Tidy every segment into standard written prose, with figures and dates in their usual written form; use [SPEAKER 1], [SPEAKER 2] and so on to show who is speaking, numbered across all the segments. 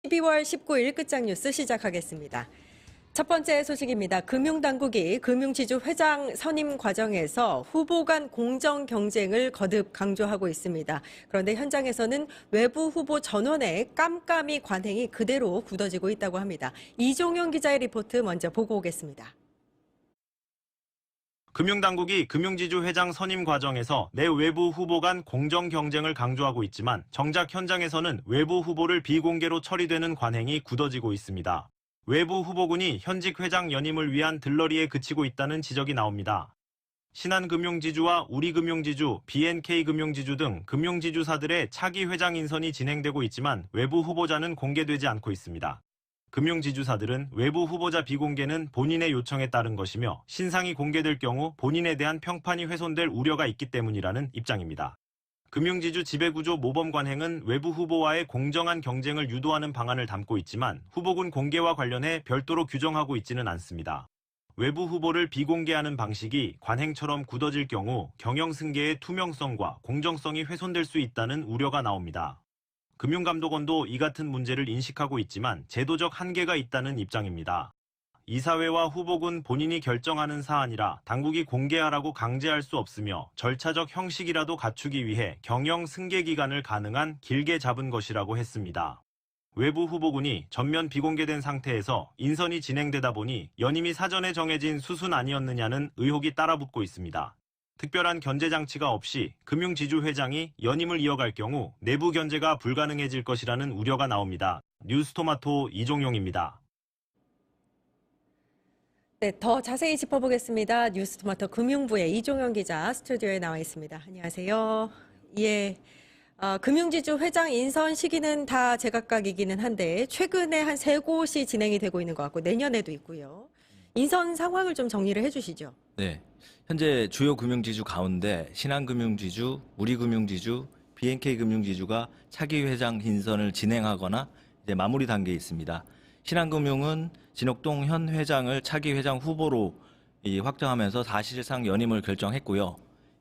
[SPEAKER 1] (12월 19일) 끝장 뉴스 시작하겠습니다. 첫 번째 소식입니다. 금융당국이 금융지주 회장 선임 과정에서 후보 간 공정 경쟁을 거듭 강조하고 있습니다. 그런데 현장에서는 외부 후보 전원의 깜깜이 관행이 그대로 굳어지고 있다고 합니다. 이종용 기자의 리포트 먼저 보고 오겠습니다.
[SPEAKER 2] 금융당국이 금융지주 회장 선임 과정에서 내 외부 후보 간 공정 경쟁을 강조하고 있지만 정작 현장에서는 외부 후보를 비공개로 처리되는 관행이 굳어지고 있습니다. 외부 후보군이 현직 회장 연임을 위한 들러리에 그치고 있다는 지적이 나옵니다. 신한금융지주와 우리금융지주, BNK금융지주 등 금융지주사들의 차기 회장 인선이 진행되고 있지만 외부 후보자는 공개되지 않고 있습니다. 금융지주사들은 외부 후보자 비공개는 본인의 요청에 따른 것이며 신상이 공개될 경우 본인에 대한 평판이 훼손될 우려가 있기 때문이라는 입장입니다. 금융지주 지배구조 모범 관행은 외부 후보와의 공정한 경쟁을 유도하는 방안을 담고 있지만 후보군 공개와 관련해 별도로 규정하고 있지는 않습니다. 외부 후보를 비공개하는 방식이 관행처럼 굳어질 경우 경영승계의 투명성과 공정성이 훼손될 수 있다는 우려가 나옵니다. 금융감독원도 이 같은 문제를 인식하고 있지만 제도적 한계가 있다는 입장입니다. 이사회와 후보군 본인이 결정하는 사안이라 당국이 공개하라고 강제할 수 없으며 절차적 형식이라도 갖추기 위해 경영 승계 기간을 가능한 길게 잡은 것이라고 했습니다. 외부 후보군이 전면 비공개된 상태에서 인선이 진행되다 보니 연임이 사전에 정해진 수순 아니었느냐는 의혹이 따라붙고 있습니다. 특별한 견제 장치가 없이 금융지주 회장이 연임을 이어갈 경우 내부 견제가 불가능해질 것이라는 우려가 나옵니다. 뉴스토마토 이종용입니다.
[SPEAKER 1] 네, 더 자세히 짚어보겠습니다. 뉴스토마토 금융부의 이종용 기자 스튜디오에 나와 있습니다. 안녕하세요. 예. 금융지주 회장 인선 시기는 다 제각각이기는 한데 최근에 한 3곳이 진행이 되고 있는 것 같고 내년에도 있고요. 인선 상황을 좀 정리를 해주시죠.
[SPEAKER 3] 네, 현재 주요 금융지주 가운데 신한금융지주, 우리금융지주, BNK금융지주가 차기 회장 인선을 진행하거나 이제 마무리 단계에 있습니다. 신한금융은 진옥동 현 회장을 차기 회장 후보로 확정하면서 사실상 연임을 결정했고요.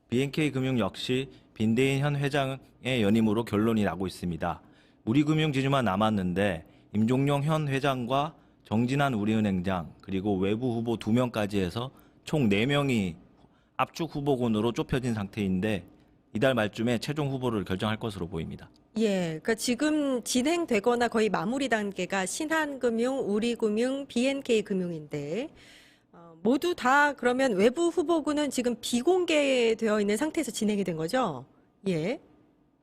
[SPEAKER 3] BNK금융 역시 빈대인 현 회장의 연임으로 결론이 나고 있습니다. 우리금융지주만 남았는데 임종용 현 회장과 정진한 우리은행장 그리고 외부 후보 2명까지 해서 총 4명이 압축 후보군으로 좁혀진 상태인데 이달 말쯤에 최종 후보를 결정할 것으로 보입니다.
[SPEAKER 1] 예, 그러니까 지금 진행되거나 거의 마무리 단계가 신한금융, 우리금융, BNK금융인데 모두 다 그러면 외부 후보군은 지금 비공개되어 있는 상태에서 진행이 된 거죠? 예.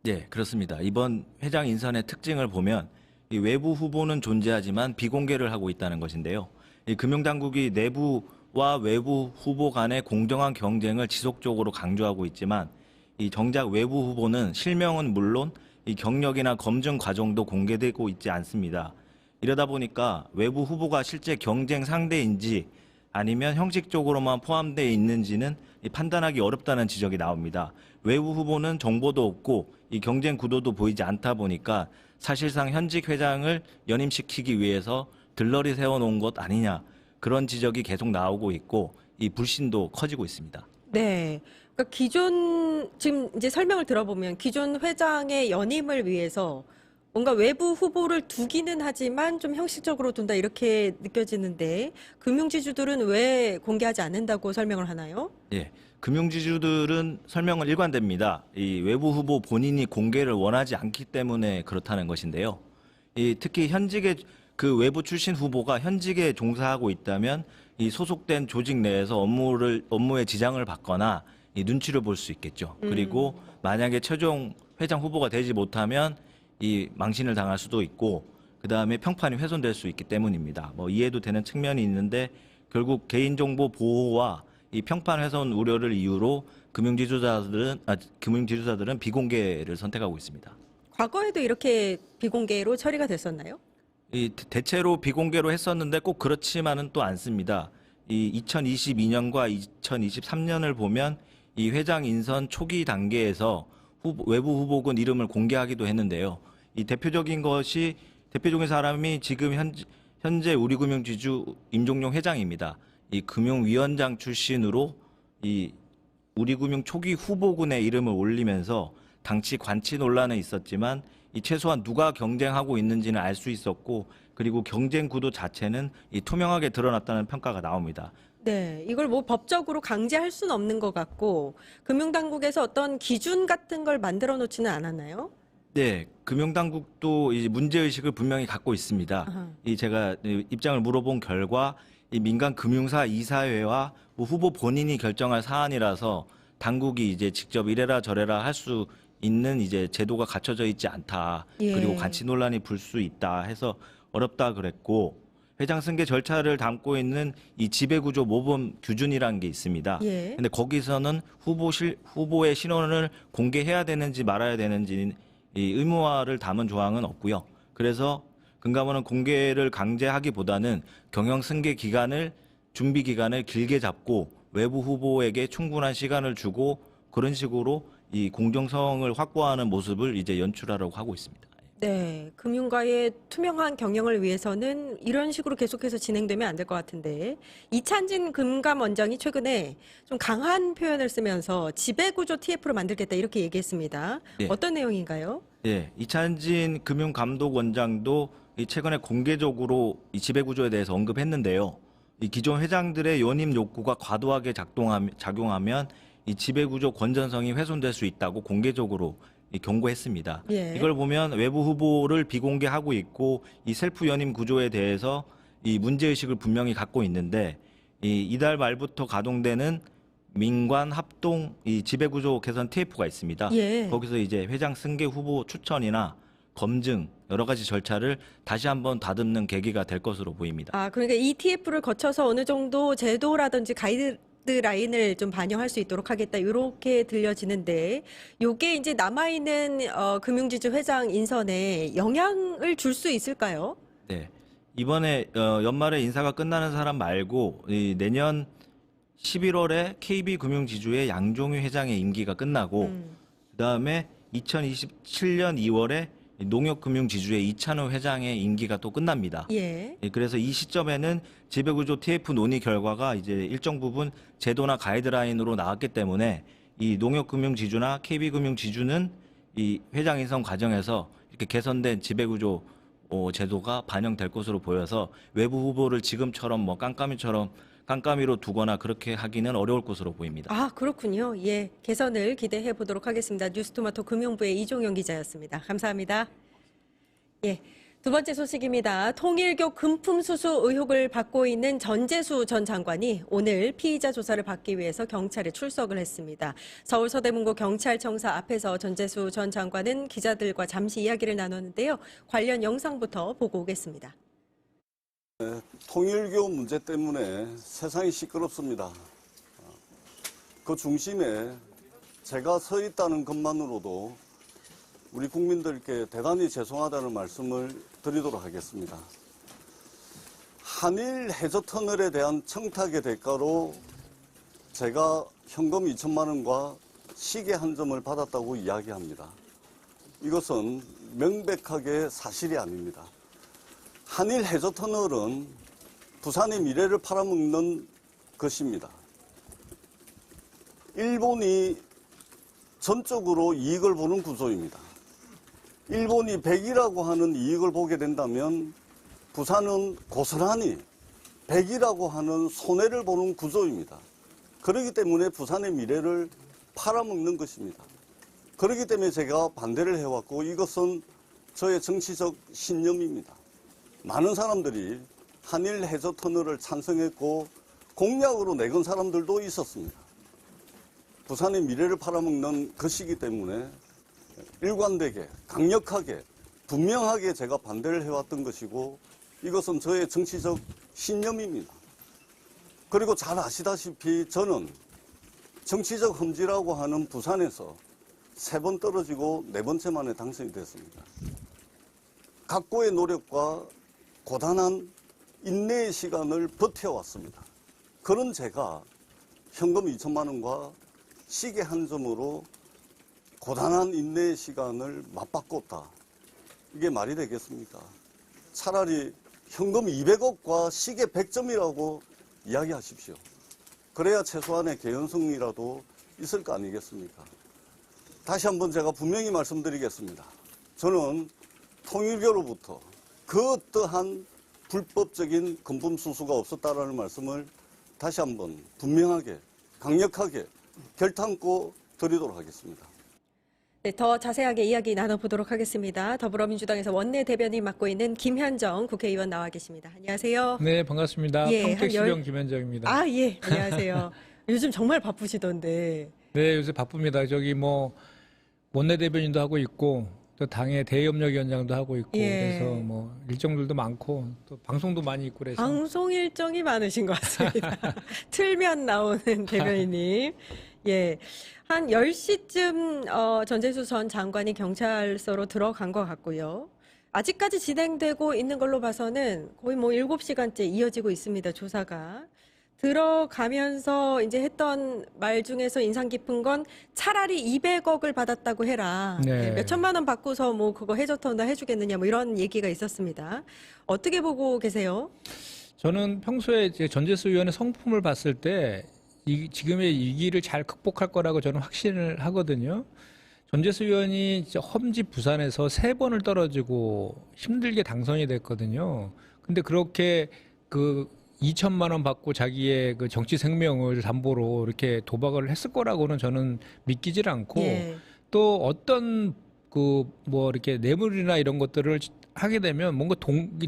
[SPEAKER 3] 네, 그렇습니다. 이번 회장 인선의 특징을 보면 이 외부 후보는 존재하지만 비공개를 하고 있다는 것인데요. 이 금융당국이 내부와 외부 후보 간의 공정한 경쟁을 지속적으로 강조하고 있지만 이 정작 외부 후보는 실명은 물론 이 경력이나 검증 과정도 공개되고 있지 않습니다. 이러다 보니까 외부 후보가 실제 경쟁 상대인지 아니면 형식적으로만 포함되어 있는지는 판단하기 어렵다는 지적이 나옵니다. 외부 후보는 정보도 없고 이 경쟁 구도도 보이지 않다 보니까 사실상 현직 회장을 연임시키기 위해서 들러리 세워놓은 것 아니냐 그런 지적이 계속 나오고 있고 이 불신도 커지고 있습니다.
[SPEAKER 1] 네. 그러니까 지금 이제 설명을 들어보면 기존 회장의 연임을 위해서 뭔가 외부 후보를 두기는 하지만 좀 형식적으로 둔다 이렇게 느껴지는데 금융지주들은 왜 공개하지 않는다고 설명을 하나요?
[SPEAKER 3] 예, 금융지주들은 설명은 일관됩니다. 이 외부 후보 본인이 공개를 원하지 않기 때문에 그렇다는 것인데요. 특히 현직의 그 외부 출신 후보가 현직에 종사하고 있다면 이 소속된 조직 내에서 업무에 지장을 받거나 이 눈치를 볼 수 있겠죠. 그리고 만약에 최종 회장 후보가 되지 못하면 이 망신을 당할 수도 있고 그다음에 평판이 훼손될 수 있기 때문입니다. 뭐 이해도 되는 측면이 있는데 결국 개인정보 보호와 이 평판 훼손 우려를 이유로 금융지주사들은 비공개를 선택하고 있습니다.
[SPEAKER 1] 과거에도 이렇게 비공개로 처리가 됐었나요?
[SPEAKER 3] 대체로 비공개로 했었는데 꼭 그렇지만은 또 않습니다. 이 2022년과 2023년을 보면 이 회장 인선 초기 단계에서 외부 후보군 이름을 공개하기도 했는데요. 이 대표적인 사람이 지금 현재 우리금융지주 임종용 회장입니다. 이 금융위원장 출신으로 이 우리금융 초기 후보군의 이름을 올리면서 당시 관치 논란은 있었지만 이 최소한 누가 경쟁하고 있는지는 알 수 있었고, 그리고 경쟁 구도 자체는 이 투명하게 드러났다는 평가가 나옵니다.
[SPEAKER 1] 네, 이걸 뭐 법적으로 강제할 수는 없는 것 같고 금융당국에서 어떤 기준 같은 걸 만들어 놓지는 않았나요?
[SPEAKER 3] 네, 금융당국도 이 문제의식을 분명히 갖고 있습니다.
[SPEAKER 1] 아하.
[SPEAKER 3] 제가 입장을 물어본 결과 이 민간 금융사 이사회와 후보 본인이 결정할 사안이라서 당국이 이제 직접 이래라 저래라 할 수 있는 이제 제도가 갖춰져 있지 않다.
[SPEAKER 1] 예.
[SPEAKER 3] 그리고 관치 논란이 불 수 있다 해서 어렵다 그랬고, 회장 승계 절차를 담고 있는 이 지배구조 모범 규준이라는 게 있습니다.
[SPEAKER 1] 예.
[SPEAKER 3] 근데 거기서는 후보의 신원을 공개해야 되는지 말아야 되는지 이 의무화를 담은 조항은 없고요. 그래서 금감원은 공개를 강제하기보다는 경영 승계 기간을 준비 기간을 길게 잡고 외부 후보에게 충분한 시간을 주고 그런 식으로 이 공정성을 확보하는 모습을 이제 연출하려고 하고 있습니다.
[SPEAKER 1] 네, 금융가의 투명한 경영을 위해서는 이런 식으로 계속해서 진행되면 안 될 것 같은데 이찬진 금감원장이 최근에 좀 강한 표현을 쓰면서 지배구조 TF로 만들겠다 이렇게 얘기했습니다.
[SPEAKER 3] 네.
[SPEAKER 1] 어떤 내용인가요?
[SPEAKER 3] 네, 이찬진 금융감독원장도 최근에 공개적으로 이 지배구조에 대해서 언급했는데요. 이 기존 회장들의 연임 욕구가 과도하게 작용하면 이 지배구조 건전성이 훼손될 수 있다고 공개적으로 경고했습니다.
[SPEAKER 1] 예.
[SPEAKER 3] 이걸 보면 외부 후보를 비공개하고 있고 이 셀프 연임 구조에 대해서 이 문제의식을 분명히 갖고 있는데 이달 말부터 가동되는 민관 합동 이 지배구조 개선 TF가 있습니다.
[SPEAKER 1] 예.
[SPEAKER 3] 거기서 이제 회장 승계 후보 추천이나 검증 여러 가지 절차를 다시 한번 다듬는 계기가 될 것으로 보입니다.
[SPEAKER 1] 아, 그러니까 ETF를 거쳐서 어느 정도 제도라든지 가이드라인을 좀 반영할 수 있도록 하겠다 이렇게 들려지는데 요게 이제 남아있는 금융지주 회장 인선에 영향을 줄 수 있을까요?
[SPEAKER 3] 네, 이번에 연말에 인사가 끝나는 사람 말고 내년 11월에 KB금융지주의 양종유 회장의 임기가 끝나고 그다음에 2027년 2월에 농협금융지주의 이찬호 회장의 임기가 또 끝납니다.
[SPEAKER 1] 예.
[SPEAKER 3] 그래서 이 시점에는 지배구조 TF 논의 결과가 이제 일정 부분 제도나 가이드라인으로 나왔기 때문에 이 농협금융지주나 KB금융지주는 이 회장 인선 과정에서 이렇게 개선된 지배구조 제도가 반영될 것으로 보여서 외부 후보를 지금처럼 뭐 깜깜이로 두거나 그렇게 하기는 어려울 것으로 보입니다.
[SPEAKER 1] 아, 그렇군요. 예, 개선을 기대해 보도록 하겠습니다. 뉴스토마토 금융부의 이종영 기자였습니다. 감사합니다. 예, 두 번째 소식입니다. 통일교 금품 수수 의혹을 받고 있는 전재수 전 장관이 오늘 피의자 조사를 받기 위해서 경찰에 출석을 했습니다. 서울 서대문구 경찰청사 앞에서 전재수 전 장관은 기자들과 잠시 이야기를 나눴는데요. 관련 영상부터 보고 오겠습니다.
[SPEAKER 4] 통일교 문제 때문에 세상이 시끄럽습니다. 그 중심에 제가 서 있다는 것만으로도 우리 국민들께 대단히 죄송하다는 말씀을 드리도록 하겠습니다. 한일 해저터널에 대한 청탁의 대가로 제가 현금 2천만 원과 시계 한 점을 받았다고 이야기합니다. 이것은 명백하게 사실이 아닙니다. 한일 해저터널은 부산의 미래를 팔아먹는 것입니다. 일본이 전적으로 이익을 보는 구조입니다. 일본이 100이라고 하는 이익을 보게 된다면 부산은 고스란히 100이라고 하는 손해를 보는 구조입니다. 그렇기 때문에 부산의 미래를 팔아먹는 것입니다. 그렇기 때문에 제가 반대를 해왔고 이것은 저의 정치적 신념입니다. 많은 사람들이 한일 해저터널을 찬성했고 공약으로 내건 사람들도 있었습니다. 부산의 미래를 팔아먹는 것이기 때문에 일관되게 강력하게 분명하게 제가 반대를 해왔던 것이고 이것은 저의 정치적 신념입니다. 그리고 잘 아시다시피 저는 정치적 험지라고 하는 부산에서 3번 떨어지고 4번째 만에 당선이 됐습니다. 각고의 노력과 고단한 인내의 시간을 버텨왔습니다. 그런 제가 현금 2천만 원과 시계 한 점으로 고단한 인내의 시간을 맞바꿨다. 이게 말이 되겠습니까? 차라리 현금 200억과 시계 100점이라고 이야기하십시오. 그래야 최소한의 개연성이라도 있을 거 아니겠습니까? 다시 한번 제가 분명히 말씀드리겠습니다. 저는 통일교로부터 그 어떠한 불법적인 금품 수수가 없었다라는 말씀을 다시 한번 분명하게, 강력하게 결탄코 드리도록 하겠습니다.
[SPEAKER 1] 네, 더 자세하게 이야기 나눠보도록 하겠습니다. 더불어민주당에서 원내대변인 맡고 있는 김현정 국회의원 나와 계십니다. 안녕하세요.
[SPEAKER 5] 네, 반갑습니다.
[SPEAKER 1] 예,
[SPEAKER 5] 평택시병 김현정입니다.
[SPEAKER 1] 아, 예, 안녕하세요. 요즘 정말 바쁘시던데.
[SPEAKER 5] 네, 요새 바쁩니다. 저기 뭐 원내대변인도 하고 있고 또 당의 대협력위원장도 하고 있고
[SPEAKER 1] 예.
[SPEAKER 5] 그래서 뭐 일정들도 많고 또 방송도 많이 있고 그래서
[SPEAKER 1] 방송 일정이 많으신 것 같습니다. 틀면 나오는 대변인님. 예. 한 10시쯤 전재수 전 장관이 경찰서로 들어간 것 같고요. 아직까지 진행되고 있는 걸로 봐서는 거의 뭐 7시간째 이어지고 있습니다, 조사가. 들어가면서 이제 했던 말 중에서 인상 깊은 건 차라리 200억을 받았다고 해라.
[SPEAKER 5] 네.
[SPEAKER 1] 몇 천만 원 받고서 뭐 그거 해저터나 해주겠느냐 뭐 이런 얘기가 있었습니다. 어떻게 보고 계세요?
[SPEAKER 5] 저는 평소에 이제 전재수 의원의 성품을 봤을 때 지금의 위기를 잘 극복할 거라고 저는 확신을 하거든요. 전재수 의원이 험지 부산에서 3번을 떨어지고 힘들게 당선이 됐거든요. 근데 그렇게 그 2천만 원 받고 자기의 그 정치 생명을 담보로 이렇게 도박을 했을 거라고는 저는 믿기질 않고
[SPEAKER 1] 예.
[SPEAKER 5] 또 어떤 그 뭐 이렇게 뇌물이나 이런 것들을 하게 되면 뭔가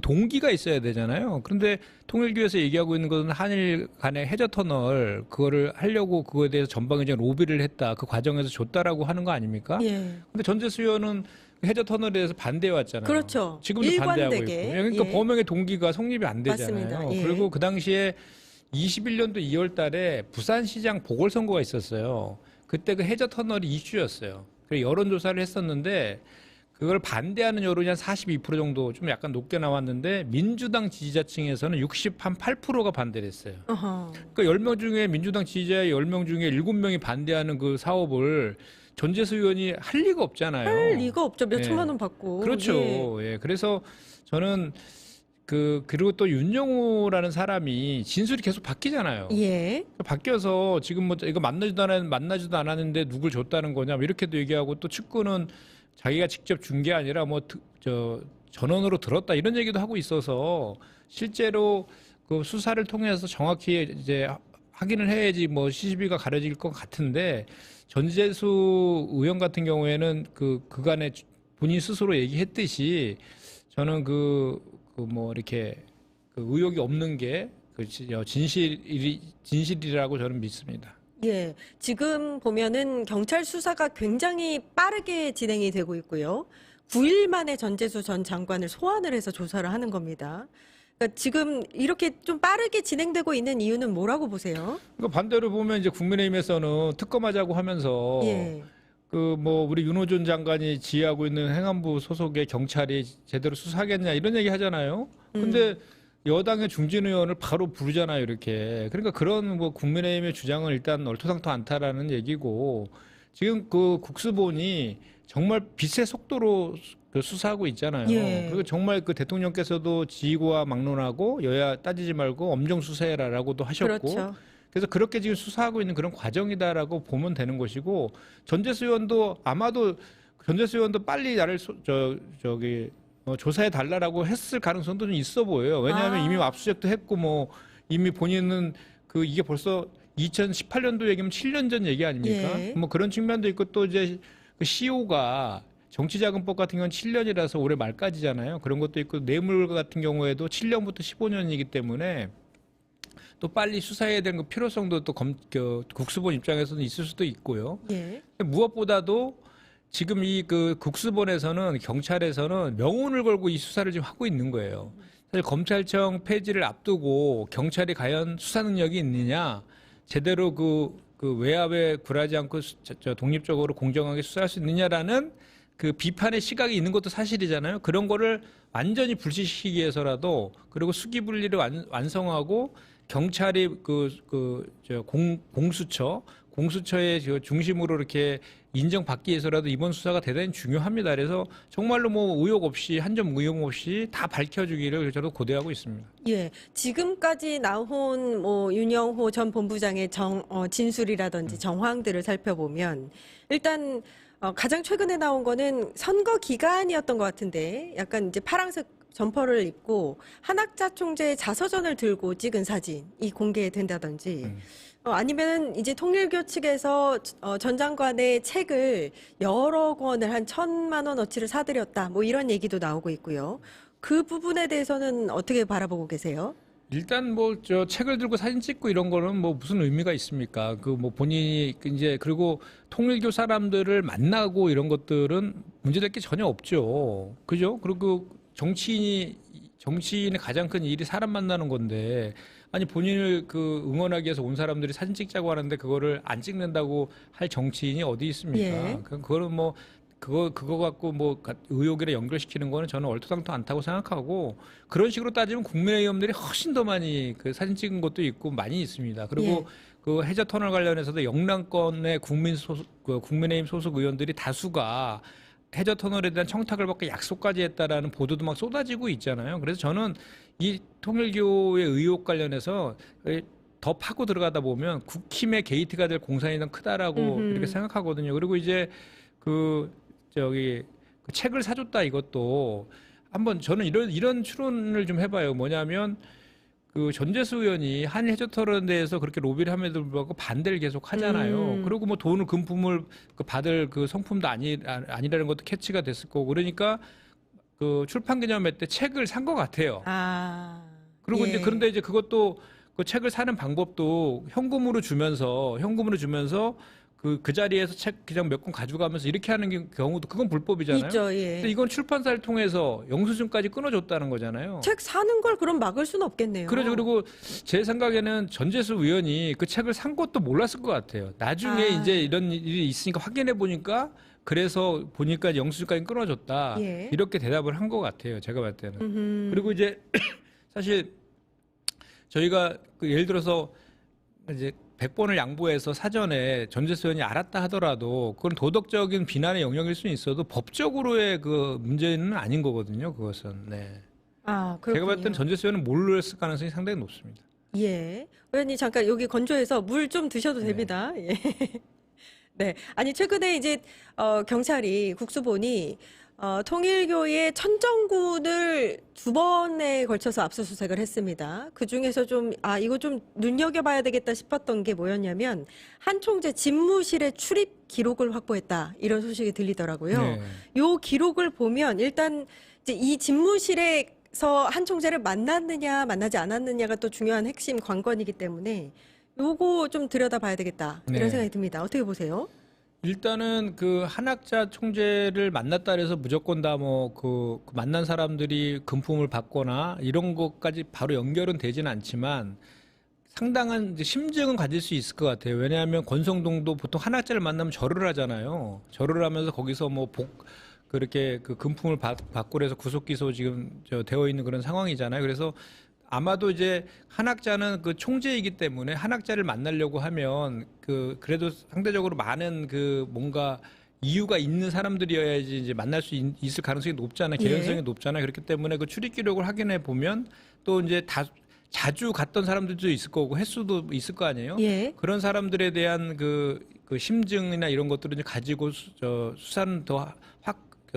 [SPEAKER 5] 동기가 있어야 되잖아요. 그런데 통일교에서 얘기하고 있는 것은 한일 간의 해저터널 그거를 하려고 그거에 대해서 전방위적인 로비를 했다. 그 과정에서 줬다라고 하는 거 아닙니까?
[SPEAKER 1] 예.
[SPEAKER 5] 근데 전재수 의원은 해저터널에 대해서 반대해 왔잖아요.
[SPEAKER 1] 그렇죠.
[SPEAKER 5] 지금도 반대하고 있고.
[SPEAKER 1] 일관되게.
[SPEAKER 5] 그러니까
[SPEAKER 1] 예.
[SPEAKER 5] 범행의 동기가 성립이 안 되잖아요.
[SPEAKER 1] 맞습니다. 예.
[SPEAKER 5] 그리고 그 당시에 21년도 2월 달에 부산시장 보궐선거가 있었어요. 그때 그 해저터널이 이슈였어요. 그래서 여론조사를 했었는데 그걸 반대하는 여론이 한 42% 정도 좀 약간 높게 나왔는데 민주당 지지자층에서는 68%가 반대를 했어요.
[SPEAKER 1] 어허.
[SPEAKER 5] 그러니까 10명 중에 민주당 지지자 10명 중에 7명이 반대하는 그 사업을 전재수 의원이 할 리가 없잖아요.
[SPEAKER 1] 할 리가 없죠. 몇
[SPEAKER 5] 예.
[SPEAKER 1] 천만 원 받고.
[SPEAKER 5] 그렇죠. 예. 그래서 저는 그리고 또 윤영호라는 사람이 진술이 계속 바뀌잖아요.
[SPEAKER 1] 예.
[SPEAKER 5] 바뀌어서 지금 뭐 이거 만나지도 않았는데 누굴 줬다는 거냐 뭐 이렇게도 얘기하고 또 측근은 자기가 직접 준 게 아니라 뭐 전원으로 들었다 이런 얘기도 하고 있어서 실제로 그 수사를 통해서 정확히 이제 확인을 해야지 뭐 시시비가 가려질 것 같은데 전재수 의원 같은 경우에는 그간에 본인 스스로 얘기했듯이 저는 뭐 이렇게 그 의혹이 없는 게 진실이라고 저는 믿습니다.
[SPEAKER 1] 예. 지금 보면은 경찰 수사가 굉장히 빠르게 진행이 되고 있고요. 9일 만에 전재수 전 장관을 소환을 해서 조사를 하는 겁니다. 그러니까 지금 이렇게 좀 빠르게 진행되고 있는 이유는 뭐라고 보세요?
[SPEAKER 5] 그러니까 반대로 보면 이제 국민의힘에서는 특검하자고 하면서
[SPEAKER 1] 예.
[SPEAKER 5] 뭐 우리 윤호준 장관이 지휘하고 있는 행안부 소속의 경찰이 제대로 수사하겠냐 이런 얘기 하잖아요. 근데 여당의 중진 의원을 바로 부르잖아요, 이렇게. 그러니까 그런 뭐 국민의힘의 주장은 일단 얼토당토 않다라는 얘기고 지금 그 국수본이 정말 빛의 속도로 수사하고 있잖아요.
[SPEAKER 1] 예.
[SPEAKER 5] 그리고 정말 그 대통령께서도 지휘구와 막론하고 여야 따지지 말고 엄정 수사해라라고도 하셨고.
[SPEAKER 1] 그렇죠.
[SPEAKER 5] 그래서 그렇게 지금 수사하고 있는 그런 과정이다라고 보면 되는 것이고 전재수 의원도 아마도 전재수 의원도 빨리 나를 조사해 달라라고 했을 가능성도 좀 있어 보여요. 왜냐하면 이미 압수수색도 했고 뭐 이미 본인은 이게 벌써 2018년도 얘기면 7년 전 얘기 아닙니까?
[SPEAKER 1] 예.
[SPEAKER 5] 뭐 그런 측면도 있고 또 이제 그 CO가 정치자금법 같은 경우는 7년이라서 올해 말까지잖아요. 그런 것도 있고 뇌물 같은 경우에도 7년부터 15년이기 때문에 또 빨리 수사해야 되는 그 필요성도 또 국수본 입장에서는 있을 수도 있고요.
[SPEAKER 1] 예.
[SPEAKER 5] 무엇보다도 지금 이 국수본에서는 경찰에서는 명운을 걸고 이 수사를 지금 하고 있는 거예요. 사실 검찰청 폐지를 앞두고 경찰이 과연 수사 능력이 있느냐, 제대로 그 외압에 굴하지 않고 독립적으로 공정하게 수사할 수 있느냐라는 그 비판의 시각이 있는 것도 사실이잖아요. 그런 거를 완전히 불식시키기 위해서라도 그리고 수기 분리를 완성하고 경찰이 공수처의 그 중심으로 이렇게 인정받기 위해서라도 이번 수사가 대단히 중요합니다. 그래서 정말로 뭐 의혹 없이 한 점 의혹 없이 다 밝혀주기를 저도 고대하고 있습니다.
[SPEAKER 1] 예, 지금까지 나온 뭐 윤영호 전 본부장의 진술이라든지 정황들을 살펴보면 일단 가장 최근에 나온 거는 선거 기간이었던 것 같은데 약간 이제 파란색 점퍼를 입고 한학자 총재의 자서전을 들고 찍은 사진이 공개된다든지 아니면 이제 통일교 측에서 전 장관의 책을 여러 권을 한 1,000만 원어치를 사들였다 뭐 이런 얘기도 나오고 있고요. 그 부분에 대해서는 어떻게 바라보고 계세요?
[SPEAKER 5] 일단 뭐 저 책을 들고 사진 찍고 이런 거는 뭐 무슨 의미가 있습니까? 그 뭐 본인이 이제 그리고 통일교 사람들을 만나고 이런 것들은 문제될 게 전혀 없죠. 그죠? 그리고 정치인의 가장 큰 일이 사람 만나는 건데 아니 본인을 그 응원하기 위해서 온 사람들이 사진 찍자고 하는데 그거를 안 찍는다고 할 정치인이 어디 있습니까?
[SPEAKER 1] 예.
[SPEAKER 5] 그거는 뭐 그거 갖고 뭐 의혹이랑 연결시키는 거는 저는 얼토당토 않다고 생각하고 그런 식으로 따지면 국민의힘들이 훨씬 더 많이 그 사진 찍은 것도 있고 많이 있습니다. 그리고
[SPEAKER 1] 예.
[SPEAKER 5] 그 해저 터널 관련해서도 영남권의 국민의힘 소속 의원들이 다수가 해저 터널에 대한 청탁을 받고 약속까지 했다라는 보도도 막 쏟아지고 있잖아요. 그래서 저는 이 통일교의 의혹 관련해서 더 파고 들어가다 보면 국힘의 게이트가 될 공산이 더 크다라고 이렇게 생각하거든요. 그리고 이제 그 책을 사줬다 이것도 한번 저는 이런 추론을 좀 해봐요. 뭐냐면 그 전재수 의원이 한일 해저 터널에 대해서 그렇게 로비를 함에도 불구하고 반대를 계속 하잖아요. 그리고 뭐 돈을 금품을 받을 그 성품도 아니라는 것도 캐치가 됐을 거고 그러니까 그 출판 기념회 때 책을 산 것 같아요. 그리고
[SPEAKER 1] 예.
[SPEAKER 5] 이제 그런데 이제 그것도 그 책을 사는 방법도 현금으로 주면서 그 자리에서 책 그냥 몇 권 가져가면서 이렇게 하는 경우도 그건 불법이잖아요.
[SPEAKER 1] 있죠, 예.
[SPEAKER 5] 근데 이건 출판사를 통해서 영수증까지 끊어줬다는 거잖아요.
[SPEAKER 1] 책 사는 걸 그럼 막을 수는 없겠네요.
[SPEAKER 5] 그렇죠. 그리고 제 생각에는 전재수 의원이 그 책을 산 것도 몰랐을 것 같아요. 나중에 이제 이런 일이 있으니까 확인해 보니까 그래서 보니까 영수증까지 끊어줬다.
[SPEAKER 1] 예.
[SPEAKER 5] 이렇게 대답을 한 것 같아요. 제가 봤을 때는. 그리고 이제 사실 저희가 그 예를 들어서 이제 100번을 양보해서 사전에 전재수 의원이 알았다 하더라도 그건 도덕적인 비난의 영역일 수는 있어도 법적으로의 그 문제는 아닌 거거든요. 그것은. 네.
[SPEAKER 1] 그렇군요.
[SPEAKER 5] 제가 봤을 때는 전재수 의원은 몰랐을 가능성이 상당히 높습니다.
[SPEAKER 1] 예. 의원님 잠깐 여기 건조해서 물 좀 드셔도 됩니다. 예. 네. 아니 최근에 이제 경찰이 국수본이 통일교의 천정군을 2번에 걸쳐서 압수수색을 했습니다. 그 중에서 좀 이거 좀 눈여겨봐야 되겠다 싶었던 게 뭐였냐면 한 총재 집무실에 출입 기록을 확보했다 이런 소식이 들리더라고요.
[SPEAKER 5] 네.
[SPEAKER 1] 요 기록을 보면 일단 이제 이 집무실에서 한 총재를 만났느냐 만나지 않았느냐가 또 중요한 핵심 관건이기 때문에 요거 좀 들여다봐야 되겠다 이런
[SPEAKER 5] 네.
[SPEAKER 1] 생각이 듭니다. 어떻게 보세요?
[SPEAKER 5] 일단은 그 한학자 총재를 만났다 해서 무조건 다 뭐 그 만난 사람들이 금품을 받거나 이런 것까지 바로 연결은 되지는 않지만 상당한 이제 심증은 가질 수 있을 것 같아요. 왜냐하면 권성동도 보통 한학자를 만나면 절을 하잖아요. 절을 하면서 거기서 뭐 그렇게 그 금품을 받고 그래서 구속 기소 지금 되어 있는 그런 상황이잖아요. 그래서 아마도 이제 한학자는 그 총재이기 때문에 한학자를 만나려고 하면 그래도 상대적으로 많은 그 뭔가 이유가 있는 사람들이어야지 이제 만날 수 있을 가능성이 높잖아요. 개연성이
[SPEAKER 1] 예.
[SPEAKER 5] 높잖아요. 그렇기 때문에 그 출입 기록을 확인해 보면 또 이제 자주 갔던 사람들도 있을 거고 횟수도 있을 거 아니에요.
[SPEAKER 1] 예.
[SPEAKER 5] 그런 사람들에 대한 그 심증이나 이런 것들을 이제 가지고 수사는 더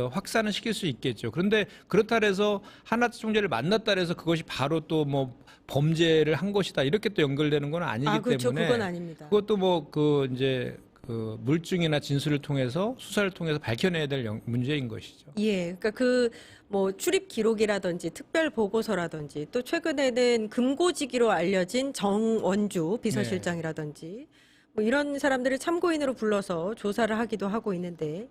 [SPEAKER 5] 확산을 시킬 수 있겠죠. 그런데 그렇다 해서 한학자 총재를 만났다 해서 그것이 바로 또 뭐 범죄를 한 것이다 이렇게 또 연결되는 건 아니기
[SPEAKER 1] 그렇죠.
[SPEAKER 5] 때문에
[SPEAKER 1] 그건 아닙니다.
[SPEAKER 5] 그것도 뭐 이제 그 물증이나 진술을 통해서 수사를 통해서 밝혀내야 될 문제인 것이죠.
[SPEAKER 1] 예, 그러니까 뭐 출입 기록이라든지 특별 보고서라든지 또 최근에는 금고지기로 알려진 정원주 비서실장이라든지 뭐 이런 사람들을 참고인으로 불러서 조사를 하기도 하고 있는데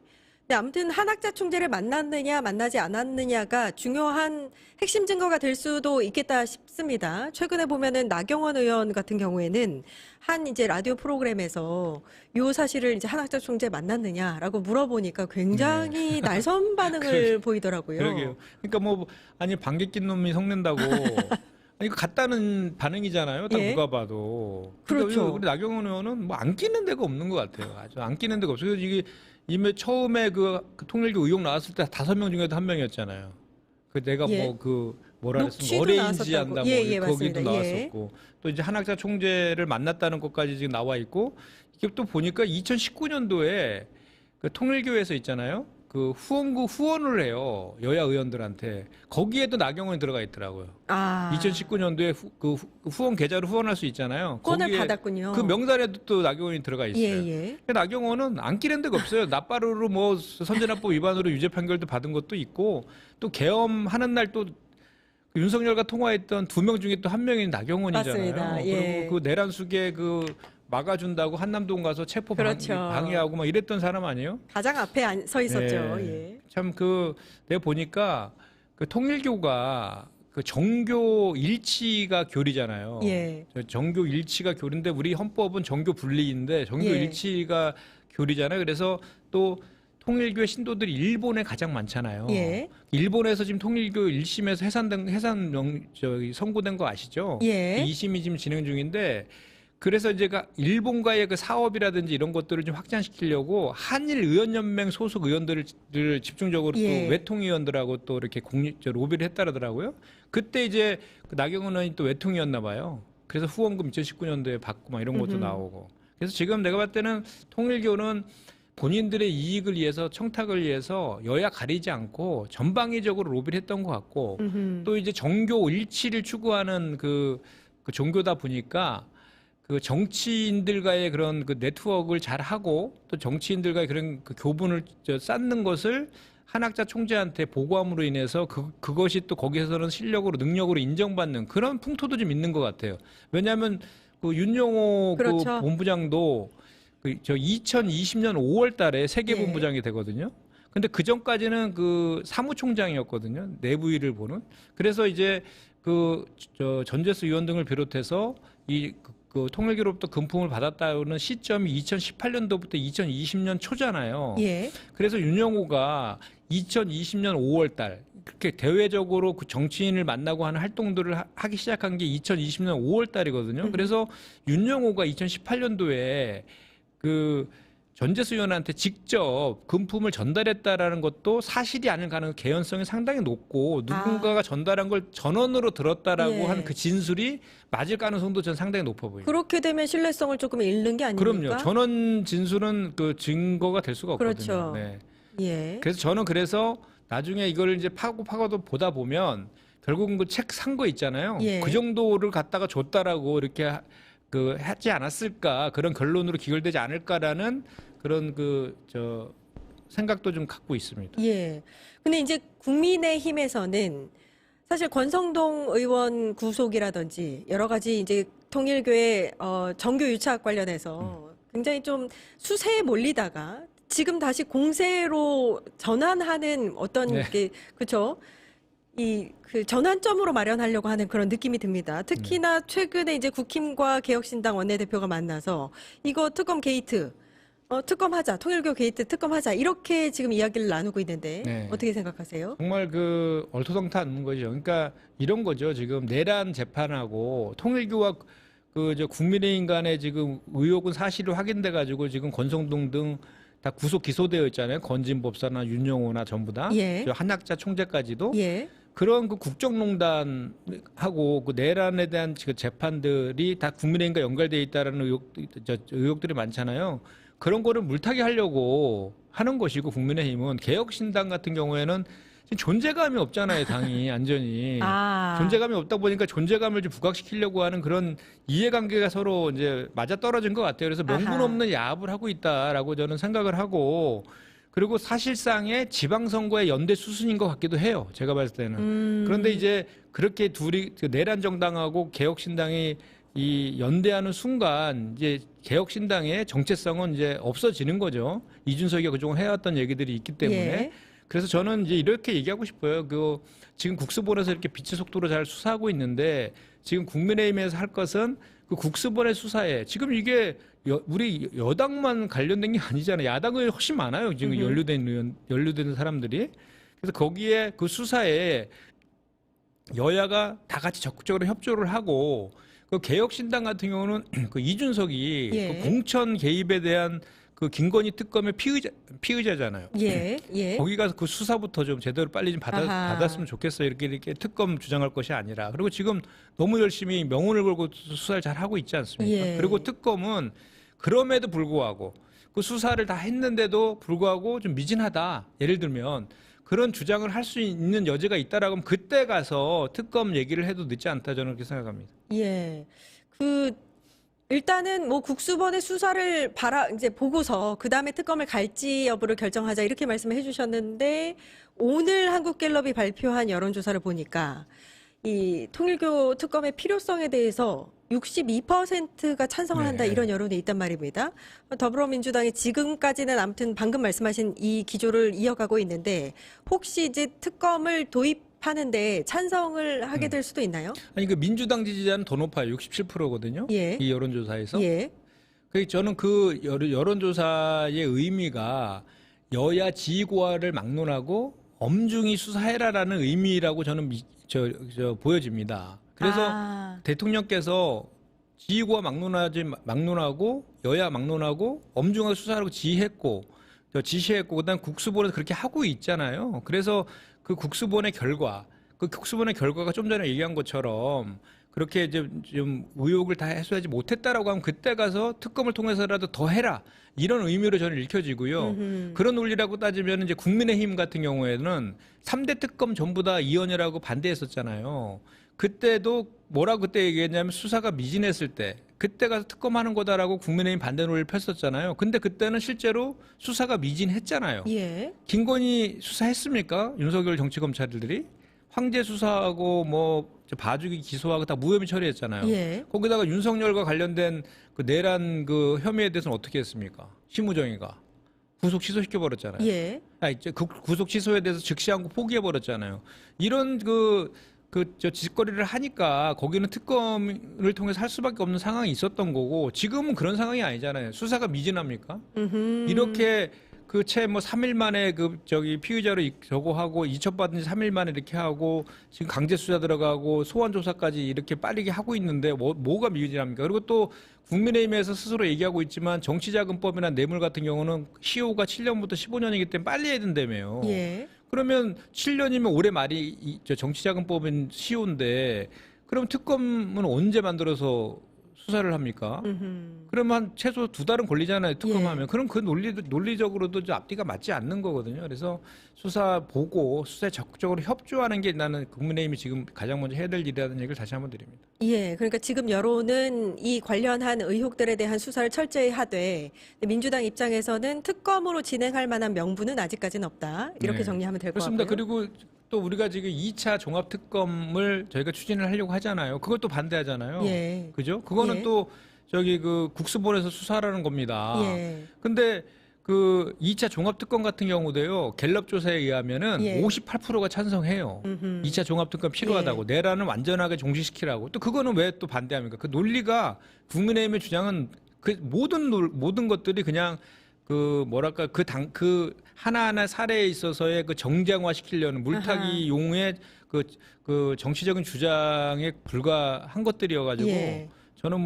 [SPEAKER 1] 네, 아무튼 한학자 총재를 만났느냐 만나지 않았느냐가 중요한 핵심 증거가 될 수도 있겠다 싶습니다. 최근에 보면은 나경원 의원 같은 경우에는 한 이제 라디오 프로그램에서 요 사실을 이제 한학자 총재 만났느냐라고 물어보니까 굉장히 날선 반응을 보이더라고요.
[SPEAKER 5] 그러게요. 그러니까 뭐 아니 방귀 낀 놈이 성낸다고 아니 이거 같다는 반응이잖아요. 딱
[SPEAKER 1] 예.
[SPEAKER 5] 누가 봐도.
[SPEAKER 1] 그렇죠.
[SPEAKER 5] 우리 나경원 의원은 뭐 안 끼는 데가 없는 것 같아요. 아주 안 끼는 데가 없어요. 이게 이미 처음에 그 통일교 의혹 나왔을 때 5명 중에도 1명이었잖아요. 그 내가
[SPEAKER 1] 예.
[SPEAKER 5] 뭐 그 뭐라 그랬으면
[SPEAKER 1] 녹취도
[SPEAKER 5] 어레인지
[SPEAKER 1] 나왔었다고.
[SPEAKER 5] 한다 뭐
[SPEAKER 1] 예, 예,
[SPEAKER 5] 거기도
[SPEAKER 1] 맞습니다. 예.
[SPEAKER 5] 나왔었고 또 이제 한학자 총재를 만났다는 것까지 지금 나와 있고 이게 또 보니까 2019년도에 그 통일교에서 있잖아요. 그 후원구 후원을 해요. 여야 의원들한테. 거기에도 나경원이 들어가 있더라고요.
[SPEAKER 1] 아,
[SPEAKER 5] 2019년도에 그 후원 계좌로 후원할 수 있잖아요.
[SPEAKER 1] 권을
[SPEAKER 5] 거기에
[SPEAKER 1] 받았군요.
[SPEAKER 5] 그 명단에도 또 나경원이 들어가 있어요.
[SPEAKER 1] 예, 예.
[SPEAKER 5] 근데 나경원은 안 끼는 데가 없어요. 납바르로 뭐 선진화법 위반으로 유죄 판결도 받은 것도 있고 또 계엄하는 날 또 윤석열과 통화했던 2명 중에 또 1명이 나경원이잖아요.
[SPEAKER 1] 맞습니다. 예.
[SPEAKER 5] 그리고 그 내란 수계 그 막아준다고 한남동 가서 체포
[SPEAKER 1] 그렇죠.
[SPEAKER 5] 방해하고 막 이랬던 사람 아니에요?
[SPEAKER 1] 가장 앞에 서 있었죠.
[SPEAKER 5] 네.
[SPEAKER 1] 예.
[SPEAKER 5] 참 그 내가 보니까 그 통일교가 그 정교 일치가 교리잖아요.
[SPEAKER 1] 예.
[SPEAKER 5] 정교 일치가 교리인데 우리 헌법은 정교 분리인데 정교
[SPEAKER 1] 예.
[SPEAKER 5] 일치가 교리잖아요. 그래서 또 통일교의 신도들이 일본에 가장 많잖아요.
[SPEAKER 1] 예.
[SPEAKER 5] 일본에서 지금 통일교 1심에서 선고된 거 아시죠?
[SPEAKER 1] 예.
[SPEAKER 5] 2심이 지금 진행 중인데 그래서 이제 일본과의 그 사업이라든지 이런 것들을 좀 확장시키려고 한일 의원연맹 소속 의원들을 집중적으로
[SPEAKER 1] 예.
[SPEAKER 5] 또 외통위원들하고 또 이렇게 로비를 했다더라고요. 그때 이제 그 나경원 의원이 또 외통이었나 봐요. 그래서 후원금 2019년도에 받고 막 이런 것도 나오고. 그래서 지금 내가 봤을 때는 통일교는 본인들의 이익을 위해서 청탁을 위해서 여야 가리지 않고 전방위적으로 로비를 했던 것 같고 또 이제 정교 일치를 추구하는 그 종교다 보니까 그 정치인들과의 그런 그 네트워크를 잘 하고 또 정치인들과의 그런 그 교분을 쌓는 것을 한학자 총재한테 보고함으로 인해서 그것이 또 거기에서는 실력으로 능력으로 인정받는 그런 풍토도 좀 있는 것 같아요. 왜냐하면 그 윤영호
[SPEAKER 1] 그렇죠.
[SPEAKER 5] 그 본부장도 저 2020년 5월 달에 세계본부장이 되거든요. 근데 그 전까지는 그 사무총장이었거든요. 내부 일을 보는. 그래서 이제 저 전재수 의원 등을 비롯해서 그 통일교로부터 금품을 받았다는 시점이 2018년도부터 2020년 초잖아요.
[SPEAKER 1] 예.
[SPEAKER 5] 그래서 윤영호가 2020년 5월 달 그렇게 대외적으로 그 정치인을 만나고 하는 활동들을 하기 시작한 게 2020년 5월 달이거든요. 그래서 윤영호가 2018년도에 그 전재수 의원한테 직접 금품을 전달했다라는 것도 사실이 아닐 개연성이 상당히 높고 누군가가 전달한 걸 전원으로 들었다라고
[SPEAKER 1] 예.
[SPEAKER 5] 한 그 진술이 맞을 가능성도 전 상당히 높아 보여요.
[SPEAKER 1] 그렇게 되면 신뢰성을 조금 잃는 게 아닙니까?
[SPEAKER 5] 그럼요. 전원 진술은 그 증거가 될 수가 없거든요.
[SPEAKER 1] 그렇죠.
[SPEAKER 5] 네.
[SPEAKER 1] 예.
[SPEAKER 5] 그래서 저는 나중에 이걸 이제 파고도 보다 보면 결국은 그 책 산 거 있잖아요.
[SPEAKER 1] 예.
[SPEAKER 5] 그 정도를 갖다가 줬다라고 이렇게 하지 않았을까 그런 결론으로 기결되지 않을까라는 그런 생각도 좀 갖고 있습니다.
[SPEAKER 1] 예. 근데 이제 국민의힘에서는 사실 권성동 의원 구속이라든지 여러 가지 이제 통일교의 정교 유착 관련해서 굉장히 좀 수세에 몰리다가 지금 다시 공세로 전환하는 어떤
[SPEAKER 5] 네.
[SPEAKER 1] 게 그렇죠. 그 전환점으로 마련하려고 하는 그런 느낌이 듭니다. 특히나 최근에 이제 국힘과 개혁신당 원내대표가 만나서 이거 특검 게이트, 특검하자, 통일교 게이트 특검하자 이렇게 지금 이야기를 나누고 있는데
[SPEAKER 5] 네.
[SPEAKER 1] 어떻게 생각하세요?
[SPEAKER 5] 정말 얼토당토 않는 거죠. 그러니까 이런 거죠. 지금 내란 재판하고 통일교와 국민의힘 간에 지금 의혹은 사실로 확인돼 가지고 지금 권성동 등 다 구속 기소되어 있잖아요. 건진법사나 윤영호나 전부 다.
[SPEAKER 1] 예.
[SPEAKER 5] 한학자 총재까지도.
[SPEAKER 1] 예.
[SPEAKER 5] 그런 국정농단하고 그 내란에 대한 재판들이 다 국민의힘과 연결되어 있다는 의혹들이 많잖아요. 그런 거를 물타기 하려고 하는 것이고 국민의힘은 개혁신당 같은 경우에는 지금 존재감이 없잖아요. 당이 완전히. 존재감이 없다 보니까 존재감을 좀 부각시키려고 하는 그런 이해관계가 서로 이제 맞아떨어진 것 같아요. 그래서 명분 없는 야합을 하고 있다라고 저는 생각을 하고 그리고 사실상의 지방선거의 연대 수순인 것 같기도 해요. 제가 봤을 때는. 그런데 이제 그렇게 둘이 내란 정당하고 개혁신당이 이 연대하는 순간 이제 개혁신당의 정체성은 이제 없어지는 거죠. 이준석이가 그동안 해왔던 얘기들이 있기 때문에.
[SPEAKER 1] 예.
[SPEAKER 5] 그래서 저는 이제 이렇게 얘기하고 싶어요. 지금 국수본에서 이렇게 빛의 속도로 잘 수사하고 있는데 지금 국민의힘에서 할 것은 그 국수본의 수사에 지금 이게 우리 여당만 관련된 게 아니잖아요. 야당이 훨씬 많아요. 지금 연루된 사람들이. 그래서 거기에 그 수사에 여야가 다 같이 적극적으로 협조를 하고 그 개혁신당 같은 경우는 그 이준석이
[SPEAKER 1] 예.
[SPEAKER 5] 그 공천 개입에 대한 그 김건희 특검의 피의자잖아요.
[SPEAKER 1] 예. 예.
[SPEAKER 5] 거기 가서 그 수사부터 좀 제대로 빨리 좀
[SPEAKER 1] 아하.
[SPEAKER 5] 받았으면 좋겠어요. 이렇게 특검 주장할 것이 아니라. 그리고 지금 너무 열심히 명운을 걸고 수사를 잘 하고 있지 않습니까?
[SPEAKER 1] 예.
[SPEAKER 5] 그리고 특검은 그럼에도 불구하고 그 수사를 다 했는데도 불구하고 좀 미진하다. 예를 들면 그런 주장을 할 수 있는 여지가 있다라고 하면 그때 가서 특검 얘기를 해도 늦지 않다 저는 그렇게 생각합니다.
[SPEAKER 1] 예. 일단은 뭐 국수본의 수사를 이제 보고서 그다음에 특검을 갈지 여부를 결정하자 이렇게 말씀을 해주셨는데 오늘 한국갤럽이 발표한 여론조사를 보니까 이 통일교 특검의 필요성에 대해서 62%가 찬성을 한다
[SPEAKER 5] 네.
[SPEAKER 1] 이런 여론이 있단 말입니다. 더불어민주당이 지금까지는 아무튼 방금 말씀하신 이 기조를 이어가고 있는데 혹시 이제 특검을 도입하는데 찬성을 하게 될 수도 있나요?
[SPEAKER 5] 아니 그 민주당 지지자는 더 높아요. 67%거든요.
[SPEAKER 1] 예.
[SPEAKER 5] 이 여론조사에서.
[SPEAKER 1] 예.
[SPEAKER 5] 저는 그 여론조사의 의미가 여야 지휘고하를 막론하고 엄중히 수사해라라는 의미라고 저는 보여집니다. 그래서 대통령께서 지휘고하 막론하고 여야 막론하고 엄중하게 수사하라고 지시했고 그다음 국수본에서 그렇게 하고 있잖아요. 그래서 그 국수본의 결과가 좀 전에 얘기한 것처럼 그렇게 이제 좀 의혹을 다 해소하지 못했다라고 하면 그때 가서 특검을 통해서라도 더 해라 이런 의미로 저는 읽혀지고요. 그런 논리라고 따지면 이제 국민의힘 같은 경우에는 3대 특검 전부 다 이원이라고 반대했었잖아요. 그때도 뭐라고 그때 얘기했냐면 수사가 미진했을 때 그때 가서 특검하는 거다라고 국민의힘 반대 논리를 폈었잖아요. 근데 그때는 실제로 수사가 미진했잖아요.
[SPEAKER 1] 예.
[SPEAKER 5] 김건희 수사했습니까? 윤석열 정치검찰들이 황제 수사하고 뭐 봐주기 기소하고 다 무혐의 처리했잖아요.
[SPEAKER 1] 예.
[SPEAKER 5] 거기다가 윤석열과 관련된 그 내란 그 혐의에 대해서는 어떻게 했습니까? 심우정이가 구속 취소시켜 버렸잖아요.
[SPEAKER 1] 예.
[SPEAKER 5] 그 구속 취소에 대해서 즉시 항고 포기해 버렸잖아요. 이런 짓거리를 하니까 거기는 특검을 통해서 할 수밖에 없는 상황이 있었던 거고 지금은 그런 상황이 아니잖아요. 수사가 미진합니까? 이렇게 채 3일 만에 피의자로 저거 하고 이첩받은 지 3일 만에 이렇게 하고 지금 강제 수사 들어가고 소환 조사까지 이렇게 빠르게 하고 있는데 뭐가 미진합니까? 그리고 또 국민의힘에서 스스로 얘기하고 있지만 정치자금법이나 뇌물 같은 경우는 시효가 7년부터 15년이기 때문에 빨리 해야 된다며요.
[SPEAKER 1] 예.
[SPEAKER 5] 그러면 7년이면 올해 말이 정치자금법은 시효인데 그럼 특검은 언제 만들어서 수사를 합니까? 그러면 최소 2달은 걸리잖아요. 특검하면.
[SPEAKER 1] 예.
[SPEAKER 5] 그럼 그 논리적으로도 앞뒤가 맞지 않는 거거든요. 그래서 수사 보고 수사에 적극적으로 협조하는 게 나는 국민의힘이 지금 가장 먼저 해야 될 일이라는 얘기를 다시 한번 드립니다.
[SPEAKER 1] 예, 그러니까 지금 여론은 이 관련한 의혹들에 대한 수사를 철저히 하되 민주당 입장에서는 특검으로 진행할 만한 명분은 아직까지는 없다. 이렇게
[SPEAKER 5] 네.
[SPEAKER 1] 정리하면 될 것
[SPEAKER 5] 그렇습니다.
[SPEAKER 1] 같고요.
[SPEAKER 5] 그리고 또 우리가 지금 2차 종합특검을 저희가 추진을 하려고 하잖아요. 그것도 반대하잖아요.
[SPEAKER 1] 예.
[SPEAKER 5] 그죠? 그거는
[SPEAKER 1] 예.
[SPEAKER 5] 또 국수본에서 수사하라는 겁니다.
[SPEAKER 1] 예.
[SPEAKER 5] 근데 2차 종합특검 같은 경우도요. 갤럽 조사에 의하면은
[SPEAKER 1] 예.
[SPEAKER 5] 58%가 찬성해요. 2차 종합특검 필요하다고.
[SPEAKER 1] 예.
[SPEAKER 5] 내란을 완전하게 종식시키라고. 또 그거는 왜 또 반대합니까? 그 논리가 국민의힘의 주장은 그 모든 것들이 그냥 하나하나 사례에 있어서의 정쟁화 시키려는 물타기 용의 정치적인 주장에 불과한 것들이어가지고
[SPEAKER 1] 예.
[SPEAKER 5] 저는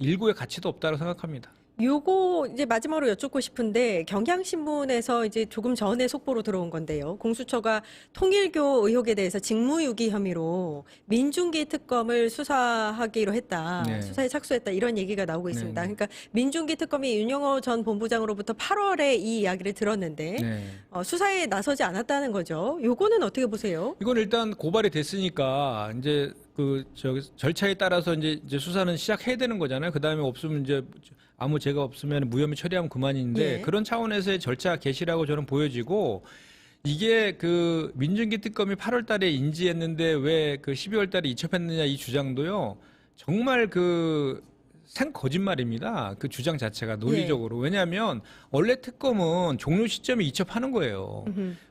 [SPEAKER 5] 일구의 가치도 없다고 생각합니다.
[SPEAKER 1] 요거 이제 마지막으로 여쭙고 싶은데 경향신문에서 이제 조금 전에 속보로 들어온 건데요. 공수처가 통일교 의혹에 대해서 직무유기 혐의로 민중기 특검을 수사하기로 했다.
[SPEAKER 5] 네.
[SPEAKER 1] 수사에 착수했다. 이런 얘기가 나오고 있습니다.
[SPEAKER 5] 네.
[SPEAKER 1] 그러니까 민중기 특검이 윤영호 전 본부장으로부터 8월에 이 이야기를 들었는데
[SPEAKER 5] 네.
[SPEAKER 1] 수사에 나서지 않았다는 거죠. 요거는 어떻게 보세요?
[SPEAKER 5] 이건 일단 고발이 됐으니까 이제 절차에 따라서 이제 수사는 시작해야 되는 거잖아요. 그 다음에 없으면 이제 아무 죄가 없으면 무혐의 처리하면 그만인데
[SPEAKER 1] 예.
[SPEAKER 5] 그런 차원에서의 절차 개시라고 저는 보여지고 이게 민중기 특검이 8월 달에 인지했는데 왜 12월 달에 이첩했느냐 이 주장도요. 정말 생 거짓말입니다. 그 주장 자체가 논리적으로. 왜냐하면 원래 특검은 종료 시점에 이첩하는 거예요.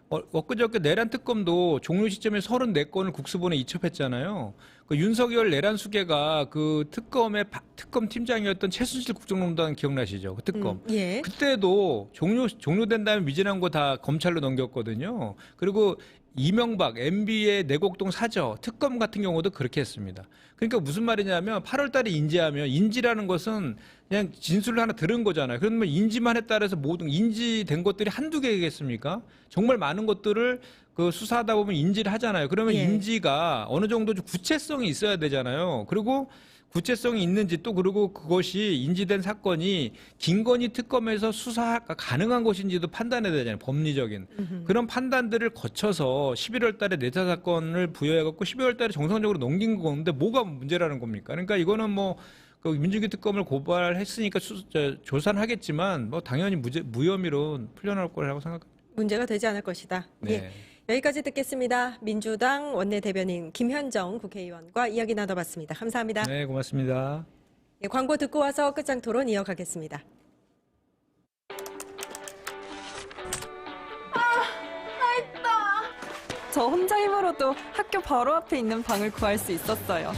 [SPEAKER 5] 엊그저께 내란 특검도 종료 시점에 34건을 국수본에 이첩했잖아요. 그 윤석열 내란 수계가 그 특검의 특검 팀장이었던 최순실 국정농단 기억나시죠? 그 특검.
[SPEAKER 1] 예.
[SPEAKER 5] 그때도 종료된 다음에 미진한 거 다 검찰로 넘겼거든요. 그리고 이명박, MB의 내곡동 사저, 특검 같은 경우도 그렇게 했습니다. 그러니까 무슨 말이냐면 8월 달에 인지하면 인지라는 것은 그냥 진술을 하나 들은 거잖아요. 그러면 인지만 했다 해서 모든 인지된 것들이 한두 개겠습니까? 정말 많은 것들을 그 수사하다 보면 인지를 하잖아요. 그러면
[SPEAKER 1] 예.
[SPEAKER 5] 인지가 어느 정도 좀 구체성이 있어야 되잖아요. 그리고 구체성이 있는지 또 그리고 그것이 인지된 사건이 김건희 특검에서 수사가 가능한 것인지도 판단해야 되잖아요. 법리적인. 그런 판단들을 거쳐서 11월 달에 내사 사건을 부여해갖고 12월 달에 정상적으로 넘긴 건데 뭐가 문제라는 겁니까? 그러니까 이거는 뭐 그 민주기 특검을 고발했으니까 조사는 하겠지만 뭐 당연히 무혐의로 풀려날 거라고 생각합니다.
[SPEAKER 1] 문제가 되지 않을 것이다.
[SPEAKER 5] 네.
[SPEAKER 1] 예. 여기까지 듣겠습니다. 민주당 원내대변인 김현정 국회의원과 이야기 나눠봤습니다. 감사합니다.
[SPEAKER 5] 네, 고맙습니다.
[SPEAKER 1] 예, 광고 듣고 와서 끝장 토론 이어가겠습니다.
[SPEAKER 6] 저 혼자 힘으로도 학교 바로 앞에 있는 방을 구할 수 있었어요.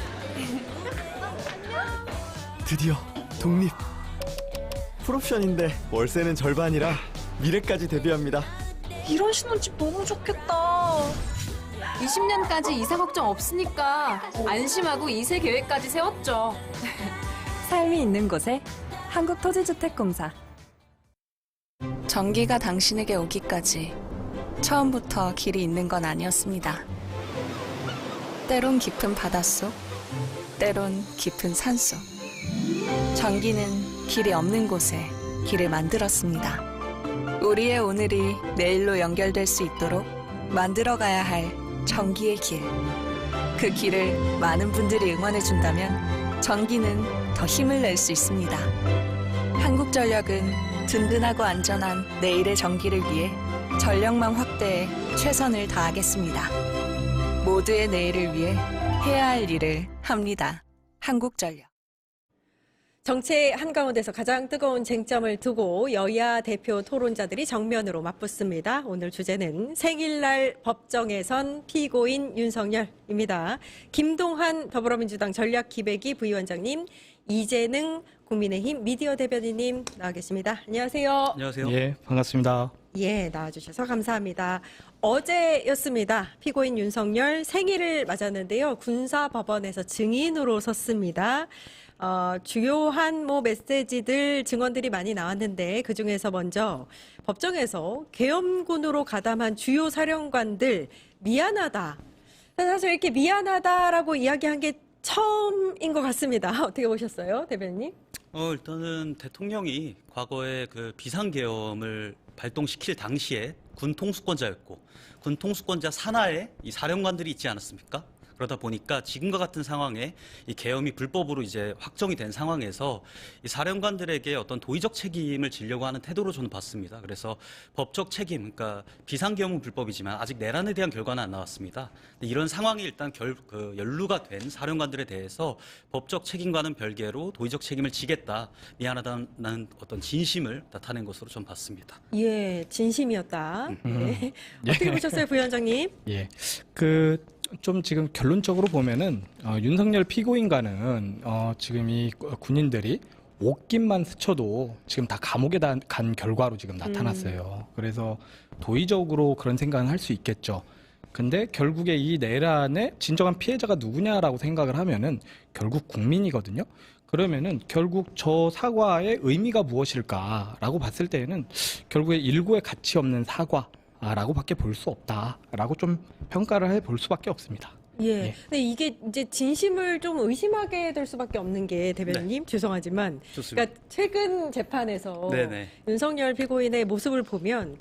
[SPEAKER 7] 드디어 독립. 풀옵션인데 월세는 절반이라 미래까지 대비합니다.
[SPEAKER 6] 이런 신혼집 너무 좋겠다.
[SPEAKER 8] 20년까지 이사 걱정 없으니까 안심하고 2세 계획까지 세웠죠.
[SPEAKER 6] 삶이 있는 곳에 한국토지주택공사.
[SPEAKER 9] 전기가 당신에게 오기까지 처음부터 길이 있는 건 아니었습니다. 때론 깊은 바닷속, 때론 깊은 산속. 전기는 길이 없는 곳에 길을 만들었습니다. 우리의 오늘이 내일로 연결될 수 있도록 만들어가야 할 전기의 길. 그 길을 많은 분들이 응원해준다면 전기는 더 힘을 낼 수 있습니다. 한국전력은 든든하고 안전한 내일의 전기를 위해 전력망 확대에 최선을 다하겠습니다. 모두의 내일을 위해 해야 할 일을 합니다. 한국전력.
[SPEAKER 1] 정치의 한가운데서 가장 뜨거운 쟁점을 두고 여야 대표 토론자들이 정면으로 맞붙습니다. 오늘 주제는 생일날 법정에선 피고인 윤석열입니다. 김동한 더불어민주당 전략기획위 부위원장님, 이재능 국민의힘 미디어 대변인님 나와 계십니다. 안녕하세요.
[SPEAKER 10] 안녕하세요.
[SPEAKER 7] 예, 반갑습니다.
[SPEAKER 1] 예, 나와주셔서 감사합니다. 어제였습니다. 피고인 윤석열 생일을 맞았는데요. 군사법원에서 증인으로 섰습니다. 주요한 메시지들, 증언들이 많이 나왔는데 그중에서 먼저 법정에서 계엄군으로 가담한 주요 사령관들 미안하다. 사실 이렇게 미안하다라고 이야기한 게 처음인 것 같습니다. 어떻게 보셨어요, 대변인?
[SPEAKER 10] 일단은 대통령이 과거에 그 비상계엄을 발동시킬 당시에 군 통수권자였고 군 통수권자 산하에 이 사령관들이 있지 않았습니까? 그러다 보니까 지금과 같은 상황에 이 계엄이 불법으로 이제 확정이 된 상황에서 이 사령관들에게 어떤 도의적 책임을 지려고 하는 태도로 저는 봤습니다. 그래서 법적 책임, 그러니까 비상계엄은 불법이지만 아직 내란에 대한 결과는 안 나왔습니다. 근데 이런 상황이 일단 연루가 된 사령관들에 대해서 법적 책임과는 별개로 도의적 책임을 지겠다, 미안하다는 어떤 진심을 나타낸 것으로 좀 봤습니다.
[SPEAKER 1] 예, 진심이었다. 예. 어떻게 보셨어요, 부위원장님?
[SPEAKER 11] 예, 좀 지금 결론적으로 보면은 윤석열 피고인과는 지금 이 군인들이 옷깃만 스쳐도 지금 다 감옥에 간 결과로 지금 나타났어요. 그래서 도의적으로 그런 생각은 할 수 있겠죠. 근데 결국에 이 내란의 진정한 피해자가 누구냐라고 생각을 하면은 결국 국민이거든요. 그러면은 결국 저 사과의 의미가 무엇일까라고 봤을 때에는 결국에 일고의 가치 없는 사과라고밖에 볼 수 없다라고 좀 평가를 해볼 수밖에 없습니다.
[SPEAKER 1] 예. 근데 이게 이제 진심을 좀 의심하게 될 수밖에 없는 게 대변인님, 죄송하지만,
[SPEAKER 10] 좋습니다.
[SPEAKER 1] 그러니까 최근 재판에서
[SPEAKER 10] 네네.
[SPEAKER 1] 윤석열 피고인의 모습을 보면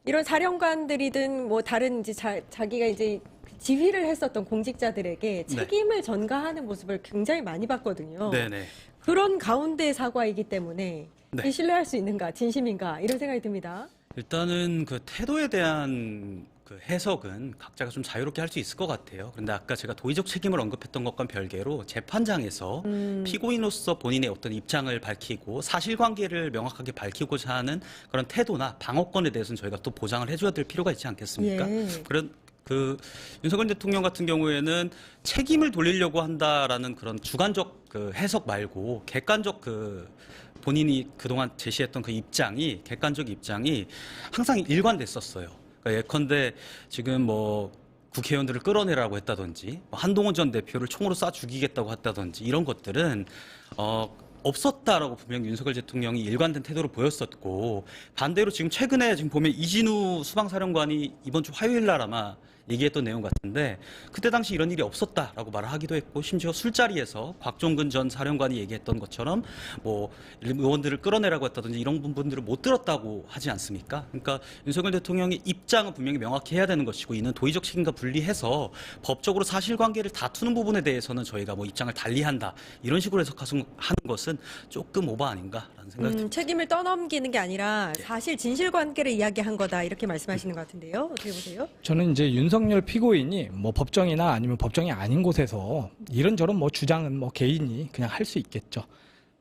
[SPEAKER 1] 이런 사령관들이든 다른 이제 자기가 이제 지휘를 했었던 공직자들에게 책임을 전가하는 모습을 굉장히 많이 봤거든요.
[SPEAKER 10] 네네.
[SPEAKER 1] 그런 가운데 사과이기 때문에
[SPEAKER 10] 네.
[SPEAKER 1] 신뢰할 수 있는가, 진심인가 이런 생각이 듭니다.
[SPEAKER 10] 일단은 그 태도에 대한 그 해석은 각자가 좀 자유롭게 할 수 있을 것 같아요. 그런데 아까 제가 도의적 책임을 언급했던 것과 별개로 재판장에서 피고인으로서 본인의 어떤 입장을 밝히고 사실관계를 명확하게 밝히고자 하는 그런 태도나 방어권에 대해서는 저희가 또 보장을 해줘야 될 필요가 있지 않겠습니까? 그런 윤석열 대통령 같은 경우에는 책임을 돌리려고 한다라는 그런 주관적 그 해석 말고 객관적 본인이 그동안 제시했던 그 입장이 객관적 입장이 항상 일관됐었어요. 그러니까 예컨대 지금 뭐 국회의원들을 끌어내라고 했다든지 한동훈 전 대표를 총으로 쏴 죽이겠다고 했다든지 이런 것들은 없었다라고 분명히 윤석열 대통령이 일관된 태도를 보였었고 반대로 지금 최근에 지금 보면 이진우 수방사령관이 이번 주 화요일 날 아마 얘기했던 내용 같은데 그때 당시 이런 일이 없었다라고 말을 하기도 했고 심지어 술자리에서 곽종근 전 사령관이 얘기했던 것처럼 뭐 의원들을 끌어내라고 했다든지 이런 부분들을 못 들었다고 하지 않습니까? 그러니까 윤석열 대통령의 입장은 분명히 명확히 해야 되는 것이고 이는 도의적 책임과 분리해서 법적으로 사실관계를 다투는 부분에 대해서는 저희가 뭐 입장을 달리한다 이런 식으로 해석하는 것은 조금 오버 아닌가라는 생각이 듭니다.
[SPEAKER 1] 책임을 떠넘기는 게 아니라 사실 진실관계를 이야기한 거다 이렇게 말씀하시는 것 같은데요. 어떻게 보세요?
[SPEAKER 11] 저는 이제 윤석열 피고인이 뭐 법정이나 아니면 법정이 아닌 곳에서 이런저런 뭐 주장은 뭐 개인이 그냥 할 수 있겠죠.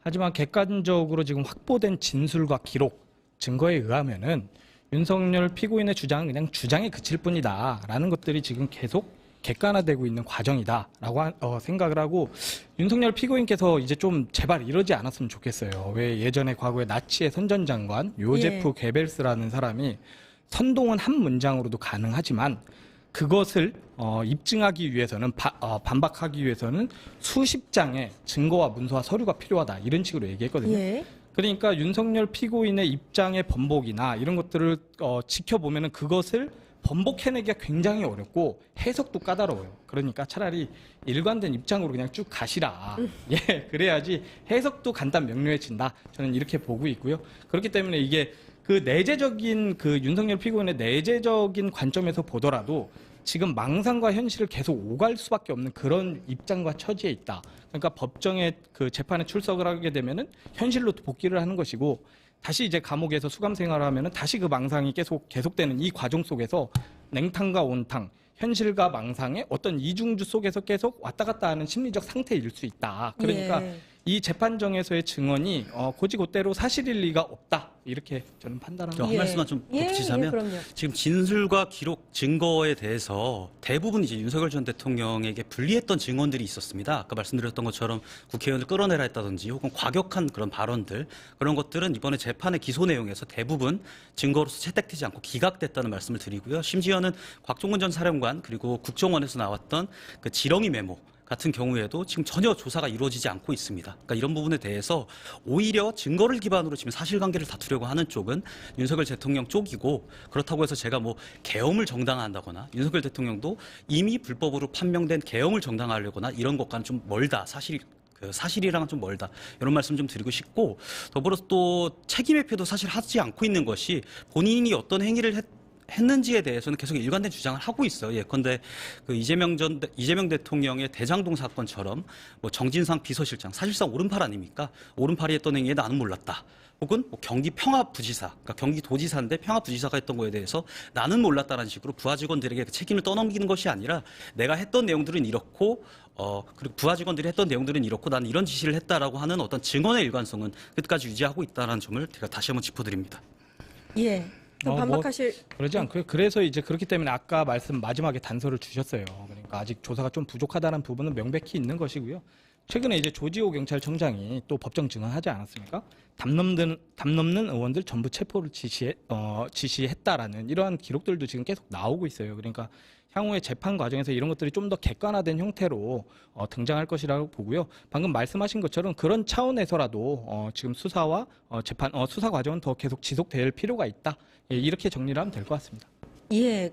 [SPEAKER 11] 하지만 객관적으로 지금 확보된 진술과 기록, 증거에 의하면은 윤석열 피고인의 주장은 그냥 주장에 그칠 뿐이다라는 것들이 지금 계속 객관화되고 있는 과정이다라고 생각을 하고 윤석열 피고인께서 이제 좀 제발 이러지 않았으면 좋겠어요. 왜 예전에 과거에 나치의 선전장관 요제프 게벨스라는 사람이 선동은 한 문장으로도 가능하지만 그것을 입증하기 위해서는 반박하기 위해서는 수십 장의 증거와 문서와 서류가 필요하다 이런 식으로 얘기했거든요. 그러니까 윤석열 피고인의 입장의 번복이나 이런 것들을 지켜보면은 그것을 번복해내기가 굉장히 어렵고 해석도 까다로워요. 그러니까 차라리 일관된 입장으로 그냥 쭉 가시라. 그래야지 해석도 간단 명료해진다. 저는 이렇게 보고 있고요. 그렇기 때문에 이게 그 내재적인 그 윤석열 피고인의 내재적인 관점에서 보더라도 지금 망상과 현실을 계속 오갈 수밖에 없는 그런 입장과 처지에 있다. 그러니까 법정에 그 재판에 출석을 하게 되면은 현실로 복귀를 하는 것이고 다시 이제 감옥에서 수감 생활을 하면은 다시 그 망상이 계속되는 이 과정 속에서 냉탕과 온탕, 현실과 망상의 어떤 이중주 속에서 계속 왔다 갔다 하는 심리적 상태일 수 있다. 그러니까 이 재판정에서의 증언이 곧이곧대로 사실일 리가 없다. 이렇게 저는 판단합니다.
[SPEAKER 10] 한 말씀만 좀 덧붙이자면 지금 진술과 기록, 증거에 대해서 대부분 이제 윤석열 전 대통령에게 불리했던 증언들이 있었습니다. 아까 말씀드렸던 것처럼 국회의원을 끌어내라 했다든지 혹은 과격한 그런 발언들 그런 것들은 이번에 재판의 기소 내용에서 대부분 증거로서 채택되지 않고 기각됐다는 말씀을 드리고요. 심지어는 곽종근 전 사령관 그리고 국정원에서 나왔던 그 지렁이 메모 같은 경우에도 지금 전혀 조사가 이루어지지 않고 있습니다. 그러니까 이런 부분에 대해서 오히려 증거를 기반으로 지금 사실관계를 다투려고 하는 쪽은 윤석열 대통령 쪽이고 그렇다고 해서 제가 뭐 계엄을 정당화한다거나 윤석열 대통령도 이미 불법으로 판명된 계엄을 정당화하려거나 이런 것과는 좀 멀다. 사실이랑은 좀 멀다. 이런 말씀 좀 드리고 싶고 더불어서 또 책임 회피도 사실 하지 않고 있는 것이 본인이 어떤 행위를 했는지에 대해서는 계속 일관된 주장을 하고 있어요. 예컨대 그 이재명 대통령의 대장동 사건처럼 뭐 정진상 비서실장 사실상 오른팔 아닙니까? 오른팔이 했던 행위에 나는 몰랐다. 혹은 뭐 경기 평화부지사, 그러니까 경기도지사인데 평화부지사가 했던 거에 대해서 나는 몰랐다라는 식으로 부하 직원들에게 책임을 떠넘기는 것이 아니라 내가 했던 내용들은 이렇고 그리고 부하 직원들이 했던 내용들은 이렇고 나는 이런 지시를 했다라고 하는 어떤 증언의 일관성은 끝까지 유지하고 있다는 점을 제가 다시 한번 짚어드립니다.
[SPEAKER 1] 또 반박하실
[SPEAKER 11] 그러지 않고요. 그래서 이제 그렇기 때문에 아까 마지막에 단서를 주셨어요. 그러니까 아직 조사가 좀 부족하다는 부분은 명백히 있는 것이고요. 최근에 이제 조지호 경찰청장이 또 법정 증언하지 않았습니까? 담 넘는 의원들 전부 체포를 지시했다라는 이러한 기록들도 지금 계속 나오고 있어요. 그러니까 향후의 재판 과정에서 이런 것들이 좀 더 객관화된 형태로 등장할 것이라고 보고요. 방금 말씀하신 것처럼 그런 차원에서라도 지금 수사와 수사 과정은 더 계속 지속될 필요가 있다. 이렇게 정리를 하면 될 것 같습니다.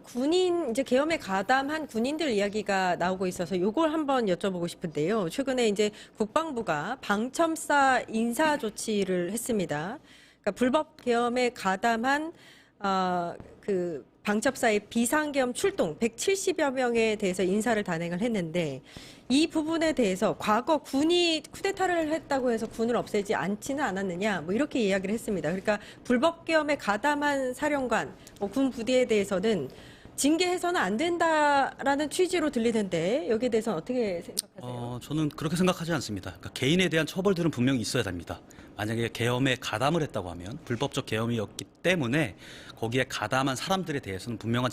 [SPEAKER 1] 군인 이제 계엄에 가담한 군인들 이야기가 나오고 있어서 이걸 한번 여쭤보고 싶은데요. 최근에 이제 국방부가 방첨사 인사 조치를 했습니다. 그러니까 불법 계엄에 가담한 그 방첩사의 비상계엄 출동 170여 명에 대해서 인사를 단행을 했는데 이 부분에 대해서 과거 군이 쿠데타를 했다고 해서 군을 없애지 않지는 않았느냐 뭐 이렇게 이야기를 했습니다. 그러니까 불법 계엄에 가담한 사령관, 군 부대에 대해서는 징계해서는 안 된다라는 취지로 들리던데 여기에 대해서는 어떻게 생각하세요?
[SPEAKER 10] 저는 그렇게 생각하지 않습니다. 그러니까 개인에 대한 처벌들은 분명히 있어야 됩니다. 만약에 계엄에 가담을 했다고 하면 불법적 계엄이었기 때문에 거기에 가담한 사람들에 대해서는 분명한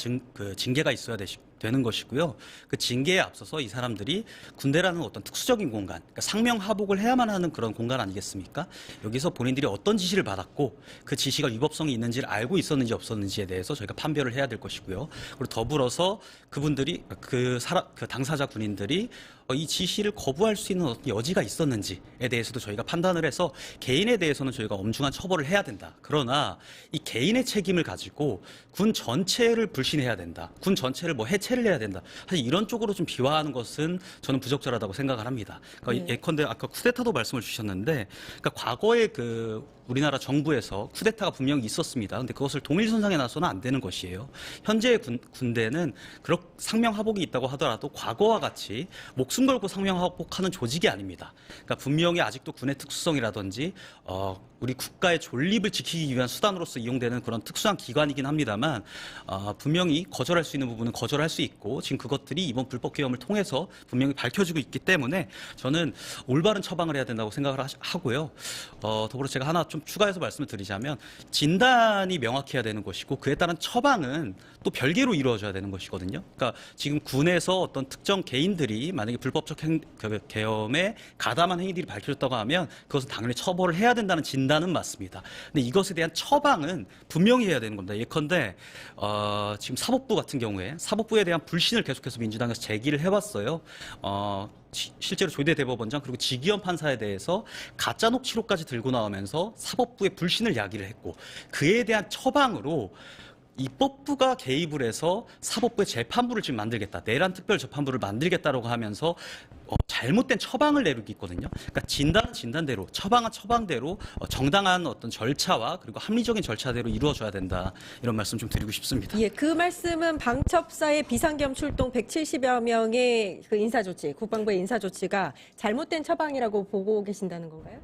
[SPEAKER 10] 징계가 있어야 되는 것이고요. 그 징계에 앞서서 이 사람들이 군대라는 어떤 특수적인 공간, 그러니까 상명하복을 해야만 하는 그런 공간 아니겠습니까? 여기서 본인들이 어떤 지시를 받았고 그 지시가 위법성이 있는지를 알고 있었는지 없었는지에 대해서 저희가 판별을 해야 될 것이고요. 그리고 더불어서 그분들이 그 당사자 군인들이 이 지시를 거부할 수 있는 어떤 여지가 있었는지에 대해서도 저희가 판단을 해서 개인에 대해서는 저희가 엄중한 처벌을 해야 된다. 그러나 이 개인의 책임을 가지고 군 전체를 불신해야 된다. 군 전체를 뭐 해체를 해야 된다. 사실 이런 쪽으로 좀 비화하는 것은 저는 부적절하다고 생각을 합니다. 그러니까 예컨대 아까 쿠데타도 말씀을 주셨는데, 그러니까 과거에 우리나라 정부에서 쿠데타가 분명히 있었습니다. 근데 그것을 동일선상에 놔서는 안 되는 것이에요. 현재의 군대는 그런 상명하복이 있다고 하더라도 과거와 같이 목숨 걸고 상명하복하는 조직이 아닙니다. 그러니까 분명히 아직도 군의 특수성이라든지 우리 국가의 존립을 지키기 위한 수단으로서 이용되는 그런 특수한 기관이긴 합니다만 분명히 거절할 수 있는 부분은 거절할 수 있고 지금 그것들이 이번 불법 계엄을 통해서 분명히 밝혀지고 있기 때문에 저는 올바른 처방을 해야 된다고 생각을 하고요. 더불어 제가 하나 좀 추가해서 말씀을 드리자면 진단이 명확해야 되는 것이고 그에 따른 처방은 또 별개로 이루어져야 되는 것이거든요. 그러니까 지금 군에서 어떤 특정 개인들이 만약에 불법적 계엄에 가담한 행위들이 밝혀졌다고 하면 그것은 당연히 처벌을 해야 된다는 진단은 맞습니다. 근데 이것에 대한 처방은 분명히 해야 되는 겁니다. 예컨대 지금 사법부 같은 경우에 사법부에 대한 불신을 계속해서 민주당에서 제기를 해왔어요. 실제로 조희대 대법원장 그리고 지기현 판사에 대해서 가짜 녹취록까지 들고 나오면서 사법부의 불신을 야기를 했고 그에 대한 처방으로 입법부가 개입을 해서 사법부의 재판부를 지금 만들겠다. 내란 특별 재판부를 만들겠다라고 하면서 잘못된 처방을 내리고 있거든요. 그러니까 진단은 진단대로, 처방은 처방대로 정당한 어떤 절차와 그리고 합리적인 절차대로 이루어져야 된다. 이런 말씀 좀 드리고 싶습니다.
[SPEAKER 1] 예, 그 말씀은 방첩사의 비상계엄 출동 170여 명의 그 인사조치, 국방부의 인사조치가 잘못된 처방이라고 보고 계신다는 건가요?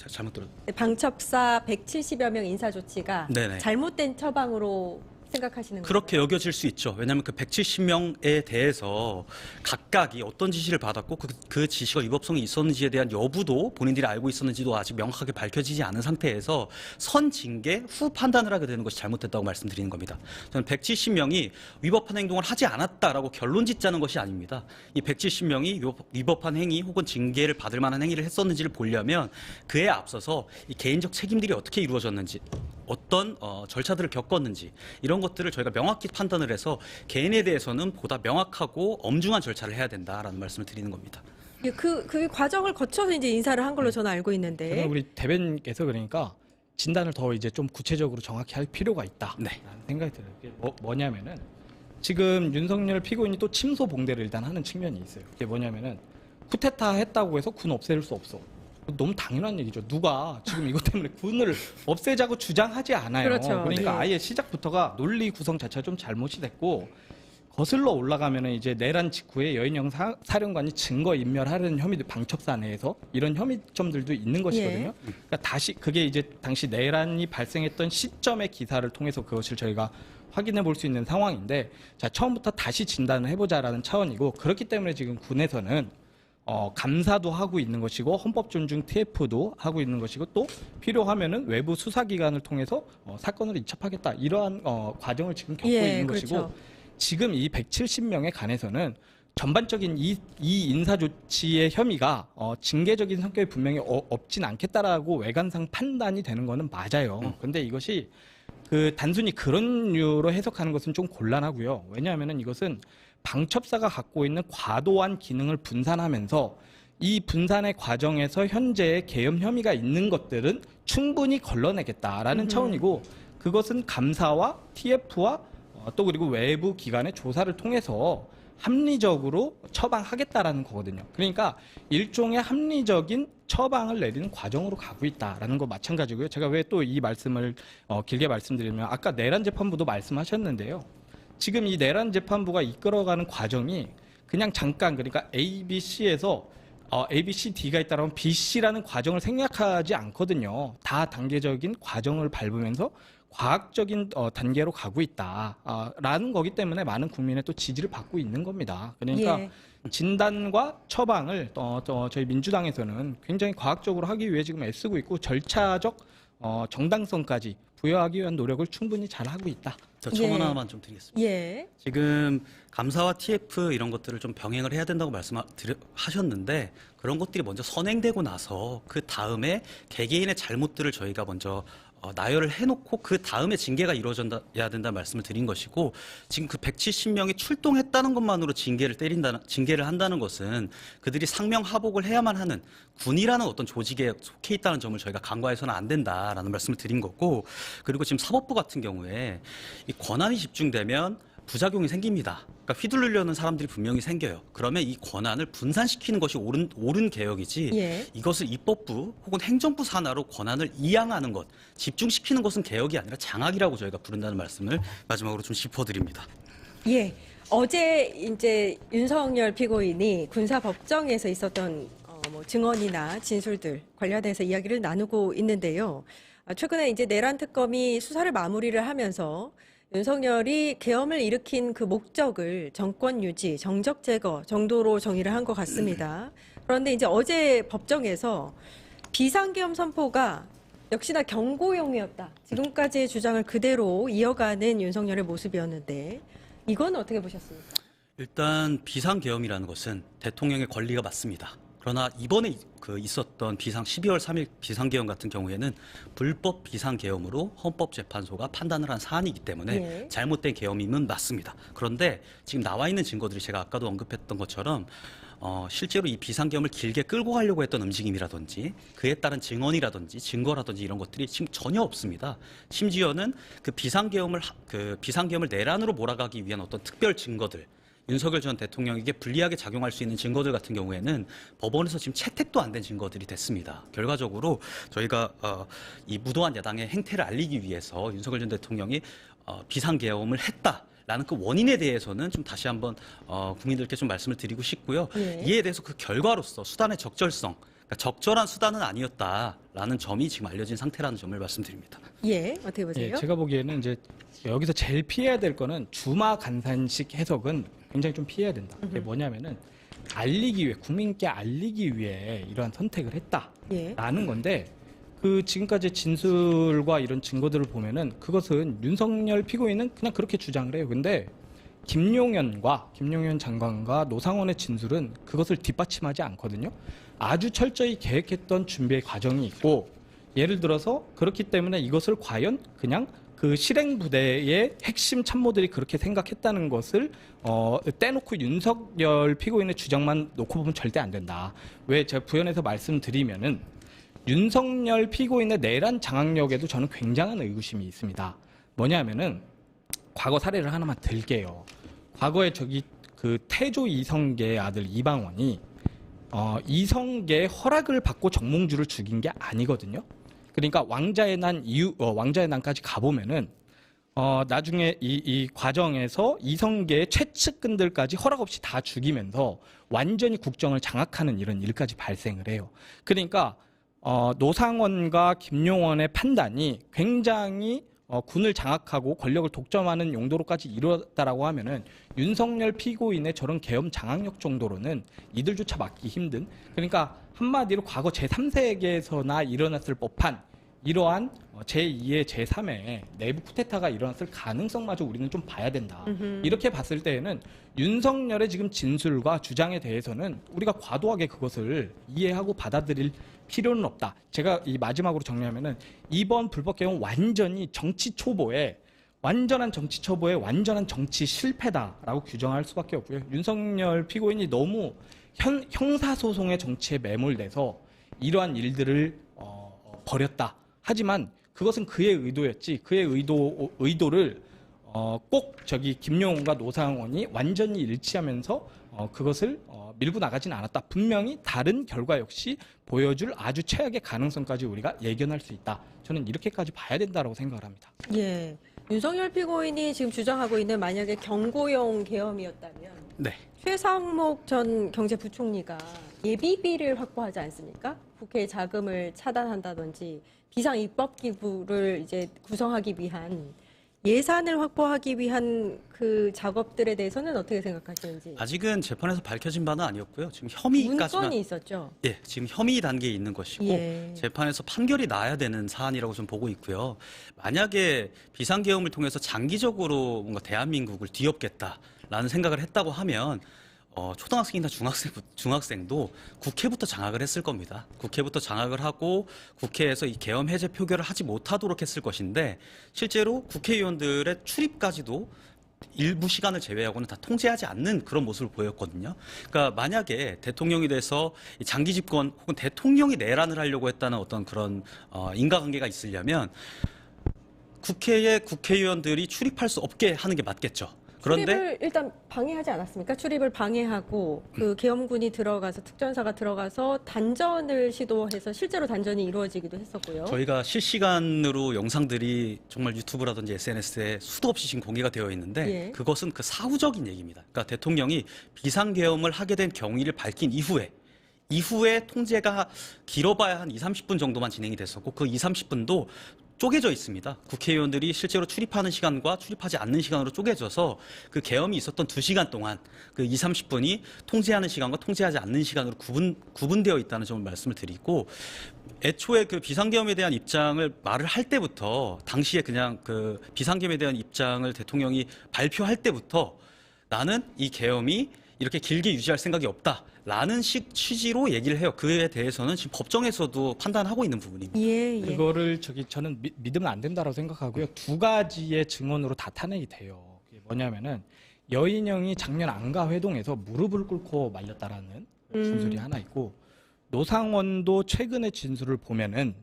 [SPEAKER 10] 잘못 들었.
[SPEAKER 1] 방첩사 170여 명 인사조치가
[SPEAKER 10] 네네.
[SPEAKER 1] 잘못된 처방으로 생각하시는 건가요?
[SPEAKER 10] 그렇게 여겨질 수 있죠. 왜냐하면 그 170명에 대해서 각각이 어떤 지시를 받았고 그 지시가 위법성이 있었는지에 대한 여부도 본인들이 알고 있었는지도 아직 명확하게 밝혀지지 않은 상태에서 선징계 후 판단을 하게 되는 것이 잘못됐다고 말씀드리는 겁니다. 저는 170명이 위법한 행동을 하지 않았다라고 결론 짓자는 것이 아닙니다. 이 170명이 위법한 행위 혹은 징계를 받을 만한 행위를 했었는지를 보려면 그에 앞서서 이 개인적 책임들이 어떻게 이루어졌는지 어떤 절차들을 겪었는지 이런 것들을 저희가 명확히 판단을 해서 개인에 대해서는 보다 명확하고 엄중한 절차를 해야 된다라는 말씀을 드리는 겁니다.
[SPEAKER 1] 예, 그 과정을 거쳐서 이제 인사를 한 걸로 저는 알고 있는데.
[SPEAKER 11] 저는 우리 대변인께서 그러니까 진단을 더 이제 좀 구체적으로 정확히 할 필요가 있다.
[SPEAKER 10] 네.
[SPEAKER 11] 라는 생각이 들어요. 이게 뭐냐면은 지금 윤석열 피고인이 또 침소 봉대를 일단 하는 측면이 있어요. 이게 뭐냐면은 쿠데타 했다고 해서 군 없앨 수 없어. 너무 당연한 얘기죠. 누가 지금 이것 때문에 군을 없애자고 주장하지 않아요.
[SPEAKER 1] 그렇죠.
[SPEAKER 11] 그러니까
[SPEAKER 1] 네.
[SPEAKER 11] 아예 시작부터가 논리 구성 자체가 좀 잘못이 됐고 거슬러 올라가면은 이제 내란 직후에 여인영 사령관이 증거 인멸하려는 혐의들 방첩사 내에서 이런 혐의점들도 있는 것이거든요. 그러니까 다시 그게 이제 당시 내란이 발생했던 시점의 기사를 통해서 그것을 저희가 확인해 볼 수 있는 상황인데 자 처음부터 다시 진단을 해보자라는 차원이고 그렇기 때문에 지금 군에서는 감사도 하고 있는 것이고 헌법 존중 TF도 하고 있는 것이고 또 필요하면은 외부 수사기관을 통해서 사건을 이첩하겠다 이러한 과정을 지금 겪고 있는
[SPEAKER 1] 그렇죠.
[SPEAKER 11] 것이고 지금 이 170명에 관해서는 전반적인 이 인사 조치의 혐의가 징계적인 성격이 분명히 없진 않겠다라고 외관상 판단이 되는 거는 맞아요. 근데 이것이 단순히 그런 류로 해석하는 것은 좀 곤란하고요. 왜냐하면은 이것은 방첩사가 갖고 있는 과도한 기능을 분산하면서 이 분산의 과정에서 현재의 계엄 혐의가 있는 것들은 충분히 걸러내겠다라는 차원이고 그것은 감사와 TF와 또 그리고 외부 기관의 조사를 통해서 합리적으로 처방하겠다라는 거거든요. 그러니까 일종의 합리적인 처방을 내리는 과정으로 가고 있다라는 거 마찬가지고요. 제가 왜 또 이 말씀을 길게 말씀드리면 아까 내란 재판부도 말씀하셨는데요. 지금 이 내란 재판부가 이끌어가는 과정이 그냥 잠깐 그러니까 A, B, C에서 A, B, C, D가 있다면 B, C라는 과정을 생략하지 않거든요. 다 단계적인 과정을 밟으면서 과학적인 단계로 가고 있다라는 거기 때문에 많은 국민의 또 지지를 받고 있는 겁니다. 그러니까
[SPEAKER 1] 예.
[SPEAKER 11] 진단과 처방을 저희 민주당에서는 굉장히 과학적으로 하기 위해 지금 애쓰고 있고 절차적 정당성까지 부여하기 위한 노력을 충분히 잘하고 있다.
[SPEAKER 10] 저 첨언
[SPEAKER 1] 예.
[SPEAKER 10] 하나만 좀 드리겠습니다.
[SPEAKER 1] 예.
[SPEAKER 10] 지금 감사와 TF 이런 것들을 좀 병행을 해야 된다고 말씀하셨는데 그런 것들이 먼저 선행되고 나서 그 다음에 개개인의 잘못들을 저희가 먼저 나열을 해놓고 그 다음에 징계가 이루어져야 된다는 말씀을 드린 것이고 지금 그 170명이 출동했다는 것만으로 징계를 한다는 것은 그들이 상명하복을 해야만 하는 군이라는 어떤 조직에 속해 있다는 점을 저희가 간과해서는 안 된다라는 말씀을 드린 거고 그리고 지금 사법부 같은 경우에 이 권한이 집중되면 부작용이 생깁니다. 그러니까 휘둘르려는 사람들이 분명히 생겨요. 그러면 이 권한을 분산시키는 것이 옳은 개혁이지
[SPEAKER 1] 예.
[SPEAKER 10] 이것을 입법부 혹은 행정부 산하로 권한을 이양하는 것, 집중시키는 것은 개혁이 아니라 장악이라고 저희가 부른다는 말씀을 마지막으로 좀 짚어드립니다.
[SPEAKER 1] 예. 어제 이제 윤석열 피고인이 군사법정에서 있었던 증언이나 진술들 관련해서 이야기를 나누고 있는데요. 최근에 이제 내란 특검이 수사를 마무리를 하면서 윤석열이 계엄을 일으킨 그 목적을 정권 유지, 정적 제거 정도로 정의를 한 것 같습니다. 그런데 이제 어제 법정에서 비상계엄 선포가 역시나 경고용이었다. 지금까지의 주장을 그대로 이어가는 윤석열의 모습이었는데 이건 어떻게 보셨습니까?
[SPEAKER 10] 일단 비상계엄이라는 것은 대통령의 권리가 맞습니다. 그러나 이번에 있었던 12월 3일 비상계엄 같은 경우에는 불법 비상계엄으로 헌법재판소가 판단을 한 사안이기 때문에
[SPEAKER 1] 예.
[SPEAKER 10] 잘못된 계엄임은 맞습니다. 그런데 지금 나와 있는 증거들이 제가 아까도 언급했던 것처럼 실제로 이 비상계엄을 길게 끌고 가려고 했던 움직임이라든지 그에 따른 증언이라든지 증거라든지 이런 것들이 지금 전혀 없습니다. 심지어는 그 비상계엄을 내란으로 몰아가기 위한 어떤 특별 증거들 윤석열 전 대통령에게 불리하게 작용할 수 있는 증거들 같은 경우에는 법원에서 지금 채택도 안 된 증거들이 됐습니다. 결과적으로 저희가 이 무도한 야당의 행태를 알리기 위해서 윤석열 전 대통령이 비상계엄을 했다라는 그 원인에 대해서는 좀 다시 한번 국민들께 좀 말씀을 드리고 싶고요.
[SPEAKER 1] 예.
[SPEAKER 10] 이에 대해서 그 결과로서 수단의 적절성, 그러니까 적절한 수단은 아니었다라는 점이 지금 알려진 상태라는 점을 말씀드립니다.
[SPEAKER 1] 예, 어떻게 보세요?
[SPEAKER 11] 예, 제가 보기에는 이제 여기서 제일 피해야 될 거는 주마 간산식 해석은 굉장히 좀 피해야 된다. 그게 뭐냐면은 알리기 위해 국민께 알리기 위해 이러한 선택을 했다라는
[SPEAKER 1] 예.
[SPEAKER 11] 건데 그 지금까지 진술과 이런 증거들을 보면은 그것은 윤석열 피고인은 그냥 그렇게 주장을 해요. 근데 김용현 장관과 노상원의 진술은 그것을 뒷받침하지 않거든요. 아주 철저히 계획했던 준비의 과정이 있고 예를 들어서 그렇기 때문에 이것을 과연 그냥 그 실행 부대의 핵심 참모들이 그렇게 생각했다는 것을 떼놓고 윤석열 피고인의 주장만 놓고 보면 절대 안 된다. 왜 제가 부연해서 말씀드리면은 윤석열 피고인의 내란 장악력에도 저는 굉장한 의구심이 있습니다. 뭐냐면은 과거 사례를 하나만 들게요. 과거에 그 태조 이성계의 아들 이방원이 이성계의 허락을 받고 정몽주를 죽인 게 아니거든요. 그러니까 왕자의 난까지 가보면은 나중에 이 과정에서 이성계의 최측근들까지 허락 없이 다 죽이면서 완전히 국정을 장악하는 이런 일까지 발생을 해요. 그러니까 노상원과 김용원의 판단이 굉장히 군을 장악하고 권력을 독점하는 용도로까지 이루어졌다라고 하면은 윤석열 피고인의 저런 계엄 장악력 정도로는 이들조차 막기 힘든, 그러니까 한마디로 과거 제3세계에서나 일어났을 법한 이러한 제2의 제3의 내부 쿠데타가 일어났을 가능성마저 우리는 좀 봐야 된다. 이렇게 봤을 때에는 윤석열의 지금 진술과 주장에 대해서는 우리가 과도하게 그것을 이해하고 받아들일 필요는 없다. 제가 이 마지막으로 정리하면은 이번 불법 개헌 완전히 완전한 정치 초보의 완전한 정치 실패다라고 규정할 수밖에 없고요. 윤석열 피고인이 너무 형사소송의 정치에 매몰돼서 이러한 일들을 벌였다. 하지만 그것은 그의 의도였지 그의 의도를 꼭 김용훈과 노상원이 완전히 일치하면서 그것을 밀고 나가지는 않았다. 분명히 다른 결과 역시 보여줄 아주 최악의 가능성까지 우리가 예견할 수 있다. 저는 이렇게까지 봐야 된다고 생각을 합니다.
[SPEAKER 1] 예. 윤석열 피고인이 지금 주장하고 있는 만약에 경고용 계엄이었다면
[SPEAKER 10] 네.
[SPEAKER 1] 최상목 전 경제부총리가 예비비를 확보하지 않습니까? 국회의 자금을 차단한다든지 비상 입법 기구를 이제 구성하기 위한 예산을 확보하기 위한 그 작업들에 대해서는 어떻게 생각하시는지?
[SPEAKER 10] 아직은 재판에서 밝혀진 바는 아니었고요. 지금 혐의까지만
[SPEAKER 1] 문건이 있었죠.
[SPEAKER 10] 예, 지금 혐의 단계에 있는 것이고
[SPEAKER 1] 예.
[SPEAKER 10] 재판에서 판결이 나야 되는 사안이라고 좀 보고 있고요. 만약에 비상계엄을 통해서 장기적으로 뭔가 대한민국을 뒤엎겠다라는 생각을 했다고 하면 초등학생이나 중학생도 국회부터 장악을 했을 겁니다. 국회부터 장악을 하고 국회에서 이 계엄 해제 표결을 하지 못하도록 했을 것인데 실제로 국회의원들의 출입까지도 일부 시간을 제외하고는 다 통제하지 않는 그런 모습을 보였거든요. 그러니까 만약에 대통령이 돼서 장기 집권 혹은 대통령이 내란을 하려고 했다는 어떤 그런 인과관계가 있으려면 국회에 국회의원들이 출입할 수 없게 하는 게 맞겠죠. 그런데
[SPEAKER 1] 출입을 일단 방해하지 않았습니까? 출입을 방해하고 그 계엄군이 들어가서 특전사가 들어가서 단전을 시도해서 실제로 단전이 이루어지기도 했었고요.
[SPEAKER 10] 저희가 실시간으로 영상들이 정말 유튜브라든지 SNS에 수도 없이 지금 공개가 되어 있는데
[SPEAKER 1] 예.
[SPEAKER 10] 그것은 그 사후적인 얘기입니다. 그러니까 대통령이 비상계엄을 하게 된 경위를 밝힌 이후에 통제가 길어봐야 한 20-30분 정도만 진행이 됐었고 그 20-30분도 쪼개져 있습니다. 국회의원들이 실제로 출입하는 시간과 출입하지 않는 시간으로 쪼개져서 그 계엄이 있었던 2시간 동안 그 20-30분이 통제하는 시간과 통제하지 않는 시간으로 구분되어 있다는 점을 말씀을 드리고 애초에 그 비상계엄에 대한 입장을 말을 할 때부터 당시에 그냥 그 비상계엄에 대한 입장을 대통령이 발표할 때부터 나는 이 계엄이 이렇게 길게 유지할 생각이 없다라는 취지로 얘기를 해요. 그에 대해서는 지금 법정에서도 판단하고 있는 부분입니다.
[SPEAKER 1] 예, 예.
[SPEAKER 11] 그거를 저는 믿으면 안 된다고 생각하고요. 두 가지의 증언으로 다 탄핵이 돼요. 그게 뭐냐면은 여인영이 작년 안가 회동에서 무릎을 꿇고 말렸다라는 진술이 하나 있고 노상원도 최근의 진술을 보면은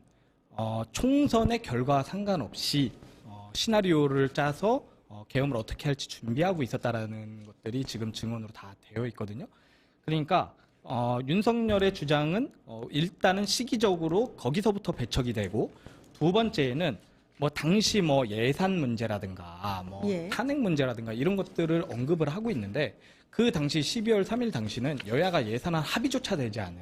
[SPEAKER 11] 총선의 결과와 상관없이 시나리오를 짜서 계엄을 어떻게 할지 준비하고 있었다라는 것들이 지금 증언으로 다 되어 있거든요. 그러니까 윤석열의 주장은 일단은 시기적으로 거기서부터 배척이 되고 두 번째는 뭐 당시 뭐 예산 문제라든가 뭐
[SPEAKER 1] 예.
[SPEAKER 11] 탄핵 문제라든가 이런 것들을 언급을 하고 있는데 그 당시 12월 3일 당시는 여야가 예산안 합의조차 되지 않은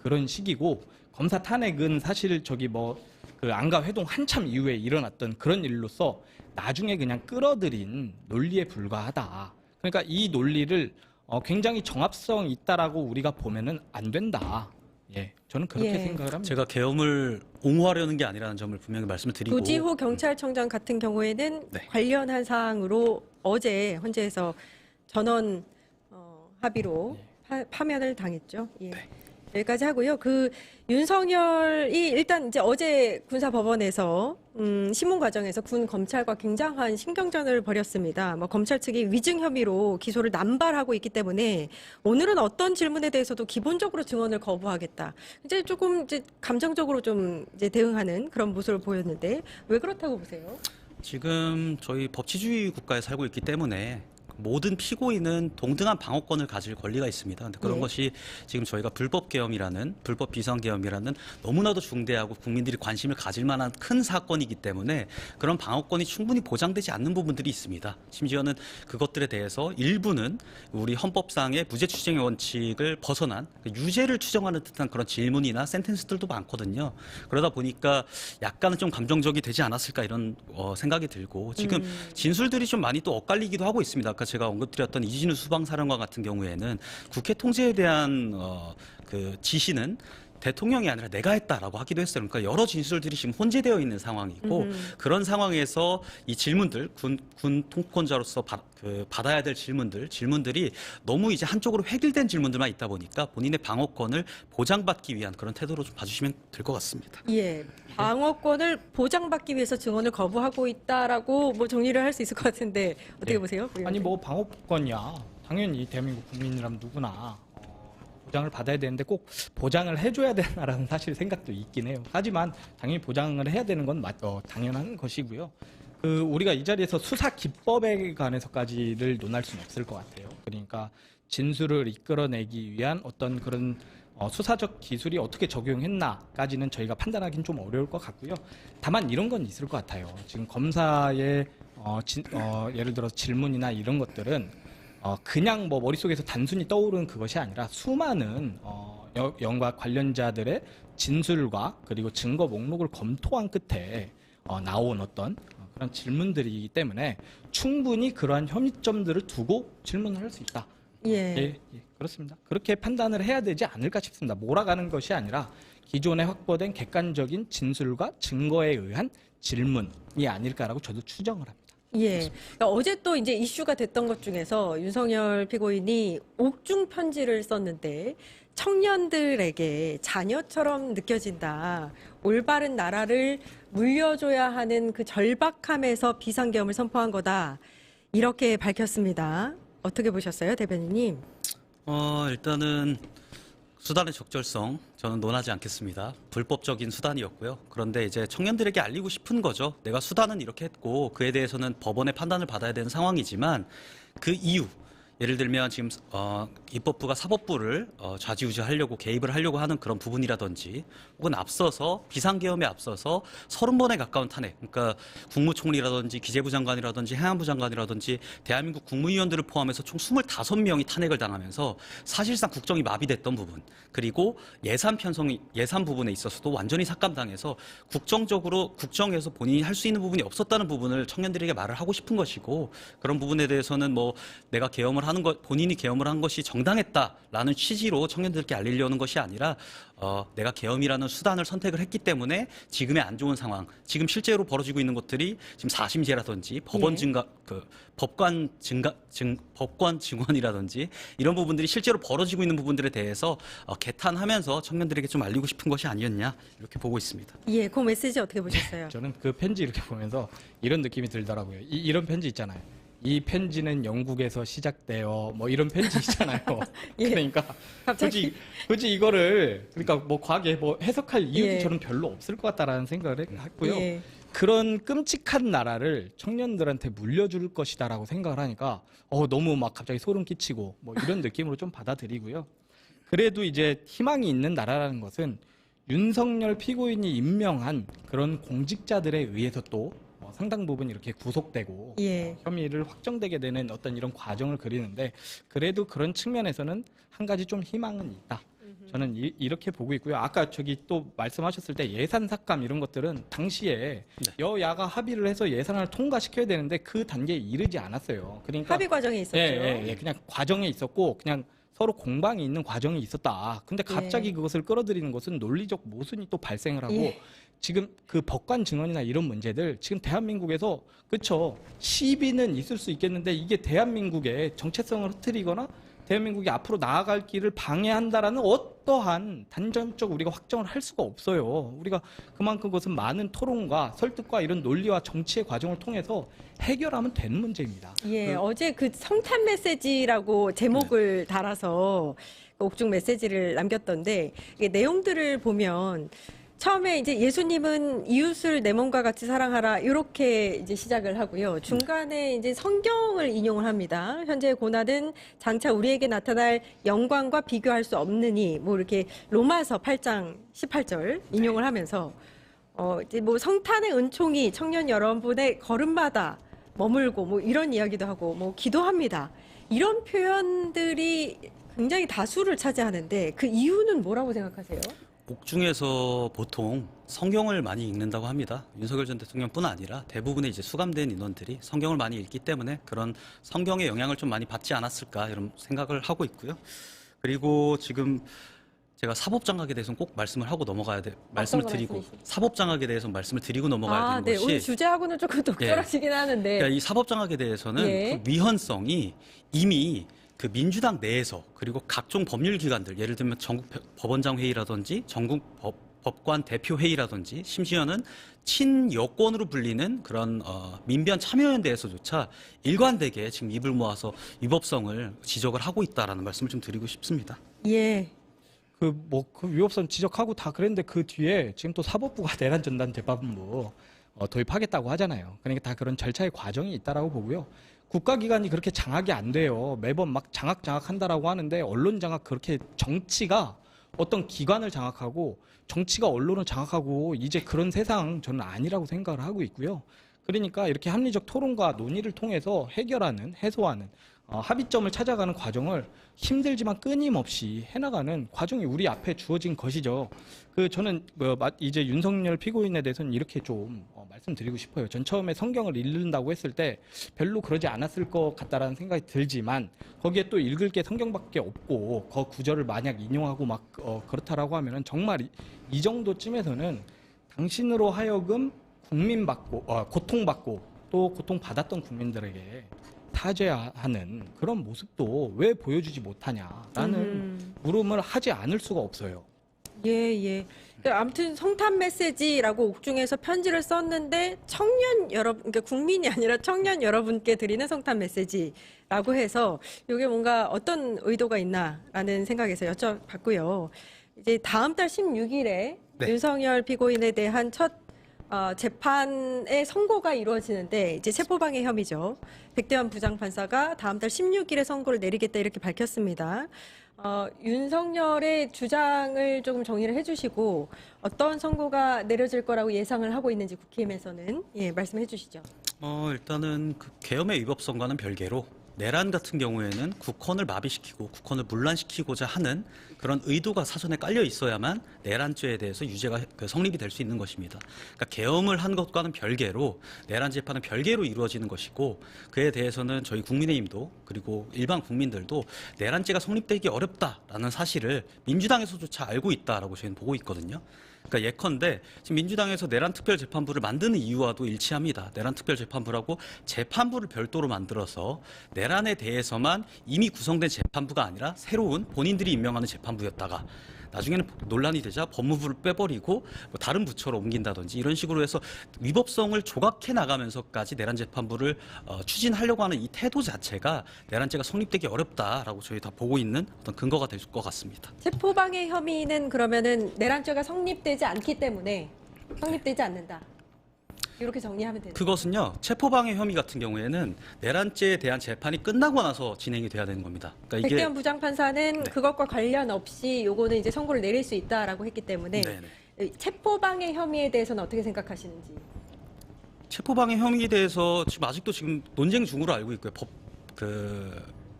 [SPEAKER 11] 그런 시기고 검사 탄핵은 사실 그 안가 회동 한참 이후에 일어났던 그런 일로서 나중에 그냥 끌어들인 논리에 불과하다. 그러니까 이 논리를 굉장히 정합성 있다라고 우리가 보면은 안 된다. 예, 저는 그렇게
[SPEAKER 1] 예.
[SPEAKER 11] 생각을 합니다.
[SPEAKER 10] 제가 계엄을 옹호하려는 게 아니라는 점을 분명히 말씀을 드리고
[SPEAKER 1] 도지호 경찰청장 같은 경우에는
[SPEAKER 10] 네.
[SPEAKER 1] 관련한 사항으로 어제 헌재에서 전원 합의로 파면을 당했죠. 예.
[SPEAKER 10] 네.
[SPEAKER 1] 여기까지 하고요. 그 윤석열이 일단 이제 어제 군사법원에서 신문 과정에서 군 검찰과 굉장한 신경전을 벌였습니다. 뭐 검찰 측이 위증 혐의로 기소를 남발하고 있기 때문에 오늘은 어떤 질문에 대해서도 기본적으로 증언을 거부하겠다. 이제 조금 이제 감정적으로 좀 이제 대응하는 그런 모습을 보였는데 왜 그렇다고 보세요?
[SPEAKER 10] 지금 저희 법치주의 국가에 살고 있기 때문에 모든 피고인은 동등한 방어권을 가질 권리가 있습니다. 근데 그런
[SPEAKER 1] 네.
[SPEAKER 10] 것이 지금 저희가 불법 비상계엄이라는 너무나도 중대하고 국민들이 관심을 가질 만한 큰 사건이기 때문에 그런 방어권이 충분히 보장되지 않는 부분들이 있습니다. 심지어는 그것들에 대해서 일부는 우리 헌법상의 무죄 추정의 원칙을 벗어난 유죄를 추정하는 듯한 그런 질문이나 센텐스들도 많거든요. 그러다 보니까 약간은 좀 감정적이 되지 않았을까 이런 생각이 들고 지금 진술들이 좀 많이 또 엇갈리기도 하고 있습니다. 아까 제가 언급드렸던 이진우 수방사령관 같은 경우에는 국회 통제에 대한 그 지시는 대통령이 아니라 내가 했다라고 하기도 했어요. 그러니까 여러 진술들이 지금 혼재되어 있는 상황이고 그런 상황에서 이 질문들 군 통권자로서 받아야 될 질문들이 너무 이제 한쪽으로 획일된 질문들만 있다 보니까 본인의 방어권을 보장받기 위한 그런 태도로 좀 봐주시면 될 것 같습니다.
[SPEAKER 1] 예. 방어권을 보장받기 위해서 증언을 거부하고 있다라고 뭐 정리를 할 수 있을 것 같은데 어떻게
[SPEAKER 11] 네.
[SPEAKER 1] 보세요?
[SPEAKER 11] 아니 뭐 방어권이야. 당연히 대한민국 국민이라면 누구나 보장을 받아야 되는데 꼭 보장을 해줘야 되나라는 사실 생각도 있긴 해요. 하지만 당연히 보장을 해야 되는 건 당연한 것이고요. 우리가 이 자리에서 수사 기법에 관해서까지를 논할 수는 없을 것 같아요. 그러니까 진술을 이끌어내기 위한 어떤 그런 수사적 기술이 어떻게 적용했나까지는 저희가 판단하기는 좀 어려울 것 같고요. 다만 이런 건 있을 것 같아요. 지금 검사의 예를 들어 질문이나 이런 것들은 그냥 뭐 머릿속에서 단순히 떠오르는 그것이 아니라 수많은 영과 관련자들의 진술과 그리고 증거 목록을 검토한 끝에 나온 어떤 그런 질문들이기 때문에 충분히 그러한 혐의점들을 두고 질문을 할 수 있다.
[SPEAKER 1] 예.
[SPEAKER 11] 그렇습니다. 그렇게 판단을 해야 되지 않을까 싶습니다. 몰아가는 것이 아니라 기존에 확보된 객관적인 진술과 증거에 의한 질문이 아닐까라고 저도 추정을 합니다.
[SPEAKER 1] 예. 그러니까 어제 또 이제 이슈가 됐던 것 중에서 윤석열 피고인이 옥중 편지를 썼는데 청년들에게 자녀처럼 느껴진다. 올바른 나라를 물려줘야 하는 그 절박함에서 비상계엄을 선포한 거다. 이렇게 밝혔습니다. 어떻게 보셨어요, 대변인님?
[SPEAKER 10] 일단은 수단의 적절성 저는 논하지 않겠습니다. 불법적인 수단이었고요. 그런데 이제 청년들에게 알리고 싶은 거죠. 내가 수단은 이렇게 했고 그에 대해서는 법원의 판단을 받아야 되는 상황이지만 그 이유, 예를 들면 지금 입법부가 사법부를 좌지우지하려고 개입을 하려고 하는 그런 부분이라든지 혹은 앞서서 비상계엄에 앞서서 30번에 가까운 탄핵, 그러니까 국무총리라든지 기재부 장관이라든지 행안부 장관이라든지 대한민국 국무위원들을 포함해서 총 25명이 탄핵을 당하면서 사실상 국정이 마비됐던 부분, 그리고 예산 부분에 있어서도 완전히 삭감당해서 국정에서 본인이 할 수 있는 부분이 없었다는 부분을 청년들에게 말을 하고 싶은 것이고, 그런 부분에 대해서는 뭐 내가 본인이 계엄을 한 것이 정당했다라는 취지로 청년들께 알리려는 것이 아니라 내가 계엄이라는 수단을 선택을 했기 때문에 지금의 안 좋은 상황, 지금 실제로 벌어지고 있는 것들이 지금 4심제라든지 법관 증언이라든지 이런 부분들이 실제로 벌어지고 있는 부분들에 대해서 개탄하면서 청년들에게 좀 알리고 싶은 것이 아니었냐, 이렇게 보고 있습니다.
[SPEAKER 1] 예, 그 메시지 어떻게 보셨어요?
[SPEAKER 11] 저는 그 편지 이렇게 보면서 이런 느낌이 들더라고요. 이런 편지 있잖아요. 이 편지는 영국에서 시작되어 뭐 이런 편지 있잖아요.
[SPEAKER 1] 예.
[SPEAKER 11] 그러니까 굳이 이거를 그러니까 뭐 과하게 뭐 해석할 이유도
[SPEAKER 1] 예.
[SPEAKER 11] 저는 별로 없을 것 같다라는 생각을 했고요.
[SPEAKER 1] 예.
[SPEAKER 11] 그런 끔찍한 나라를 청년들한테 물려줄 것이다라고 생각을 하니까 너무 막 갑자기 소름 끼치고 뭐 이런 느낌으로 좀 받아들이고요. 그래도 이제 희망이 있는 나라라는 것은 윤석열 피고인이 임명한 그런 공직자들에 의해서 또 상당 부분 이렇게 구속되고
[SPEAKER 1] 예.
[SPEAKER 11] 혐의를 확정되게 되는 어떤 이런 과정을 그리는데, 그래도 그런 측면에서는 한 가지 좀 희망은 있다. 저는 이렇게 보고 있고요. 아까 저기 또 말씀하셨을 때 예산 삭감 이런 것들은 당시에 여야가 합의를 해서 예산을 통과시켜야 되는데 그 단계에 이르지 않았어요. 그러니까
[SPEAKER 1] 합의 과정에 있었죠.
[SPEAKER 11] 그냥 과정에 있었고 그냥 서로 공방이 있는 과정이 있었다. 근데 갑자기 그것을 끌어들이는 것은 논리적 모순이 또 발생을 하고 지금 그 법관 증언이나 이런 문제들 지금 대한민국에서 그렇죠. 시비는 있을 수 있겠는데 이게 대한민국의 정체성을 흐트리거나 대한민국이 앞으로 나아갈 길을 방해한다라는 어떠한 단정적 우리가 확정을 할 수가 없어요. 우리가 그만큼 그것은 많은 토론과 설득과 이런 논리와 정치의 과정을 통해서 해결하면 되는 문제입니다.
[SPEAKER 1] 예, 어제 그 성탄 메시지라고 제목을 달아서 옥중 메시지를 남겼던데 이게 내용들을 보면 처음에 이제 예수님은 이웃을 내 몸과 같이 사랑하라 이렇게 이제 시작을 하고요. 중간에 이제 성경을 인용을 합니다. 현재의 고난은 장차 우리에게 나타날 영광과 비교할 수 없느니 뭐 이렇게 로마서 8장 18절 인용을 하면서 이제 뭐 성탄의 은총이 청년 여러분의 걸음마다 머물고 뭐 이런 이야기도 하고 뭐 기도합니다. 이런 표현들이 굉장히 다수를 차지하는데 그 이유는 뭐라고 생각하세요?
[SPEAKER 10] 옥중에서 보통 성경을 많이 읽는다고 합니다. 윤석열 전 대통령뿐 아니라 대부분의 이제 수감된 인원들이 성경을 많이 읽기 때문에 그런 성경의 영향을 좀 많이 받지 않았을까 이런 생각을 하고 있고요. 그리고 지금 제가 사법장악에 대해서는 꼭 말씀을 하고 넘어가야 돼. 사법장악에 대해서 말씀을 드리고 넘어가야 되는 것이.
[SPEAKER 1] 오늘 주제하고는 조금 동떨어지긴 하는데.
[SPEAKER 10] 그러니까 이 사법장악에 대해서는 그 위헌성이 이미 그 민주당 내에서 그리고 각종 법률 기관들, 예를 들면 전국 법원장 회의라든지 전국 법관 대표 회의라든지 심지어는 친여권으로 불리는 그런 민변 참여연대에서조차 일관되게 지금 입을 모아서 위법성을 지적을 하고 있다라는 말씀을 좀 드리고 싶습니다.
[SPEAKER 1] 예.
[SPEAKER 11] 그 위법성 지적하고 다 그랬는데 그 뒤에 지금 또 사법부가 내란 전단 재판부 도입하겠다고 하잖아요. 그러니까 다 그런 절차의 과정이 있다라고 보고요. 국가기관이 그렇게 장악이 안 돼요. 매번 막 장악한다라고 하는데 언론 장악, 그렇게 정치가 어떤 기관을 장악하고 정치가 언론을 장악하고 이제 그런 세상 저는 아니라고 생각을 하고 있고요. 그러니까 이렇게 합리적 토론과 논의를 통해서 해결하는, 해소하는 합의점을 찾아가는 과정을 힘들지만 끊임없이 해나가는 과정이 우리 앞에 주어진 것이죠. 저는 이제 윤석열 피고인에 대해서는 이렇게 좀 말씀드리고 싶어요. 전 처음에 성경을 읽는다고 했을 때 별로 그러지 않았을 것 같다라는 생각이 들지만 거기에 또 읽을 게 성경밖에 없고 그 구절을 만약 인용하고 막 그렇다라고 하면은 정말 이 정도쯤에서는 당신으로 하여금 고통받고 또 고통받았던 국민들에게 타죄하는 그런 모습도 왜 보여주지 못하냐라는 물음을 하지 않을 수가 없어요.
[SPEAKER 1] 예. 아무튼 성탄 메시지라고 옥중에서 편지를 썼는데 청년 여러분, 그러니까 국민이 아니라 청년 여러분께 드리는 성탄 메시지라고 해서 이게 뭔가 어떤 의도가 있나라는 생각에서 여쭤봤고요. 이제 다음 달 16일에
[SPEAKER 10] 네.
[SPEAKER 1] 윤석열 피고인에 대한 첫 재판의 선고가 이루어지는데 이제 체포방해 혐의죠. 백대환 부장판사가 다음 달 16일에 선고를 내리겠다 이렇게 밝혔습니다. 윤석열의 주장을 조금 정리를 해주시고 어떤 선고가 내려질 거라고 예상을 하고 있는지 국힘에서는 말씀해 주시죠.
[SPEAKER 10] 일단은 그 계엄의 위법성과는 별개로 내란 같은 경우에는 국헌을 마비시키고 국헌을 문란시키고자 하는 그런 의도가 사전에 깔려 있어야만 내란죄에 대해서 유죄가 성립이 될 수 있는 것입니다. 그러니까 계엄을 한 것과는 별개로 내란 재판은 별개로 이루어지는 것이고 그에 대해서는 저희 국민의힘도 그리고 일반 국민들도 내란죄가 성립되기 어렵다라는 사실을 민주당에서조차 알고 있다라고 저희는 보고 있거든요. 그러니까 예컨대 지금 민주당에서 내란특별재판부를 만드는 이유와도 일치합니다. 내란특별재판부라고 재판부를 별도로 만들어서 내란에 대해서만 이미 구성된 재판부가 아니라 새로운 본인들이 임명하는 재판부였다가 나중에는 논란이 되자 법무부를 빼버리고 다른 부처로 옮긴다든지 이런 식으로 해서 위법성을 조각해 나가면서까지 내란재판부를 추진하려고 하는 이 태도 자체가 내란죄가 성립되기 어렵다라고 저희 다 보고 있는 어떤 근거가 될 것 같습니다.
[SPEAKER 1] 체포방해 혐의는 그러면은 내란죄가 성립되지 않기 때문에 성립되지 않는다. 이렇게 정리하면 되는
[SPEAKER 10] 그것은요. 체포방해 혐의 같은 경우에는 내란죄에 대한 재판이 끝나고 나서 진행이 돼야 되는 겁니다. 그러니까
[SPEAKER 1] 백대환 부장판사는
[SPEAKER 10] 네.
[SPEAKER 1] 그것과 관련 없이 요거는 이제 선고를 내릴 수 있다라고 했기 때문에 체포방해 혐의에 대해서는 어떻게 생각하시는지.
[SPEAKER 10] 체포방해 혐의에 대해서 아직도 논쟁 중으로 알고 있고요.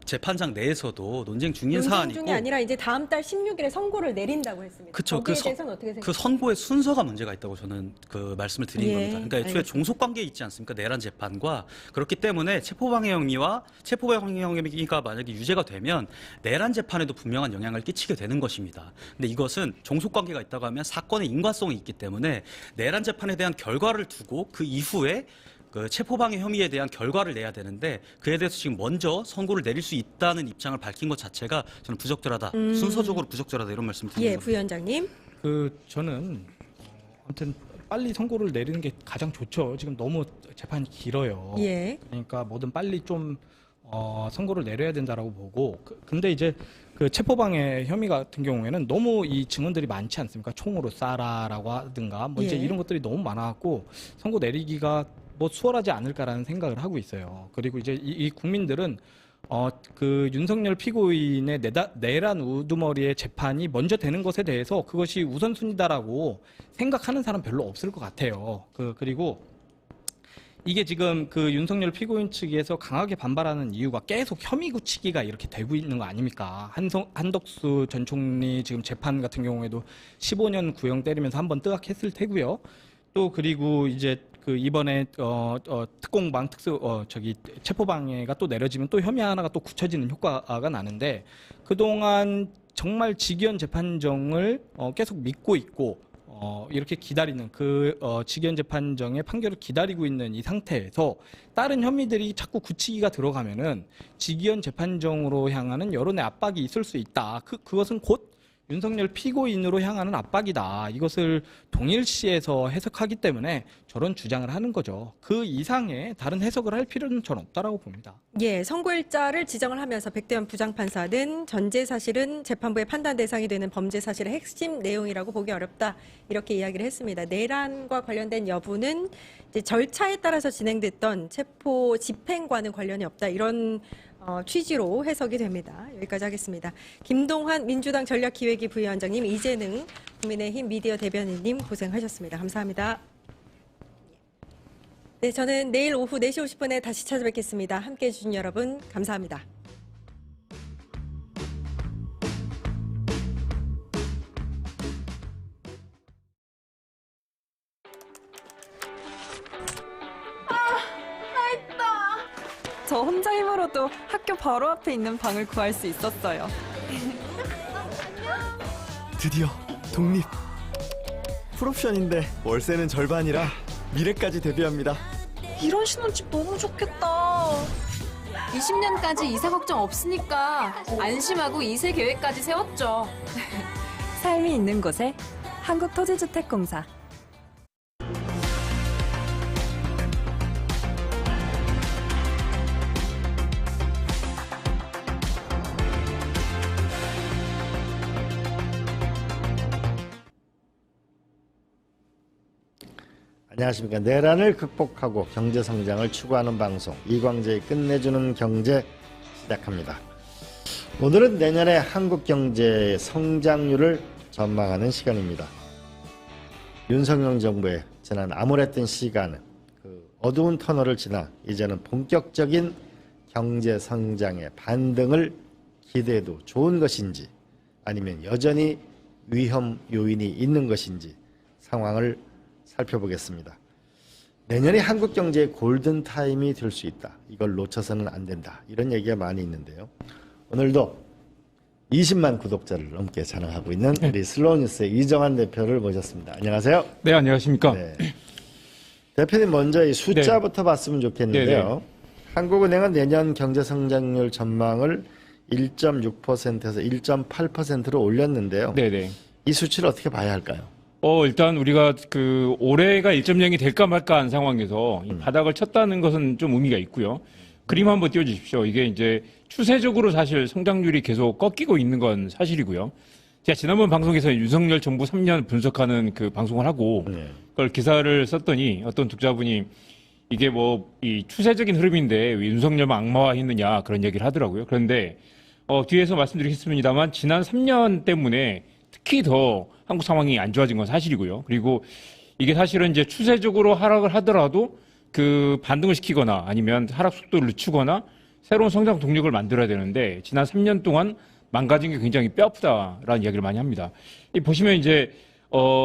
[SPEAKER 10] 재판장 내에서도 논쟁 중인 사안이고.
[SPEAKER 1] 논쟁 중이 아니라 이제 다음 달 16일에 선고를 내린다고 했습니다.
[SPEAKER 10] 그렇죠.
[SPEAKER 1] 거기에 대해서는 어떻게 생각하세요?
[SPEAKER 10] 그 선고의 순서가 문제가 있다고 저는 말씀을 드린 겁니다. 그러니까 애초에 종속관계에 있지 않습니까? 내란 재판과. 그렇기 때문에 체포방해 혐의가 만약에 유죄가 되면 내란 재판에도 분명한 영향을 끼치게 되는 것입니다. 근데 이것은 종속관계가 있다고 하면 사건의 인과성이 있기 때문에 내란 재판에 대한 결과를 두고 그 이후에 체포방해 혐의에 대한 결과를 내야 되는데 그에 대해서 지금 먼저 선고를 내릴 수 있다는 입장을 밝힌 것 자체가 저는 부적절하다. 순서적으로 부적절하다 이런 말씀을 드립니다.
[SPEAKER 1] 예, 부위원장님.
[SPEAKER 11] 저는 아무튼 빨리 선고를 내리는 게 가장 좋죠. 지금 너무 재판이 길어요.
[SPEAKER 1] 예.
[SPEAKER 11] 그러니까 뭐든 빨리 좀 선고를 내려야 된다라고 보고 근데 이제 그 체포방해 혐의 같은 경우에는 너무 이 증언들이 많지 않습니까? 총으로 쏴라라고 하든가 뭐 이제 이런 것들이 너무 많아갖고 선고 내리기가 수월하지 않을까라는 생각을 하고 있어요. 그리고 이제 이 국민들은 그 윤석열 피고인의 내란 우두머리의 재판이 먼저 되는 것에 대해서 그것이 우선순위다라고 생각하는 사람 별로 없을 것 같아요. 그리고 이게 지금 그 윤석열 피고인 측에서 강하게 반발하는 이유가 계속 혐의 굳히기가 이렇게 되고 있는 거 아닙니까? 한덕수 전 총리 지금 재판 같은 경우에도 15년 구형 때리면서 한번 뜨악했을 테고요. 또 그리고 이제 이번에 특공방 체포방해가 또 내려지면 또 혐의 하나가 또 굳혀지는 효과가 나는데 그동안 정말 직위원 재판정을 계속 믿고 있고 이렇게 기다리는 직위원 재판정의 판결을 기다리고 있는 이 상태에서 다른 혐의들이 자꾸 굳히기가 들어가면은 직위원 재판정으로 향하는 여론의 압박이 있을 수 있다. 그것은 곧 윤석열 피고인으로 향하는 압박이다. 이것을 동일시해서 해석하기 때문에 저런 주장을 하는 거죠. 그 이상의 다른 해석을 할 필요는 전 없다라고 봅니다.
[SPEAKER 1] 예, 선고일자를 지정을 하면서 백대환 부장판사는 전제 사실은 재판부의 판단 대상이 되는 범죄 사실의 핵심 내용이라고 보기 어렵다. 이렇게 이야기를 했습니다. 내란과 관련된 여부는 이제 절차에 따라서 진행됐던 체포 집행과는 관련이 없다. 이런 취지로 해석이 됩니다. 여기까지 하겠습니다. 김동환 민주당 전략기획위 부위원장님, 이재능 국민의힘 미디어 대변인님 고생하셨습니다. 감사합니다. 네, 저는 내일 오후 4시 50분에 다시 찾아뵙겠습니다. 함께해 주신 여러분 감사합니다.
[SPEAKER 6] 저 혼자 힘으로도 학교 바로 앞에 있는 방을 구할 수 있었어요.
[SPEAKER 7] 드디어 독립. 풀옵션인데 월세는 절반이라 미래까지 대비합니다.
[SPEAKER 6] 이런 신혼집 너무 좋겠다.
[SPEAKER 8] 20년까지 이사 걱정 없으니까 안심하고 이세 계획까지 세웠죠.
[SPEAKER 6] 삶이 있는 곳에 한국토지주택공사.
[SPEAKER 12] 안녕하십니까. 내란을 극복하고 경제성장을 추구하는 방송 이광재의 끝내주는 경제 시작합니다. 오늘은 내년에 한국 경제의 성장률을 전망하는 시간입니다. 윤석열 정부의 지난 암울했던 시간은 그 어두운 터널을 지나 이제는 본격적인 경제 성장의 반등을 기대해도 좋은 것인지 아니면 여전히 위험 요인이 있는 것인지 상황을 살펴보겠습니다. 내년이 한국 경제의 골든타임이 될 수 있다. 이걸 놓쳐서는 안 된다. 이런 얘기가 많이 있는데요. 오늘도 20만 구독자를 넘게 자랑하고 있는 우리 슬로우뉴스의 이정환 대표를 모셨습니다. 안녕하세요.
[SPEAKER 5] 네, 안녕하십니까.
[SPEAKER 12] 네. 대표님 먼저 이 숫자부터 봤으면 좋겠는데요. 한국은행은 내년 경제성장률 전망을 1.6%에서 1.8%로 올렸는데요.
[SPEAKER 5] 네네.
[SPEAKER 12] 이 수치를 어떻게 봐야 할까요?
[SPEAKER 5] 일단 우리가 그 올해가 1.0이 될까 말까 한 상황에서 이 바닥을 쳤다는 것은 좀 의미가 있고요. 그림 한번 띄워주십시오. 이게 이제 추세적으로 사실 성장률이 계속 꺾이고 있는 건 사실이고요. 제가 지난번 방송에서 윤석열 정부 3년 분석하는 그 방송을 하고 그걸 기사를 썼더니 어떤 독자분이 이게 뭐 이 추세적인 흐름인데 왜 윤석열만 악마화했느냐 그런 얘기를 하더라고요. 그런데 뒤에서 말씀드리겠습니다만 지난 3년 때문에 특히 더 한국 상황이 안 좋아진 건 사실이고요. 그리고 이게 사실은 이제 추세적으로 하락을 하더라도 그 반등을 시키거나 아니면 하락 속도를 늦추거나 새로운 성장 동력을 만들어야 되는데 지난 3년 동안 망가진 게 굉장히 뼈아프다라는 이야기를 많이 합니다. 보시면 이제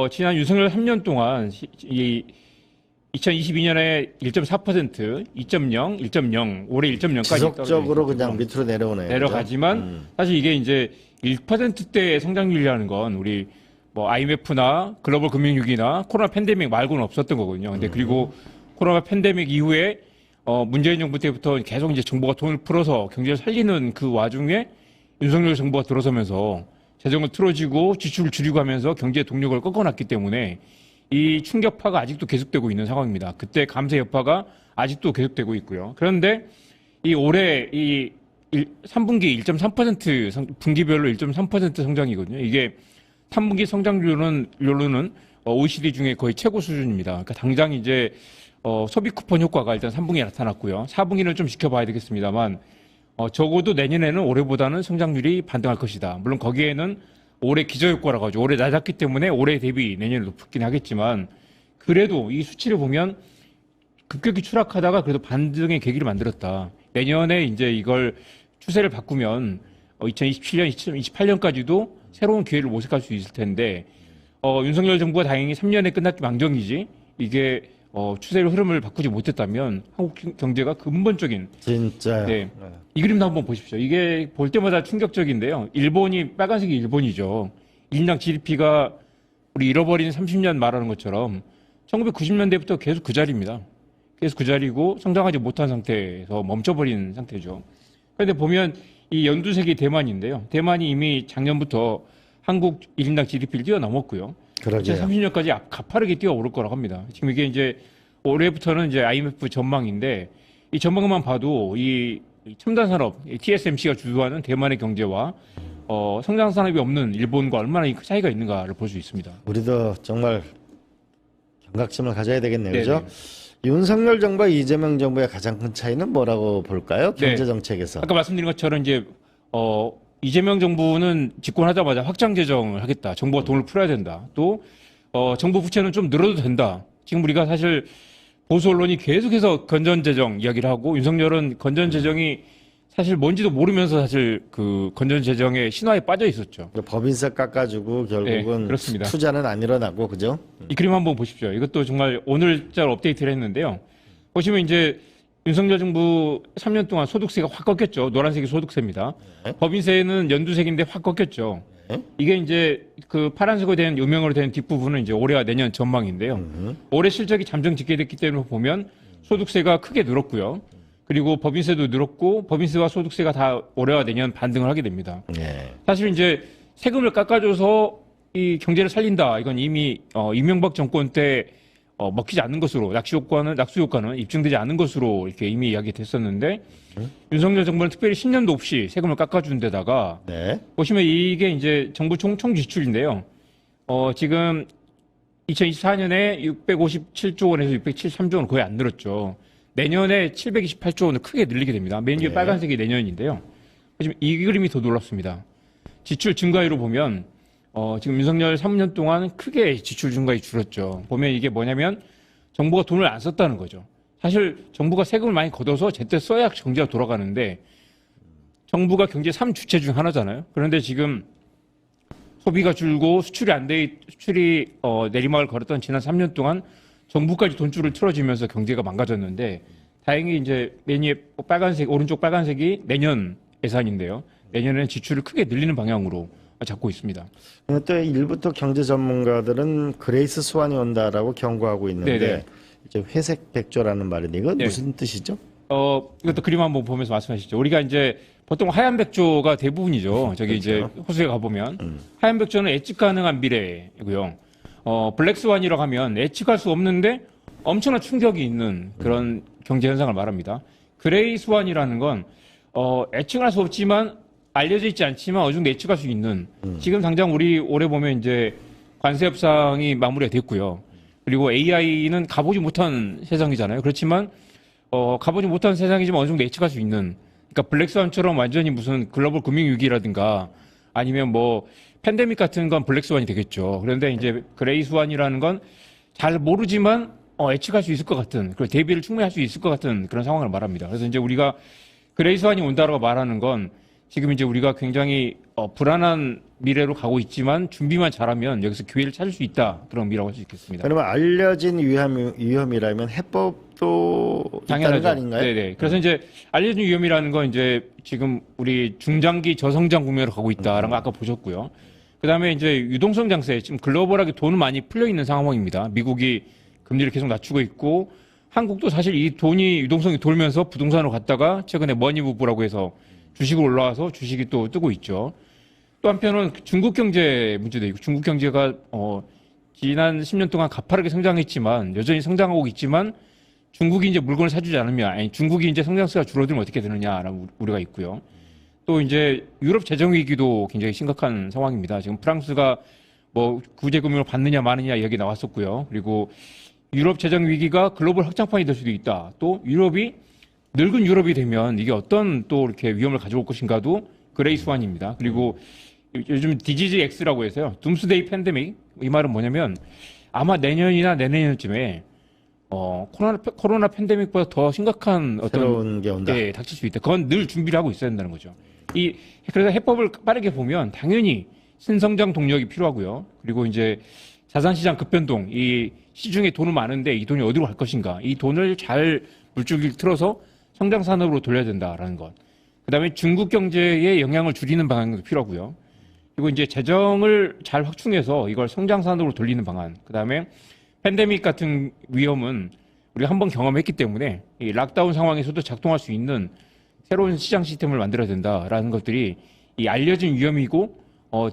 [SPEAKER 5] 지난 윤석열 3년 동안 이 2022년에 1.4%, 2.0, 1.0, 올해 1.0까지
[SPEAKER 12] 지속적으로 그냥 밑으로 내려오네요.
[SPEAKER 5] 내려가지만 사실 이게 이제 1%대의 성장률이라는 건 우리 뭐 IMF나 글로벌 금융위기나 코로나 팬데믹 말고는 없었던 거거든요. 근데 그리고 코로나 팬데믹 이후에 문재인 정부 때부터 계속 이제 정부가 돈을 풀어서 경제를 살리는 그 와중에 윤석열 정부가 들어서면서 재정을 틀어지고 지출을 줄이고 하면서 경제 동력을 꺾어놨기 때문에 이 충격파가 아직도 계속되고 있는 상황입니다. 그때 감세 여파가 아직도 계속되고 있고요. 그런데 이 올해 이 3분기 1.3% 분기별로 1.3% 성장이거든요. 이게 3분기 성장률로는 OECD 중에 거의 최고 수준입니다. 그러니까 당장 이제 소비 쿠폰 효과가 일단 3분기에 나타났고요. 4분기는 좀 지켜봐야 되겠습니다만 적어도 내년에는 올해보다는 성장률이 반등할 것이다. 물론 거기에는 올해 기저효과라고 하죠. 올해 낮았기 때문에 올해 대비 내년에 높긴 하겠지만 그래도 이 수치를 보면 급격히 추락하다가 그래도 반등의 계기를 만들었다. 내년에 이제 이걸 추세를 바꾸면 2027년, 2028년까지도 새로운 기회를 모색할 수 있을 텐데 윤석열 정부가 다행히 3년에 끝났기 망정이지 이게 추세의 흐름을 바꾸지 못했다면 한국 경제가 근본적인
[SPEAKER 12] 진짜
[SPEAKER 5] 네. 이 그림도 한번 보십시오. 이게 볼 때마다 충격적인데요. 일본이 빨간색이 일본이죠. 1년 GDP가 우리 잃어버린 30년 말하는 것처럼 1990년대부터 계속 그 자리입니다. 계속 그 자리고 성장하지 못한 상태에서 멈춰버린 상태죠. 그런데 보면 이 연두색이 대만인데요. 대만이 이미 작년부터 한국 1인당 GDP를 뛰어넘었고요. 2030년까지 가파르게 뛰어오를 거라고 합니다. 지금 이게 이제 올해부터는 이제 IMF 전망인데 이 전망만 봐도 이 첨단 산업, TSMC가 주도하는 대만의 경제와 성장 산업이 없는 일본과 얼마나 차이가 있는가를 볼 수 있습니다.
[SPEAKER 12] 우리도 정말 경각심을 가져야 되겠네요. 그죠? 윤석열 정부와 이재명 정부의 가장 큰 차이는 뭐라고 볼까요? 경제 정책에서.
[SPEAKER 5] 아까 말씀드린 것처럼 이제 이재명 정부는 집권하자마자 확장 재정을 하겠다. 정부가 돈을 풀어야 된다. 또 정부 부채는 좀 늘어도 된다. 지금 우리가 사실 보수 언론이 계속해서 건전 재정 이야기를 하고 윤석열은 건전 재정이 사실 뭔지도 모르면서 사실 그 건전 재정의 신화에 빠져 있었죠.
[SPEAKER 12] 법인세 깎아주고 결국은
[SPEAKER 5] 그렇습니다.
[SPEAKER 12] 투자는 안 일어나고 그죠?
[SPEAKER 5] 이 그림 한번 보십시오. 이것도 정말 오늘자로 업데이트를 했는데요. 보시면 이제 윤석열 정부 3년 동안 소득세가 확 꺾였죠. 노란색이 소득세입니다.
[SPEAKER 12] 네.
[SPEAKER 5] 법인세는 연두색인데 확 꺾였죠.
[SPEAKER 12] 네.
[SPEAKER 5] 이게 이제 그 파란색으로 된 요명으로 된 뒷부분은 이제 올해와 내년 전망인데요. 올해 실적이 잠정 집계됐기 때문에 보면 소득세가 크게 늘었고요. 그리고 법인세도 늘었고 법인세와 소득세가 다 올해와 내년 반등을 하게 됩니다.
[SPEAKER 12] 네.
[SPEAKER 5] 사실 이제 세금을 깎아줘서 이 경제를 살린다. 이건 이미 이명박 정권 때 먹히지 않는 것으로 낙수 효과는 입증되지 않은 것으로 이렇게 이미 이야기됐었는데 윤석열 정부는 특별히 10년도 없이 세금을 깎아준 데다가
[SPEAKER 12] 네.
[SPEAKER 5] 보시면 이게 이제 정부 총 지출인데요. 지금 2024년에 657조 원에서 673조 원 거의 안 늘었죠. 내년에 728조 원을 크게 늘리게 됩니다. 맨 위에
[SPEAKER 12] 네.
[SPEAKER 5] 빨간색이 내년인데요. 지금 이 그림이 더 놀랍습니다. 지출 증가율을 보면 지금 윤석열 3년 동안 크게 지출 증가율이 줄었죠. 보면 이게 뭐냐면 정부가 돈을 안 썼다는 거죠. 사실 정부가 세금을 많이 걷어서 제때 써야 경제가 돌아가는데 정부가 경제 3주체 중 하나잖아요. 그런데 지금 소비가 줄고 수출이 내리막을 걸었던 지난 3년 동안 정부까지 돈줄을 틀어지면서 경제가 망가졌는데 다행히 이제 맨 위에 오른쪽 빨간색이 내년 예산인데요. 내년에는 지출을 크게 늘리는 방향으로 잡고 있습니다.
[SPEAKER 12] 또 일부터 경제 전문가들은 그레이스 스완이 온다라고 경고하고 있는데
[SPEAKER 5] 네네.
[SPEAKER 12] 이제 회색 백조라는 말인데 이건
[SPEAKER 5] 네.
[SPEAKER 12] 무슨 뜻이죠?
[SPEAKER 5] 이것도 그림 한번 보면서 말씀하시죠. 우리가 이제 보통 하얀 백조가 대부분이죠. 저기 이제 호수에 가보면 하얀 백조는 예측 가능한 미래이고요. 블랙스완이라고 하면 예측할 수 없는데 엄청난 충격이 있는 그런 경제 현상을 말합니다. 그레이 스완이라는 건 예측할 수 없지만 알려져 있지 않지만 어느 정도 예측할 수 있는 지금 당장 우리 올해 보면 이제 관세 협상이 마무리가 됐고요. 그리고 AI는 가보지 못한 세상이잖아요. 그렇지만 가보지 못한 세상이지만 어느 정도 예측할 수 있는 그러니까 블랙스완처럼 완전히 무슨 글로벌 금융위기라든가 아니면 뭐 팬데믹 같은 건 블랙스완이 되겠죠. 그런데 이제 그레이스완이라는 건 잘 모르지만 예측할 수 있을 것 같은 그리고 대비를 충분히 할 수 있을 것 같은 그런 상황을 말합니다. 그래서 이제 우리가 그레이스완이 온다라고 말하는 건 지금 이제 우리가 굉장히 불안한 미래로 가고 있지만 준비만 잘하면 여기서 기회를 찾을 수 있다. 그런 의미라고 할 수 있겠습니다.
[SPEAKER 12] 그러면 알려진 위험이라면 해법도 있다는 거 아닌가요?
[SPEAKER 5] 네네. 그래서 이제 알려진 위험이라는 건 이제 지금 우리 중장기 저성장 국면으로 가고 있다라는 거 아까 보셨고요. 그다음에 이제 유동성 장세 지금 글로벌하게 돈은 많이 풀려 있는 상황입니다. 미국이 금리를 계속 낮추고 있고 한국도 사실 이 돈이 유동성이 돌면서 부동산으로 갔다가 최근에 머니무브라고 해서 주식이 올라와서 주식이 또 뜨고 있죠. 또 한편은 중국 경제 문제도 있고 중국 경제가 지난 10년 동안 가파르게 성장했지만 여전히 성장하고 있지만 중국이 이제 물건을 사주지 않으면 중국이 이제 성장세가 줄어들면 어떻게 되느냐라는 우려가 있고요. 또 이제 유럽 재정 위기도 굉장히 심각한 상황입니다. 지금 프랑스가 뭐 구제금융을 받느냐 마느냐 이야기 나왔었고요. 그리고 유럽 재정 위기가 글로벌 확장판이 될 수도 있다. 또 유럽이 늙은 유럽이 되면 이게 어떤 또 이렇게 위험을 가져올 것인가도 그레이스완입니다. 그리고 요즘 디지즈 X라고 해서요. 둠스데이 팬데믹 이 말은 뭐냐면 아마 내년이나 내년쯤에 코로나 팬데믹보다 더 심각한 어떤
[SPEAKER 12] 새로운 게 온다.
[SPEAKER 5] 네, 닥칠 수 있다. 그건 늘 준비를 하고 있어야 된다는 거죠. 그래서 해법을 빠르게 보면 당연히 신성장 동력이 필요하고요. 그리고 이제 자산시장 급변동, 이 시중에 돈은 많은데 이 돈이 어디로 갈 것인가? 이 돈을 잘 물줄기를 틀어서 성장 산업으로 돌려야 된다라는 것. 그다음에 중국 경제의 영향을 줄이는 방향도 필요하고요. 그리고 이제 재정을 잘 확충해서 이걸 성장 산업으로 돌리는 방안. 그다음에 팬데믹 같은 위험은 우리가 한번 경험했기 때문에 이 락다운 상황에서도 작동할 수 있는 새로운 시장 시스템을 만들어야 된다라는 것들이 이 알려진 위험이고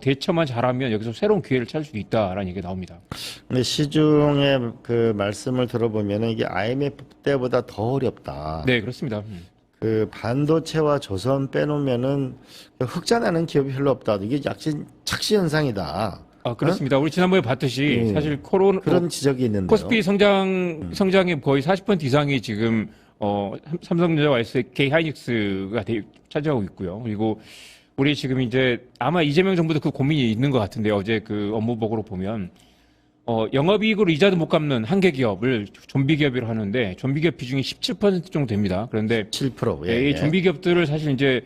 [SPEAKER 5] 대처만 잘하면 여기서 새로운 기회를 찾을 수 있다라는 얘기가 나옵니다.
[SPEAKER 12] 근데 시중의 그 말씀을 들어보면 이게 IMF 때보다 더 어렵다.
[SPEAKER 5] 네, 그렇습니다.
[SPEAKER 12] 그 반도체와 조선 빼놓으면은 흑자나는 기업이 별로 없다. 이게 착시 현상이다.
[SPEAKER 5] 그렇습니다. 우리 지난번에 봤듯이 사실
[SPEAKER 12] 그런 지적이 있는데요.
[SPEAKER 5] 코스피 성장의 거의 40% 이상이 지금 삼성전자와 SK 하이닉스가 차지하고 있고요. 그리고 우리 지금 이제 아마 이재명 정부도 그 고민이 있는 것 같은데 어제 그 업무보고로 보면 영업이익으로 이자도 못 갚는 한계 기업을 좀비 기업이라고 하는데 좀비 기업 비중이 17% 정도 됩니다. 그런데
[SPEAKER 12] 7%.
[SPEAKER 5] 이 좀비 기업들을 사실 이제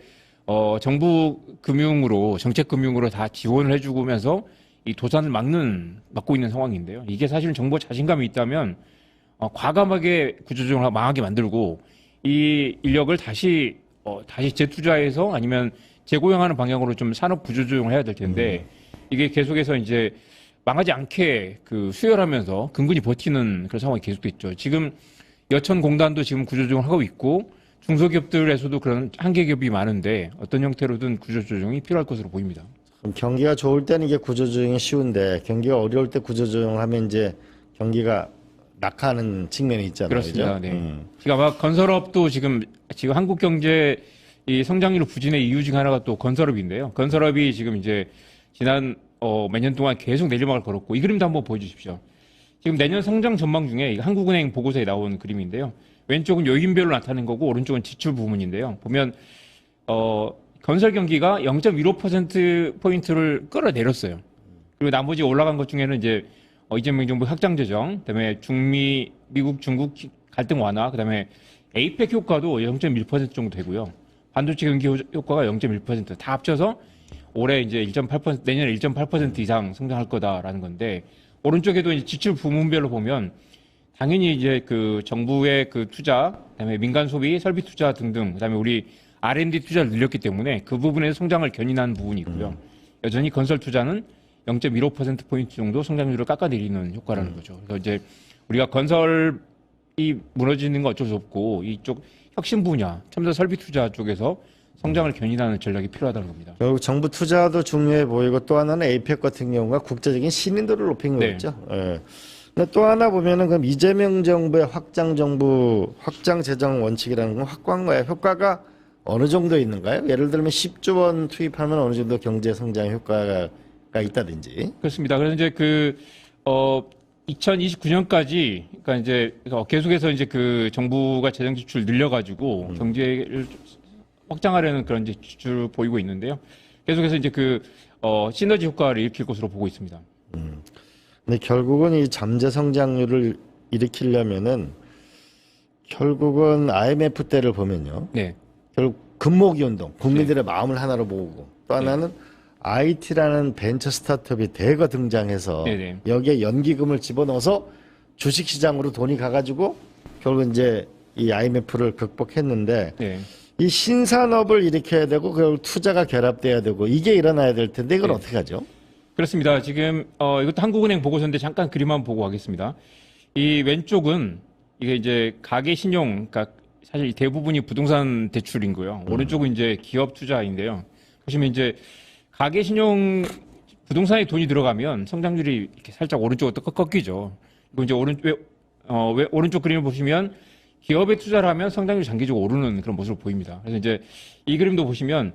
[SPEAKER 5] 정부 금융으로 정책 금융으로 다 지원을 해주면서 이 도산을 막고 있는 상황인데요. 이게 사실 정부가 자신감이 있다면 과감하게 구조조정을 망하게 만들고
[SPEAKER 13] 이 인력을 다시 재투자해서 아니면 재고용하는 방향으로 좀 산업 구조조정을 해야 될 텐데 이게 계속해서 이제 망하지 않게 그 수혈하면서 근근히 버티는 그런 상황이 계속돼 있죠. 지금 여천공단도 지금 구조조정을 하고 있고 중소기업들에서도 그런 한계 기업이 많은데 어떤 형태로든 구조조정이 필요할 것으로 보입니다.
[SPEAKER 12] 그럼 경기가 좋을 때는 이게 구조조정이 쉬운데 경기가 어려울 때 구조조정하면 이제 경기가 낙하하는 측면이 있잖아요.
[SPEAKER 13] 그렇습니다.
[SPEAKER 12] 그죠?
[SPEAKER 13] 네. 지금 아마 건설업도 지금 한국 경제 이 성장률 부진의 이유 중 하나가 또 건설업인데요. 건설업이 지금 이제 지난 몇 년 동안 계속 내리막을 걸었고 이 그림도 한번 보여주십시오. 지금 내년 성장 전망 중에 한국은행 보고서에 나온 그림인데요. 왼쪽은 요인별로 나타낸 거고 오른쪽은 지출 부분인데요. 보면 건설 경기가 0.15%포인트를 끌어내렸어요. 그리고 나머지 올라간 것 중에는 이제 이재명 정부 확장 재정, 그다음에 중미, 미국, 중국 갈등 완화, 그다음에 에이펙 효과도 0.1% 정도 되고요. 반도체 경기 효과가 0.1%. 다 합쳐서 올해 이제 1.8%, 내년에 1.8% 이상 성장할 거다라는 건데 오른쪽에도 이제 지출 부문별로 보면 당연히 이제 그 정부의 그 투자, 그다음에 민간 소비, 설비 투자 등등, 그다음에 우리 R&D 투자를 늘렸기 때문에 그 부분에서 성장을 견인한 부분이 있고요. 여전히 건설 투자는 0.15%포인트 정도 성장률을 깎아내리는 효과라는 거죠. 그래서 이제 우리가 건설이 무너지는 건 어쩔 수 없고 이쪽 혁신 분야, 첨단 설비 투자 쪽에서 성장을 견인하는 전략이 필요하다는 겁니다.
[SPEAKER 12] 결국 정부 투자도 중요해 보이고 또 하나는 에이펙 같은 경우가 국제적인 신인도를 높인 거겠죠. 예. 근데 또 하나 보면은 그럼 이재명 정부의 확장 재정 원칙이라는 건 확관과의 효과가 어느 정도 있는가요? 예를 들면 10조 원 투입하면 어느 정도 경제 성장 효과가 있다든지.
[SPEAKER 13] 그렇습니다. 그래서 이제 2029년까지 그러니까 이제 계속해서 이제 그 정부가 재정 지출 늘려가지고 경제를 확장하려는 그런 이제 지출 보이고 있는데요. 계속해서 이제 시너지 효과를 일으킬 것으로 보고 있습니다.
[SPEAKER 12] 근데 결국은 이 잠재 성장률을 일으키려면은 결국은 IMF 때를 보면요.
[SPEAKER 13] 네.
[SPEAKER 12] 결국 금모기 운동, 국민들의 마음을 하나로 모으고 또 하나는 IT라는 벤처 스타트업이 대거 등장해서 여기에 연기금을 집어넣어서 주식시장으로 돈이 가가지고 결국 이제 이 IMF를 극복했는데 이 신산업을 일으켜야 되고 결국 투자가 결합돼야 되고 이게 일어나야 될 텐데 이건 어떻게 하죠?
[SPEAKER 13] 그렇습니다. 지금 이것도 한국은행 보고서인데 잠깐 그림 한번 보고 가겠습니다. 이 왼쪽은 이게 이제 가계 신용, 그러니까 사실 대부분이 부동산 대출인 거예요. 오른쪽은 이제 기업 투자인데요. 보시면 이제 가계 신용 부동산에 돈이 들어가면 성장률이 이렇게 살짝 오른쪽으로 꺾이죠. 그리고 이제 오른쪽 그림을 보시면 기업에 투자를 하면 성장률이 장기적으로 오르는 그런 모습을 보입니다. 그래서 이제 이 그림도 보시면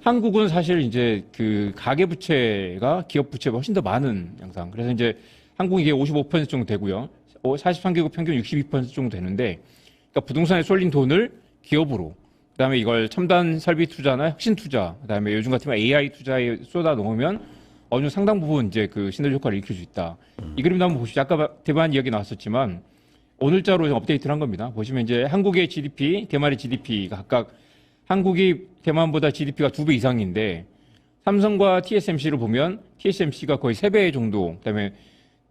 [SPEAKER 13] 한국은 사실 이제 그 가계 부채가 기업 부채가 훨씬 더 많은 양상. 그래서 이제 한국이 이게 55% 정도 되고요. 43개국 평균 62% 정도 되는데, 그러니까 부동산에 쏠린 돈을 기업으로, 그다음에 이걸 첨단 설비 투자나 혁신 투자, 그다음에 요즘 같으면 AI 투자에 쏟아 넣으면 어느 정도 상당 부분 이제 그 시너지 효과를 일으킬 수 있다. 이 그림도 한번 보시죠. 아까 대만 이야기 나왔었지만 오늘자로 업데이트를 한 겁니다. 보시면 이제 한국의 GDP, 대만의 GDP가 각각 한국이 대만보다 GDP가 2배 이상인데 삼성과 TSMC를 보면 TSMC가 거의 3배 정도, 그다음에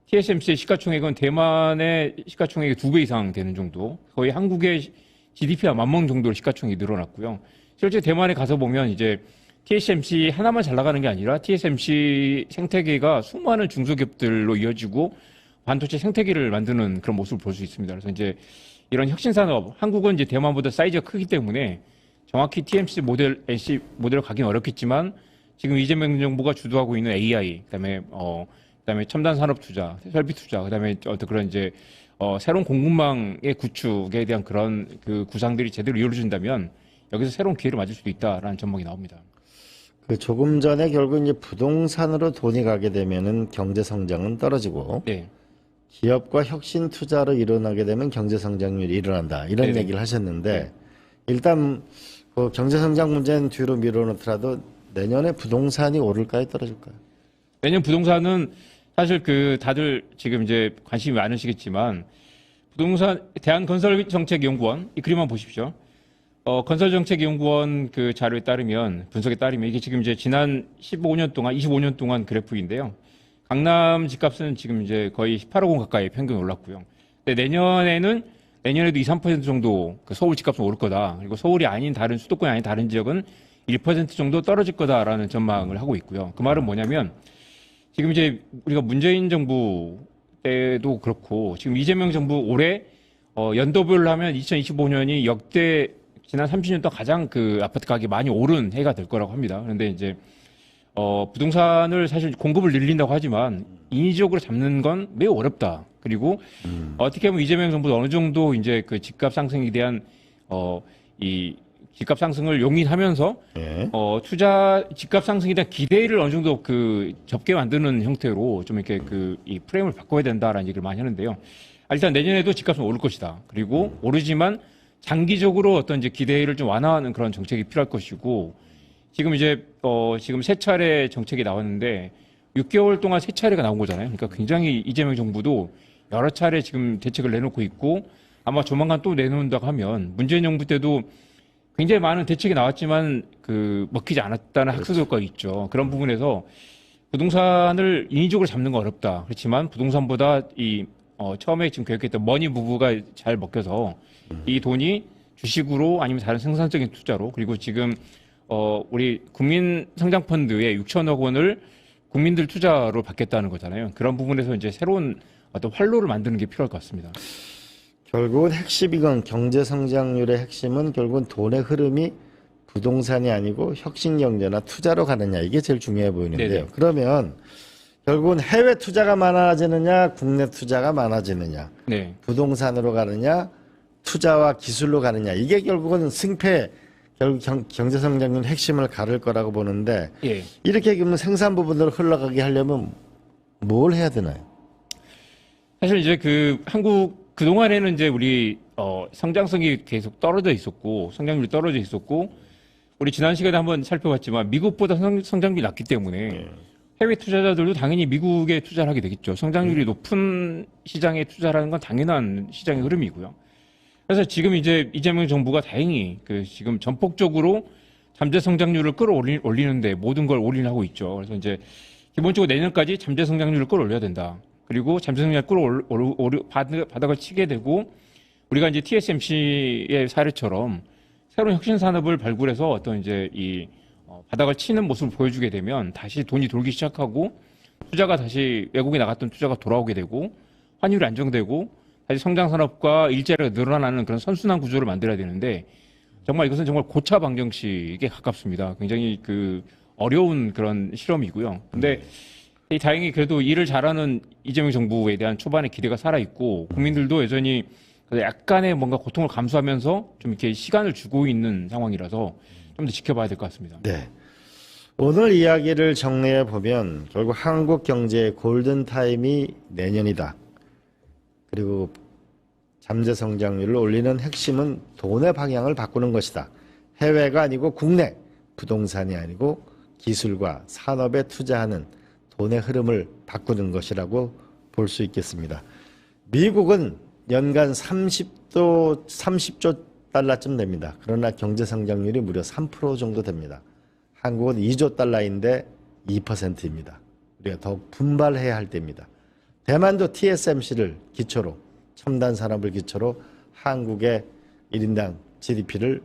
[SPEAKER 13] TSMC의 시가총액은 대만의 시가총액의 2배 이상 되는 정도, 거의 한국의 GDP와 맞먹는 정도로 시가총액이 늘어났고요. 실제 대만에 가서 보면 이제 TSMC 하나만 잘 나가는 게 아니라 TSMC 생태계가 수많은 중소기업들로 이어지고 반도체 생태계를 만드는 그런 모습을 볼 수 있습니다. 그래서 이제 이런 혁신산업, 한국은 이제 대만보다 사이즈가 크기 때문에 정확히 TSMC 모델, NC 모델을 가긴 어렵겠지만 지금 이재명 정부가 주도하고 있는 AI, 그다음에 첨단 산업 투자, 설비 투자, 그다음에 어떤 그런 이제 새로운 공급망의 구축에 대한 그런 그 구상들이 제대로 이루어진다면 여기서 새로운 기회를 맞을 수도 있다라는 전망이 나옵니다.
[SPEAKER 12] 그 조금 전에 결국 이제 부동산으로 돈이 가게 되면은 경제 성장은 떨어지고 기업과 혁신 투자로 일어나게 되면 경제 성장률이 일어난다 이런 얘기를 하셨는데 일단 그 경제 성장 문제는 뒤로 밀어놓더라도 내년에 부동산이 오를까요, 떨어질까요?
[SPEAKER 13] 내년 부동산은 사실 다들 지금 이제 관심이 많으시겠지만 부동산 대한건설정책연구원 이 그림만 보십시오. 건설정책연구원 그 자료에 따르면 분석에 따르면 이게 지금 이제 지난 25년 동안 그래프인데요. 강남 집값은 지금 이제 거의 18억 원 가까이 평균 올랐고요. 근데 내년에는 내년에도 2, 3% 정도 그 서울 집값은 오를 거다. 그리고 서울이 아닌 다른 수도권이 아닌 다른 지역은 1% 정도 떨어질 거다라는 전망을 하고 있고요. 그 말은 뭐냐면 지금 이제 우리가 문재인 정부 때도 그렇고 지금 이재명 정부 올해 연도별로 하면 2025년이 역대 지난 30년 동안 가장 그 아파트 가격이 많이 오른 해가 될 거라고 합니다. 그런데 이제 부동산을 사실 공급을 늘린다고 하지만 인위적으로 잡는 건 매우 어렵다. 그리고 어떻게 보면 이재명 정부도 어느 정도 이제 그 집값 상승에 대한 이 집값 상승을 용인하면서 집값 상승에 대한 기대를 어느 정도 그 접게 만드는 형태로 좀 이렇게 그 이 프레임을 바꿔야 된다라는 얘기를 많이 하는데요. 일단 내년에도 집값은 오를 것이다. 그리고 오르지만 장기적으로 어떤 이제 기대를 좀 완화하는 그런 정책이 필요할 것이고 지금 이제 지금 세 차례 정책이 나왔는데 6개월 동안 세 차례가 나온 거잖아요. 그러니까 굉장히 이재명 정부도 여러 차례 지금 대책을 내놓고 있고 아마 조만간 또 내놓는다고 하면 문재인 정부 때도 굉장히 많은 대책이 나왔지만 그 먹히지 않았다는 학술 효과가 있죠. 그런 부분에서 부동산을 인위적으로 잡는 건 어렵다. 그렇지만 부동산보다 처음에 지금 계획했던 머니 무브가 잘 먹혀서 이 돈이 주식으로 아니면 다른 생산적인 투자로 그리고 지금 우리 국민성장펀드에 6천억 원을 국민들 투자로 받겠다는 거잖아요. 그런 부분에서 이제 새로운 어떤 활로를 만드는 게 필요할 것 같습니다.
[SPEAKER 12] 결국은 핵심이건 경제 성장률의 핵심은 결국은 돈의 흐름이 부동산이 아니고 혁신 경제나 투자로 가느냐 이게 제일 중요해 보이는데요.
[SPEAKER 13] 네네.
[SPEAKER 12] 그러면 결국은 해외 투자가 많아지느냐 국내 투자가 많아지느냐
[SPEAKER 13] 네.
[SPEAKER 12] 부동산으로 가느냐 투자와 기술로 가느냐 이게 결국은 승패 결국 경제 성장률 핵심을 가를 거라고 보는데
[SPEAKER 13] 예.
[SPEAKER 12] 이렇게 그러면 생산 부분으로 흘러가게 하려면 뭘 해야 되나요?
[SPEAKER 13] 사실 이제 그 한국 그동안에는 이제 우리 성장성이 계속 떨어져 있었고 성장률이 떨어져 있었고 우리 지난 시간에 한번 살펴봤지만 미국보다 성장률이 낮기 때문에 해외 투자자들도 당연히 미국에 투자를 하게 되겠죠. 성장률이 높은 시장에 투자하는 건 당연한 시장의 흐름이고요. 그래서 지금 이제 이재명 정부가 다행히 그 지금 전폭적으로 잠재 성장률을 끌어올리는데 모든 걸 올인하고 있죠. 그래서 이제 기본적으로 내년까지 잠재 성장률을 끌어올려야 된다. 그리고 잠재 성장률 바닥을 치게 되고 우리가 이제 TSMC의 사례처럼 새로운 혁신 산업을 발굴해서 어떤 이제 이 바닥을 치는 모습을 보여주게 되면 다시 돈이 돌기 시작하고 투자가 다시 외국에 나갔던 투자가 돌아오게 되고 환율이 안정되고 다시 성장 산업과 일자리가 늘어나는 그런 선순환 구조를 만들어야 되는데 정말 이것은 정말 고차 방정식에 가깝습니다. 굉장히 그 어려운 그런 실험이고요. 근데 다행히 그래도 일을 잘하는 이재명 정부에 대한 초반의 기대가 살아있고 국민들도 여전히 약간의 뭔가 고통을 감수하면서 좀 이렇게 시간을 주고 있는 상황이라서 좀 더 지켜봐야 될 것 같습니다.
[SPEAKER 12] 네. 오늘 이야기를 정리해 보면 결국 한국 경제의 골든타임이 내년이다. 그리고 잠재 성장률을 올리는 핵심은 돈의 방향을 바꾸는 것이다. 해외가 아니고 국내, 부동산이 아니고 기술과 산업에 투자하는 돈의 흐름을 바꾸는 것이라고 볼 수 있겠습니다. 미국은 연간 30조 달러쯤 됩니다. 그러나 경제 성장률이 무려 3% 정도 됩니다. 한국은 2조 달러인데 2%입니다. 우리가 더욱 분발해야 할 때입니다. 대만도 TSMC를 기초로 첨단 산업을 기초로 한국의 1인당 GDP를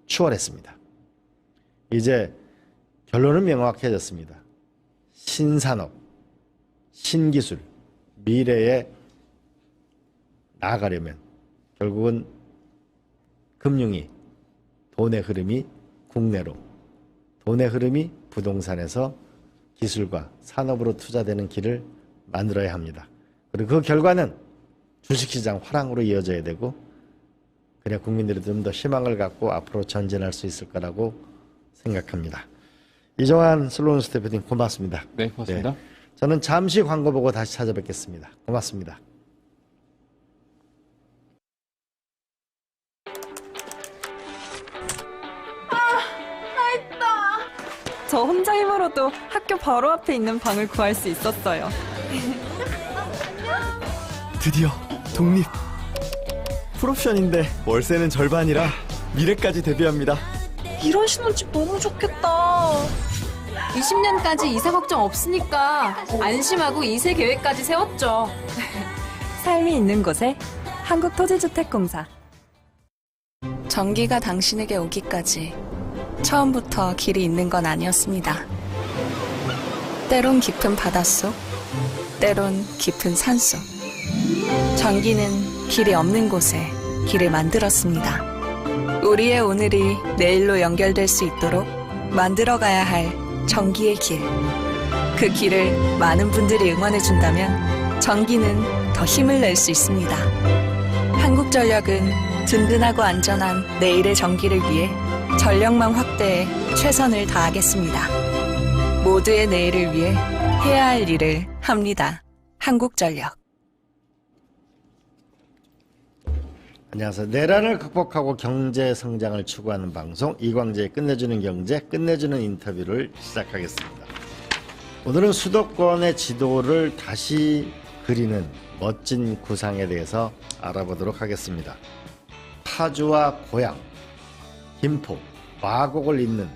[SPEAKER 12] 추월했습니다. 이제 결론은 명확해졌습니다. 신산업, 신기술, 미래에 나아가려면 결국은 금융이 돈의 흐름이 국내로 돈의 흐름이 부동산에서 기술과 산업으로 투자되는 길을 만들어야 합니다. 그리고 그 결과는 주식시장 화랑으로 이어져야 되고 그래야 국민들이 좀 더 희망을 갖고 앞으로 전진할 수 있을 거라고 생각합니다. 이정환 슬로우뉴스 대표님 고맙습니다.
[SPEAKER 13] 네, 고맙습니다.
[SPEAKER 12] 네, 저는 잠시 광고 보고 다시 찾아뵙겠습니다. 고맙습니다.
[SPEAKER 6] 저 혼자 힘으로도 학교 바로 앞에 있는 방을 구할 수 있었어요.
[SPEAKER 7] 드디어 독립. 풀옵션인데 월세는 절반이라 미래까지 대비합니다.
[SPEAKER 6] 이런 신혼집 너무 좋겠다.
[SPEAKER 8] 20년까지 이사 걱정 없으니까 안심하고 이세 계획까지 세웠죠.
[SPEAKER 6] 삶이 있는 곳에 한국토지주택공사.
[SPEAKER 9] 전기가 당신에게 오기까지 처음부터 길이 있는 건 아니었습니다. 때론 깊은 바닷속, 때론 깊은 산속. 전기는 길이 없는 곳에 길을 만들었습니다. 우리의 오늘이 내일로 연결될 수 있도록 만들어가야 할 전기의 길. 그 길을 많은 분들이 응원해준다면 전기는 더 힘을 낼 수 있습니다. 한국전력은 든든하고 안전한 내일의 전기를 위해 전력망 확대에 최선을 다하겠습니다. 모두의 내일을 위해 해야 할 일을 합니다. 한국전력.
[SPEAKER 12] 안녕하세요. 내란을 극복하고 경제 성장을 추구하는 방송 이광재의 끝내주는 경제, 끝내주는 인터뷰를 시작하겠습니다. 오늘은 수도권의 지도를 다시 그리는 멋진 구상에 대해서 알아보도록 하겠습니다. 파주와 고양, 김포, 마곡을 잇는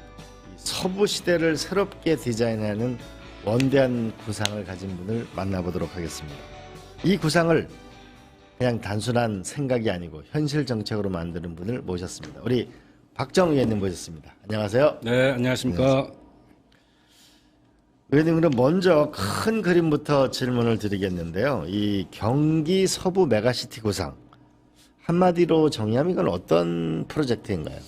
[SPEAKER 12] 서부 시대를 새롭게 디자인하는 원대한 구상을 가진 분을 만나보도록 하겠습니다. 이 구상을 그냥 단순한 생각이 아니고 현실 정책으로 만드는 분을 모셨습니다. 우리 박정 의원님 모셨습니다. 안녕하세요.
[SPEAKER 14] 네, 안녕하십니까.
[SPEAKER 12] 의원님, 그럼 먼저 큰 그림부터 질문을 드리겠는데요. 이 경기 서부 메가시티 구상, 한마디로 정의하면 이건 어떤 프로젝트인가요?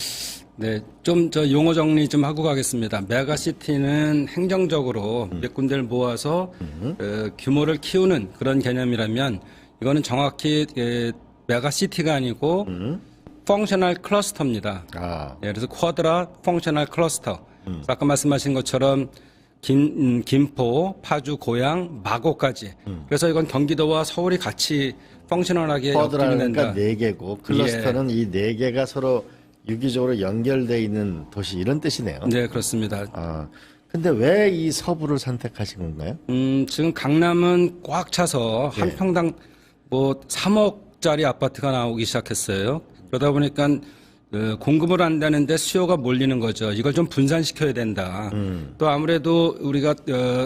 [SPEAKER 14] 네, 좀 저 용어 정리 좀 하고 가겠습니다. 메가시티는 행정적으로 몇 군데를 모아서 규모를 키우는 그런 개념이라면 이거는 정확히 메가시티가 아니고 펑셔널 클러스터입니다. 예, 그래서 쿼드라 펑셔널 클러스터. 아까 말씀하신 것처럼 김포, 파주, 고양, 마곡까지. 그래서 이건 경기도와 서울이 같이 펑셔널하게 엮이면 된다.
[SPEAKER 12] 쿼드라니까 4개고 클러스터는 이 4개가 서로 유기적으로 연결되어 있는 도시, 이런 뜻이네요.
[SPEAKER 14] 네, 그렇습니다.
[SPEAKER 12] 근데 왜 이 서부를 선택하신 건가요?
[SPEAKER 14] 지금 강남은 꽉 차서 한 평당 뭐 3억짜리 아파트가 나오기 시작했어요. 그러다 보니까 공급을 한다는데 수요가 몰리는 거죠. 이걸 좀 분산시켜야 된다. 또 아무래도 우리가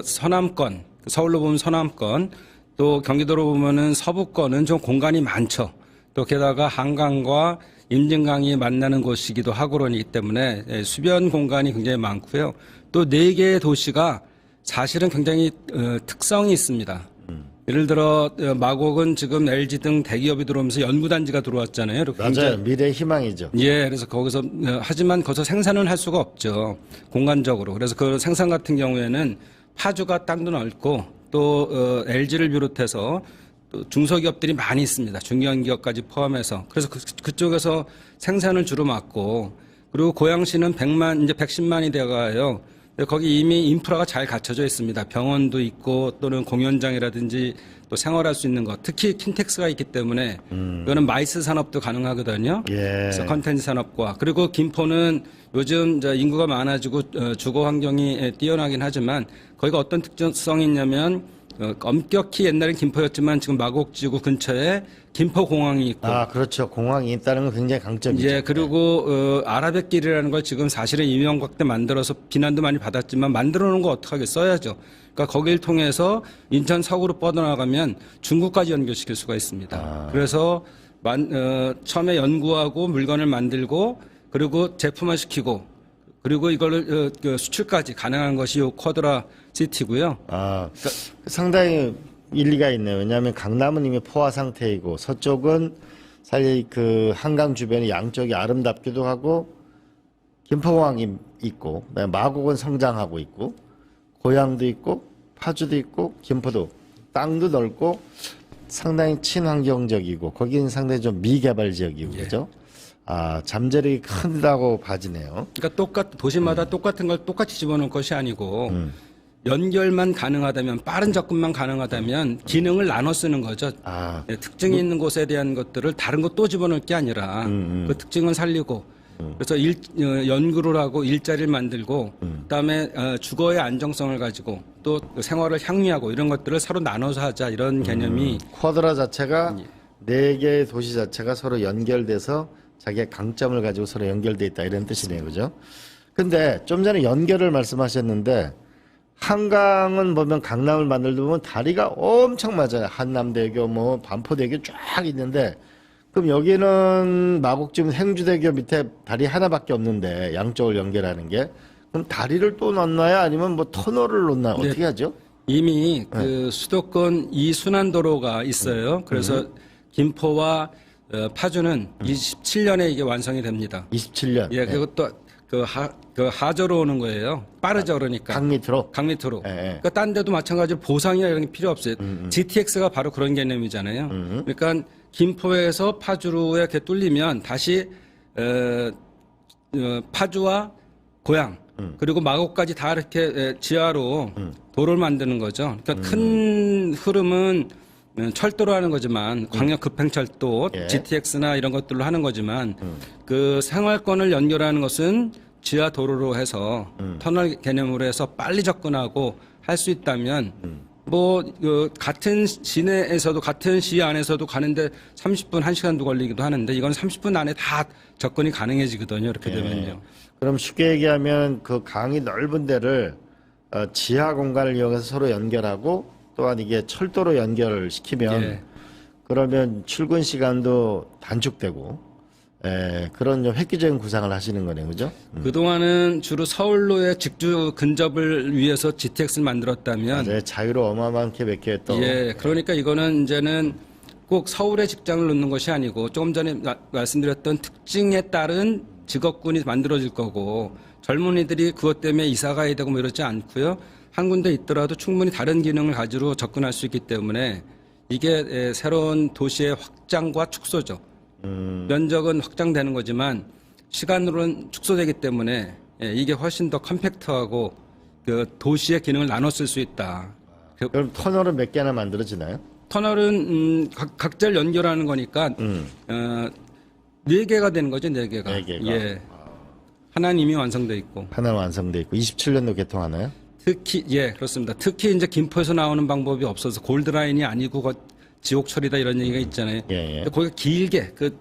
[SPEAKER 14] 서남권, 서울로 보면 서남권, 또 경기도로 보면은 서부권은 좀 공간이 많죠. 또 게다가 한강과 임진강이 만나는 곳이기도 하고 그러기 때문에 수변 공간이 굉장히 많고요. 또 4개의 도시가 사실은 굉장히 특성이 있습니다. 예를 들어 마곡은 지금 LG 등 대기업이 들어오면서 연구단지가 들어왔잖아요.
[SPEAKER 12] 맞아요. 미래의 희망이죠.
[SPEAKER 14] 예, 그래서 거기서 하지만 거기서 생산을 할 수가 없죠. 공간적으로. 그래서 그 생산 같은 경우에는 파주가 땅도 넓고 또 LG를 비롯해서 또 중소기업들이 많이 있습니다. 중견기업까지 포함해서. 그래서 그쪽에서 생산을 주로 맡고, 그리고 고양시는 110만이 돼가요. 거기 이미 인프라가 잘 갖춰져 있습니다. 병원도 있고 또는 공연장이라든지 또 생활할 수 있는 것. 특히 킨텍스가 있기 때문에 이거는 마이스 산업도 가능하거든요. 그래서 컨텐츠 산업과. 그리고 김포는 요즘 인구가 많아지고 주거 환경이 뛰어나긴 하지만 거기가 어떤 특성이 있냐면 엄격히 옛날엔 김포였지만 지금 마곡지구 근처에 김포공항이 있고.
[SPEAKER 12] 그렇죠. 공항이 있다는 건 굉장히 강점이죠.
[SPEAKER 14] 예, 그리고 아라뱃길이라는 걸 지금 사실은 이명박 때 만들어서 비난도 많이 받았지만 만들어 놓은 거 어떡하게 써야죠. 그러니까 거기를 통해서 인천 서구로 뻗어나가면 중국까지 연결시킬 수가 있습니다. 그래서 처음에 연구하고 물건을 만들고 그리고 제품화시키고 그리고 이걸 수출까지 가능한 것이 이 쿼드라 시티고요.
[SPEAKER 12] 그러니까 상당히 일리가 있네요. 왜냐하면 강남은 이미 포화 상태이고 서쪽은 사실 그 한강 주변이 양쪽이 아름답기도 하고 김포공항이 있고 마곡은 성장하고 있고 고양도 있고 파주도 있고 김포도 땅도 넓고 상당히 친환경적이고 거기는 상당히 좀 미개발 지역이고 그죠? 잠재력이 크다고 봐지네요.
[SPEAKER 14] 그러니까 도시마다 똑같은 걸 똑같이 집어넣을 것이 아니고 연결만 가능하다면 빠른 접근만 가능하다면 기능을 나눠 쓰는 거죠. 특징이 있는 곳에 대한 것들을 다른 거 또 집어넣을 게 아니라 그 특징은 살리고 그래서 연구를 하고 일자리를 만들고 그다음에 주거의 안정성을 가지고 또 생활을 향유하고 이런 것들을 서로 나눠서 하자 이런 개념이
[SPEAKER 12] 쿼드라 자체가 4개의 도시 자체가 서로 연결돼서 자기의 강점을 가지고 서로 연결돼 있다 이런 뜻이네요. 그죠? 근데 좀 전에 연결을 말씀하셨는데 한강은 보면 강남을 만들다 보면 다리가 엄청 맞아요. 한남대교 뭐 반포대교 쫙 있는데 그럼 여기는 마곡지문 행주대교 밑에 다리 하나밖에 없는데 양쪽을 연결하는 게 그럼 다리를 또 넣나요? 아니면 뭐 터널을 넣나요?
[SPEAKER 14] 네.
[SPEAKER 12] 어떻게 하죠?
[SPEAKER 14] 이미 그 수도권 2순환도로가 있어요. 그래서 김포와 파주는 27년에 이게 완성이 됩니다.
[SPEAKER 12] 27년.
[SPEAKER 14] 예, 그것도 그 하저로 오는 거예요. 빠르죠, 그러니까.
[SPEAKER 12] 강 밑으로.
[SPEAKER 14] 강 밑으로. 그러니까 딴 데도 마찬가지로 보상이나 이런 게 필요 없어요. GTX가 바로 그런 개념이잖아요. 그러니까 김포에서 파주로에 이렇게 뚫리면 다시 파주와 고양 그리고 마곡까지 다 이렇게 지하로 도로를 만드는 거죠. 그러니까 큰 흐름은 철도로 하는 거지만 광역 급행철도 GTX나 이런 것들로 하는 거지만 그 생활권을 연결하는 것은 지하 도로로 해서 터널 개념으로 해서 빨리 접근하고 할 수 있다면 뭐 같은 시내에서도 같은 시 안에서도 가는데 30분 1시간도 걸리기도 하는데 이건 30분 안에 다 접근이 가능해지거든요. 이렇게 되면요.
[SPEAKER 12] 그럼 쉽게 얘기하면 그 강이 넓은 데를 지하 공간을 이용해서 서로 연결하고 또한 이게 철도로 연결시키면 그러면 출근 시간도 단축되고 그런 좀 획기적인 구상을 하시는 거네요, 그죠?
[SPEAKER 14] 그동안은 주로 서울로의 직주 근접을 위해서 GTX를 만들었다면
[SPEAKER 12] 맞아요. 자유로 어마어마하게 맥혀했던.
[SPEAKER 14] 예, 그러니까 이거는 이제는 꼭 서울에 직장을 놓는 것이 아니고 조금 전에 말씀드렸던 특징에 따른 직업군이 만들어질 거고 젊은이들이 그것 때문에 이사 가야 되고 뭐 이러지 않고요. 한 군데 있더라도 충분히 다른 기능을 가지고 접근할 수 있기 때문에 이게 새로운 도시의 확장과 축소죠. 면적은 확장되는 거지만 시간으로는 축소되기 때문에 이게 훨씬 더 컴팩트하고 그 도시의 기능을 나눠 쓸 수 있다.
[SPEAKER 12] 그럼 터널은 몇 개나 만들어지나요?
[SPEAKER 14] 터널은 각자를 연결하는 거니까 4개가 되는 거죠, 4개가.
[SPEAKER 12] 4개가.
[SPEAKER 14] 예. 하나는 이미 완성돼 있고.
[SPEAKER 12] 하나는 완성돼 있고 27년도 개통하나요?
[SPEAKER 14] 특히 그렇습니다. 특히 이제 김포에서 나오는 방법이 없어서 골드라인이 아니고 지옥철이다 이런 얘기가 있잖아요. 거기가 길게 그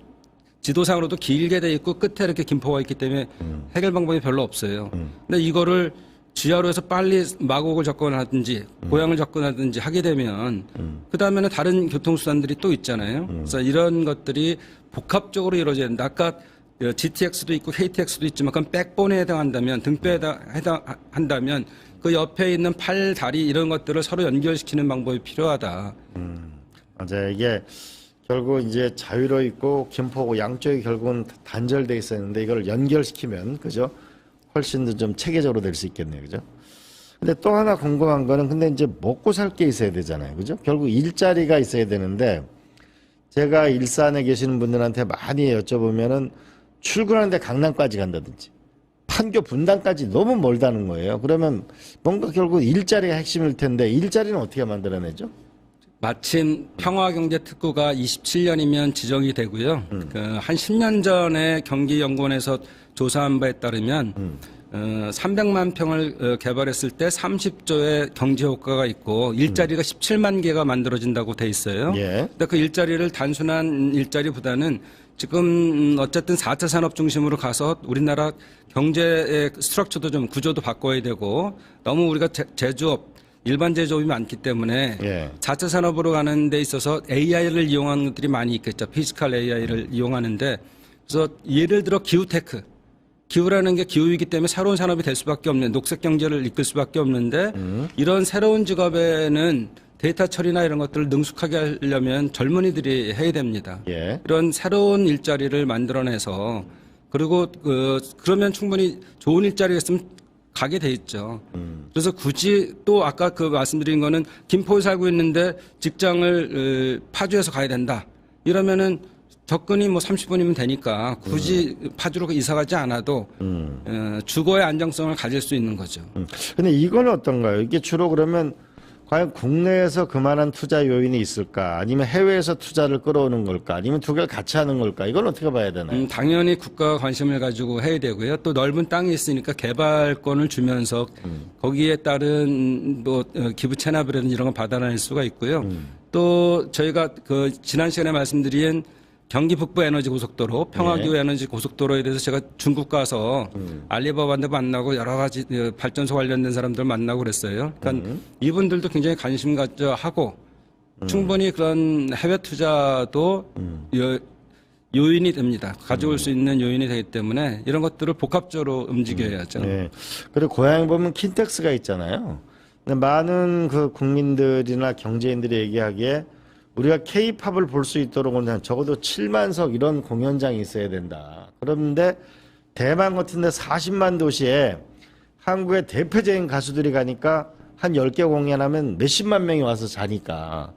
[SPEAKER 14] 지도상으로도 길게 돼 있고 끝에 이렇게 김포가 있기 때문에 해결 방법이 별로 없어요. 근데 이거를 지하로 해서 빨리 마곡을 접근하든지 고양을 접근하든지 하게 되면 그 다음에는 다른 교통수단들이 또 있잖아요. 그래서 이런 것들이 복합적으로 이루어져야 된다. 아까 GTX도 있고 KTX도 있지만 그건 백본에 해당한다면 등뼈에 해당한다면 그 옆에 있는 팔, 다리 이런 것들을 서로 연결시키는 방법이 필요하다.
[SPEAKER 12] 맞아요. 이게 결국 이제 자유로 있고 김포고 양쪽이 결국은 단절돼 있었는데 이걸 연결시키면 그죠? 훨씬 더 좀 체계적으로 될 수 있겠네요. 그죠? 근데 또 하나 궁금한 거는 근데 이제 먹고 살 게 있어야 되잖아요. 그죠? 결국 일자리가 있어야 되는데 제가 일산에 계시는 분들한테 많이 여쭤보면은 출근하는데 강남까지 간다든지 판교 분당까지 너무 멀다는 거예요. 그러면 뭔가 결국 일자리가 핵심일 텐데 일자리는 어떻게 만들어내죠?
[SPEAKER 14] 마침 평화경제특구가 27년이면 지정이 되고요. 한 10년 전에 경기연구원에서 조사한 바에 따르면 300만 평을 개발했을 때 30조의 경제 효과가 있고 일자리가 17만 개가 만들어진다고 돼 있어요. 근데 그 일자리를 단순한 일자리보다는 지금 어쨌든 4차 산업 중심으로 가서 우리나라 경제의 스트럭처도 좀 구조도 바꿔야 되고 너무 우리가 제조업 일반 제조업이 많기 때문에 4차 산업으로 가는 데 있어서 AI를 이용하는 것들이 많이 있겠죠. 피지컬 AI를 이용하는데 그래서 예를 들어 기후테크. 기후라는 게 기후이기 때문에 새로운 산업이 될 수밖에 없는 녹색 경제를 이끌 수밖에 없는데 이런 새로운 직업에는 데이터 처리나 이런 것들을 능숙하게 하려면 젊은이들이 해야 됩니다. 이런 새로운 일자리를 만들어내서 그리고 그러면 충분히 좋은 일자리가 있으면 가게 돼 있죠. 그래서 굳이 또 아까 그 말씀드린 거는 김포에 살고 있는데 직장을 파주에서 가야 된다. 이러면은 접근이 뭐 30분이면 되니까 굳이 파주로 이사 가지 않아도 주거의 안정성을 가질 수 있는 거죠.
[SPEAKER 12] 근데 이건 어떤가요? 이게 주로 그러면 과연 국내에서 그만한 투자 요인이 있을까? 아니면 해외에서 투자를 끌어오는 걸까? 아니면 두 개를 같이 하는 걸까? 이건 어떻게 봐야 되나요?
[SPEAKER 14] 당연히 국가가 관심을 가지고 해야 되고요. 또 넓은 땅이 있으니까 개발권을 주면서 거기에 따른 뭐 기부 체납이라든지 이런 걸 받아낼 수가 있고요. 또 저희가 그 지난 시간에 말씀드린 경기 북부 에너지 고속도로, 평화교 에너지 고속도로에 대해서 제가 중국 가서 알리바바한테 만나고 여러 가지 발전소 관련된 사람들 만나고 그랬어요. 그러니까 이분들도 굉장히 관심 가져 하고 충분히 그런 해외 투자도 요인이 됩니다. 가져올 수 있는 요인이 되기 때문에 이런 것들을 복합적으로 움직여야죠.
[SPEAKER 12] 네. 그리고 고향에 보면 킨텍스가 있잖아요. 근데 많은 그 국민들이나 경제인들이 얘기하기에 우리가 K-팝을 볼 수 있도록은 적어도 7만석 이런 공연장이 있어야 된다. 그런데 대만 같은 데 40만 도시에 한국의 대표적인 가수들이 가니까 한 10개 공연하면 몇십만 명이 와서 자니까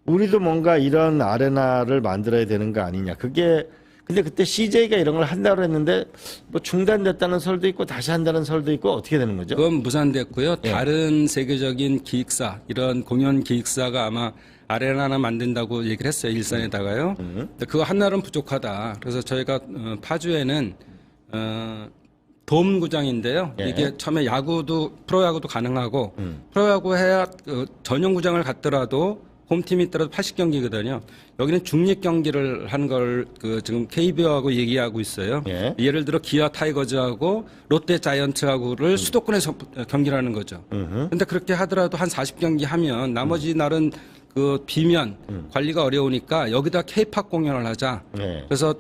[SPEAKER 12] 우리도 뭔가 이런 아레나를 만들어야 되는 거 아니냐. 그게 근데 그때 CJ가 이런 걸 한다고 했는데 뭐 중단됐다는 설도 있고 다시 한다는 설도 있고 어떻게 되는 거죠?
[SPEAKER 14] 그건 무산됐고요.
[SPEAKER 12] 예.
[SPEAKER 14] 다른 세계적인 기획사, 이런 공연 기획사가 아마 아레나 하나 만든다고 얘기를 했어요. 일산에다가요. 근데 그거 하나는 부족하다. 그래서 저희가 파주에는 돔구장인데요.
[SPEAKER 12] 예.
[SPEAKER 14] 이게 처음에 야구도 프로야구도 가능하고 프로야구 해야 전용구장을 갔더라도 홈팀이 있더라도 80경기거든요. 여기는 중립 경기를 하는 걸 지금 KBO하고 얘기하고 있어요.
[SPEAKER 12] 예.
[SPEAKER 14] 예를 들어 기아 타이거즈하고 롯데 자이언츠하고를 수도권에서 경기를 하는 거죠. 그런데 그렇게 하더라도 한 40경기 하면 나머지 날은 그 비면 관리가 어려우니까 여기다 K-팝 공연을 하자.
[SPEAKER 12] 예.
[SPEAKER 14] 그래서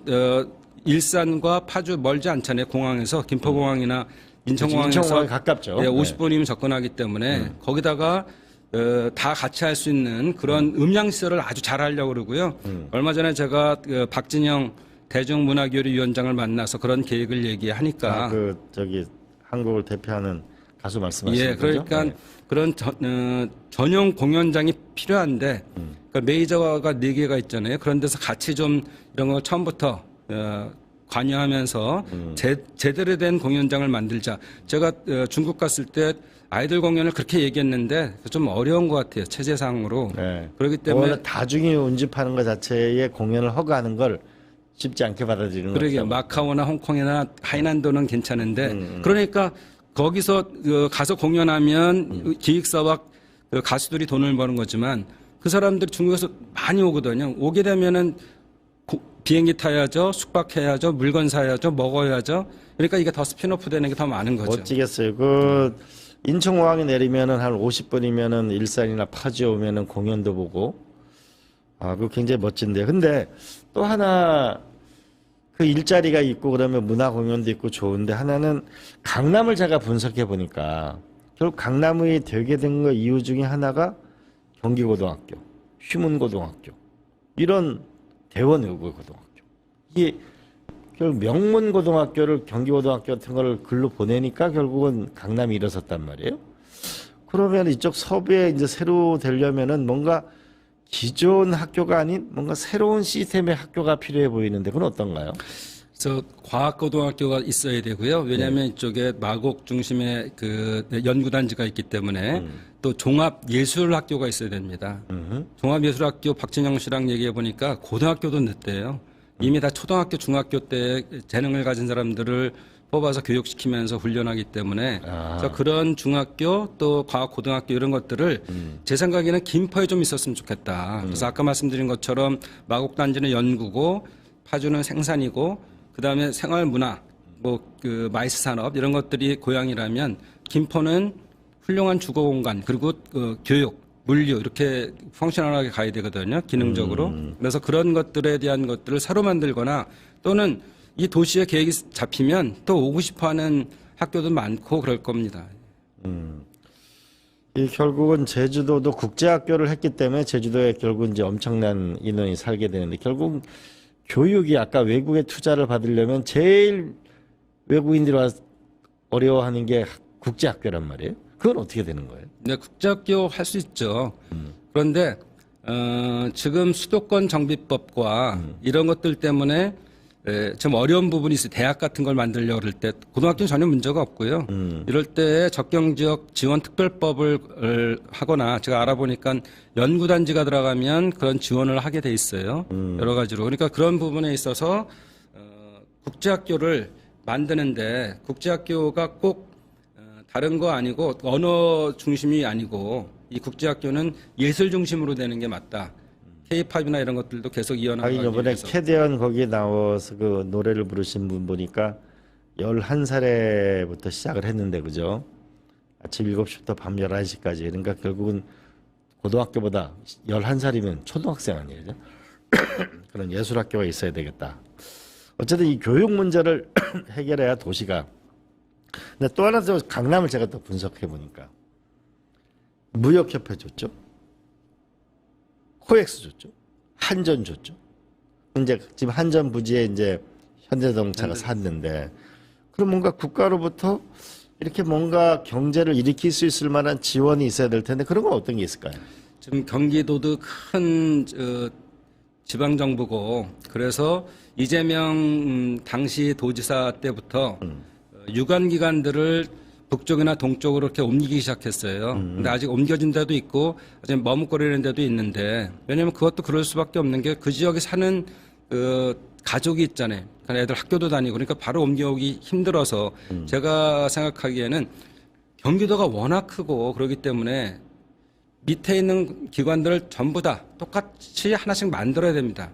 [SPEAKER 14] 일산과 파주 멀지 않잖아요. 공항에서 김포공항이나 인천공항에서
[SPEAKER 12] 인천공항이 가깝죠.
[SPEAKER 14] 예, 50분이면 접근하기 때문에 거기다가 다 같이 할 수 있는 그런 음향시설을 아주 잘 하려고 그러고요. 얼마 전에 제가 박진영 대중문화교류위원장을 만나서 그런 계획을 얘기하니까
[SPEAKER 12] 한국을 대표하는 가수 말씀하시는
[SPEAKER 14] 예, 그러니까
[SPEAKER 12] 거죠?
[SPEAKER 14] 그런 전용 공연장이 필요한데 그러니까 메이저가 4개가 있잖아요. 그런 데서 같이 좀 이런 거 처음부터 관여하면서 제대로 된 공연장을 만들자. 제가 중국 갔을 때 아이들 공연을 그렇게 얘기했는데 좀 어려운 것 같아요. 체제상으로.
[SPEAKER 12] 네.
[SPEAKER 14] 그렇기 때문에
[SPEAKER 12] 원래 다중이 운집하는 것 자체에 공연을 허가하는 걸 쉽지 않게 받아들이는 거죠.
[SPEAKER 14] 그러게요. 마카오나 홍콩이나 하이난도는 괜찮은데 그러니까 거기서 가서 공연하면 기획사와 가수들이 돈을 버는 거지만 그 사람들이 중국에서 많이 오거든요. 오게 되면은 비행기 타야죠, 숙박해야죠, 물건 사야죠, 먹어야죠. 그러니까 이게 더 스피노프 되는 게 더 많은 거죠.
[SPEAKER 12] 멋지겠어요. 인천공항에 내리면은 한 50분이면은 일산이나 파주 오면은 공연도 보고, 그거 굉장히 멋진데. 근데 또 하나 그 일자리가 있고 그러면 문화 공연도 있고 좋은데 하나는 강남을 제가 분석해 보니까 결국 강남이 되게 된 거 이유 중에 하나가 경기고등학교, 휘문고등학교, 이런 대원외국어고등학교. 이게 결국 명문고등학교를 경기고등학교 같은 거를 글로 보내니까 결국은 강남이 일어섰단 말이에요. 그러면 이쪽 서부에 이제 새로 되려면은 뭔가 기존 학교가 아닌 뭔가 새로운 시스템의 학교가 필요해 보이는데 그건 어떤가요?
[SPEAKER 14] 그래서 과학고등학교가 있어야 되고요. 왜냐하면 이쪽에 마곡 중심의 그 연구단지가 있기 때문에 또 종합예술학교가 있어야 됩니다. 종합예술학교 박진영 씨랑 얘기해 보니까 고등학교도 늦대요. 이미 다 초등학교, 중학교 때 재능을 가진 사람들을 뽑아서 교육시키면서 훈련하기 때문에 그래서 그런 중학교 또 과학고등학교 이런 것들을 제 생각에는 김포에 좀 있었으면 좋겠다. 그래서 아까 말씀드린 것처럼 마곡단지는 연구고 파주는 생산이고 그다음에 생활문화 그 마이스 산업 이런 것들이 고향이라면 김포는 훌륭한 주거공간 그리고 교육 물류 이렇게 펑셔널하게 가야 되거든요. 기능적으로. 그래서 그런 것들에 대한 것들을 새로 만들거나 또는 이 도시의 계획이 잡히면 또 오고 싶어하는 학교도 많고 그럴 겁니다.
[SPEAKER 12] 이 결국은 제주도도 국제학교를 했기 때문에 제주도에 결국 이제 엄청난 인원이 살게 되는데 결국 교육이 아까 외국에 투자를 받으려면 제일 외국인들이 와서 어려워하는 게 국제학교란 말이에요. 그건 어떻게 되는 거예요?
[SPEAKER 14] 네, 국제학교 할 수 있죠. 그런데 지금 수도권 정비법과 이런 것들 때문에 좀 어려운 부분이 있어요. 대학 같은 걸 만들려고 그럴 때 고등학교는 전혀 문제가 없고요. 이럴 때 적경지역 지원 특별법을 하거나 제가 알아보니까 연구단지가 들어가면 그런 지원을 하게 돼 있어요. 여러 가지로. 그러니까 그런 부분에 있어서 국제학교를 만드는데 국제학교가 꼭 다른 거 아니고 언어 중심이 아니고 이 국제학교는 예술 중심으로 되는 게 맞다. K-팝이나 이런 것들도 계속 이어나가기 위해서.
[SPEAKER 12] 이번에 캐대언 거기에 나와서 그 노래를 부르신 분 보니까 11살에부터 시작을 했는데 그죠? 아침 7시부터 밤 11시까지. 그러니까 결국은 고등학교보다 11살이면 초등학생 아니에요? 그런 예술학교가 있어야 되겠다. 어쨌든 이 교육 문제를 해결해야 도시가. 근데 또 하나 더 강남을 제가 또 분석해 보니까 무역협회 줬죠, 코엑스 줬죠, 한전 줬죠. 이제 지금 한전 부지에 이제 현대자동차가 샀는데, 그럼 뭔가 국가로부터 이렇게 뭔가 경제를 일으킬 수 있을 만한 지원이 있어야 될 텐데 그런 건 어떤 게 있을까요?
[SPEAKER 14] 지금 경기도도 큰 지방정부고, 그래서 이재명 당시 도지사 때부터 유관기관들을 북쪽이나 동쪽으로 이렇게 옮기기 시작했어요. 근데 아직 옮겨진 데도 있고 아직 머뭇거리는 데도 있는데, 왜냐하면 그것도 그럴 수밖에 없는 게 그 지역에 사는 가족이 있잖아요. 그러니까 애들 학교도 다니고, 그러니까 바로 옮겨오기 힘들어서 제가 생각하기에는 경기도가 워낙 크고 그렇기 때문에 밑에 있는 기관들을 전부 다 똑같이 하나씩 만들어야 됩니다.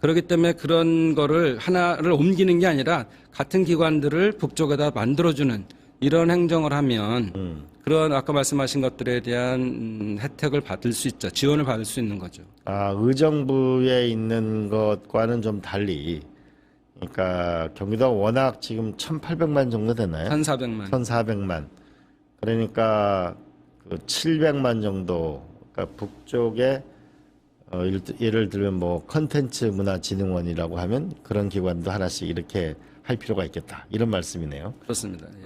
[SPEAKER 14] 그렇기 때문에 그런 거를 하나를 옮기는 게 아니라 같은 기관들을 북쪽에다 만들어주는 이런 행정을 하면 그런 아까 말씀하신 것들에 대한 혜택을 받을 수 있죠. 지원을 받을 수 있는 거죠.
[SPEAKER 12] 의정부에 있는 것과는 좀 달리, 그러니까 경기도가 워낙 지금 1,800만 정도 됐나요?
[SPEAKER 14] 1,400만.
[SPEAKER 12] 1,400만. 그러니까 그 700만 정도, 그러니까 북쪽에 예를 들면 뭐 컨텐츠 문화진흥원이라고 하면 그런 기관도 하나씩 이렇게 할 필요가 있겠다, 이런 말씀이네요.
[SPEAKER 14] 그렇습니다. 예.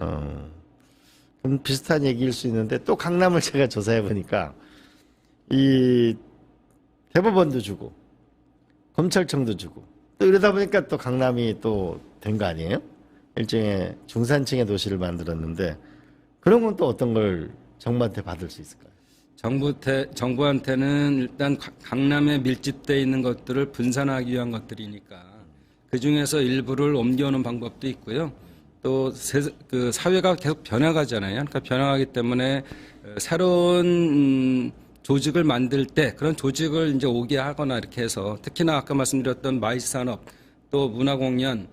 [SPEAKER 12] 그럼 비슷한 얘기일 수 있는데, 또 강남을 제가 조사해 보니까 이 대법원도 주고 검찰청도 주고 또 이러다 보니까 또 강남이 또 된 거 아니에요? 일종의 중산층의 도시를 만들었는데, 그런 건 또 어떤 걸 정부한테 받을 수 있을까요?
[SPEAKER 14] 정부한테는 일단 강남에 밀집되어 있는 것들을 분산하기 위한 것들이니까 그 중에서 일부를 옮겨오는 방법도 있고요. 또 그 사회가 계속 변화가잖아요. 그러니까 변화하기 때문에 새로운 조직을 만들 때 그런 조직을 이제 오게 하거나 이렇게 해서, 특히나 아까 말씀드렸던 마이스 산업, 또 문화공연,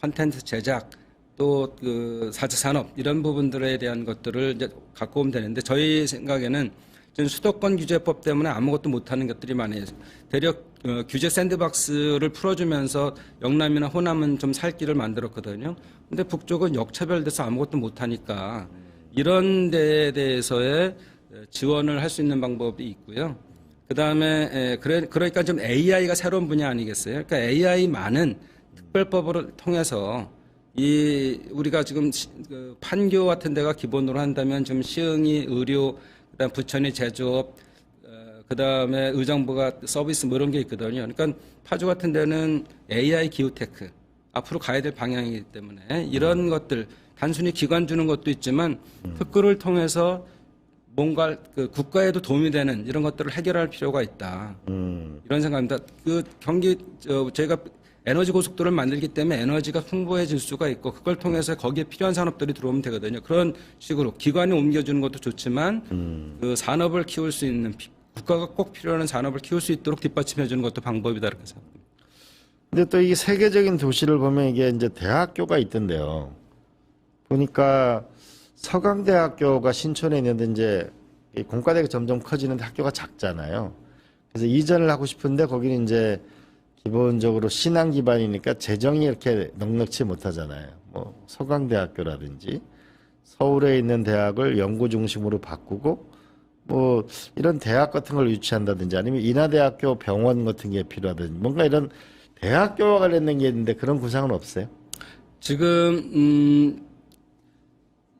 [SPEAKER 14] 콘텐츠 제작, 또 그 4차 산업, 이런 부분들에 대한 것들을 이제 갖고 오면 되는데, 저희 생각에는 지금 수도권 규제법 때문에 아무것도 못하는 것들이 많아요. 대략 규제 샌드박스를 풀어주면서 영남이나 호남은 좀 살 길을 만들었거든요. 근데 북쪽은 역차별돼서 아무것도 못하니까 이런 데에 대해서의 지원을 할 수 있는 방법이 있고요. 그다음에 그러니까 좀 AI가 새로운 분야 아니겠어요? 그러니까 AI만은 특별법을 통해서 우리가 지금 판교 같은 데가 기본으로 한다면 좀 시흥이 의료, 그다음 부천이 제조업, 그다음에 의정부가 서비스 뭐 이런 게 있거든요. 그러니까 파주 같은 데는 AI 기후테크 앞으로 가야 될 방향이기 때문에 이런 것들, 단순히 기관 주는 것도 있지만 특구를 통해서 뭔가 그 국가에도 도움이 되는 이런 것들을 해결할 필요가 있다. 이런 생각입니다. 저희가 에너지 고속도로를 만들기 때문에 에너지가 풍부해질 수가 있고, 그걸 통해서 거기에 필요한 산업들이 들어오면 되거든요. 그런 식으로 기관이 옮겨주는 것도 좋지만 그 산업을 키울 수 있는, 국가가 꼭 필요한 산업을 키울 수 있도록 뒷받침해 주는 것도 방법이다, 이렇게 생각합니다.
[SPEAKER 12] 근데 또 이 세계적인 도시를 보면 이게 이제 대학교가 있던데요. 보니까 서강대학교가 신촌에 있는데 이제 공과대가 점점 커지는데 학교가 작잖아요. 그래서 이전을 하고 싶은데 거기는 이제 기본적으로 신앙 기반이니까 재정이 이렇게 넉넉치 못하잖아요. 뭐 서강대학교라든지 서울에 있는 대학을 연구 중심으로 바꾸고 뭐 이런 대학 같은 걸 유치한다든지, 아니면 인하대학교 병원 같은 게 필요하든지, 뭔가 이런 대학교와 관련된 게 있는데 그런 구상은 없어요?
[SPEAKER 14] 지금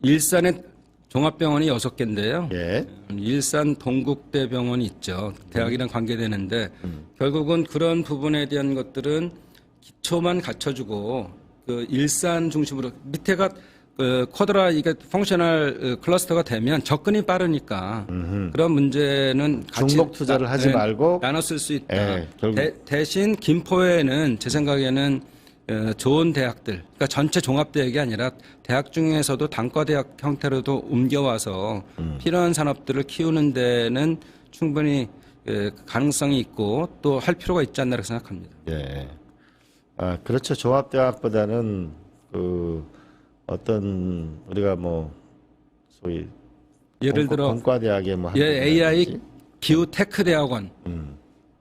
[SPEAKER 14] 일산에 종합병원이 6개인데요.
[SPEAKER 12] 예.
[SPEAKER 14] 일산 동국대병원이 있죠. 대학이랑 관계되는데 결국은 그런 부분에 대한 것들은 기초만 갖춰주고 그 일산 중심으로 밑에가 그 쿼드라 이게 펑셔널 클러스터가 되면 접근이 빠르니까 그런 문제는 같이
[SPEAKER 12] 중복 투자를 하지 말고
[SPEAKER 14] 나눠 쓸 수 있다. 대신 김포에는 제 생각에는 좋은 대학들, 그러니까 전체 종합대학이 아니라 대학 중에서도 단과대학 형태로도 옮겨와서 필요한 산업들을 키우는 데는 충분히 가능성이 있고 또 할 필요가 있지 않나 생각합니다.
[SPEAKER 12] 예. 그렇죠. 종합대학보다는 그 어떤 우리가 뭐 소위
[SPEAKER 14] 예를 들어
[SPEAKER 12] 공과대학에 뭐
[SPEAKER 14] AI 기후테크 대학원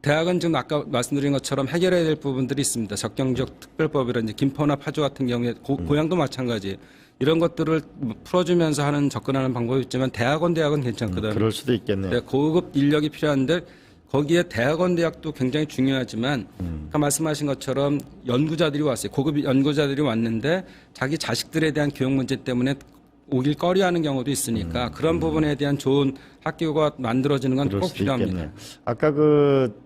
[SPEAKER 14] 대학은 지금 아까 말씀드린 것처럼 해결해야 될 부분들이 있습니다. 적경지역 특별법이라든지 김포나 파주 같은 경우에 고향도 마찬가지. 이런 것들을 풀어주면서 접근하는 방법이 있지만 대학은 괜찮거든요.
[SPEAKER 12] 그럴 수도 있겠네요.
[SPEAKER 14] 네, 고급 인력이 필요한데 거기에 대학도 굉장히 중요하지만 아까 말씀하신 것처럼 연구자들이 왔어요. 고급 연구자들이 왔는데 자기 자식들에 대한 교육 문제 때문에 오길 꺼려하는 경우도 있으니까 그런 부분에 대한 좋은 학교가 만들어지는 건 꼭 필요합니다.
[SPEAKER 12] 있겠네요. 아까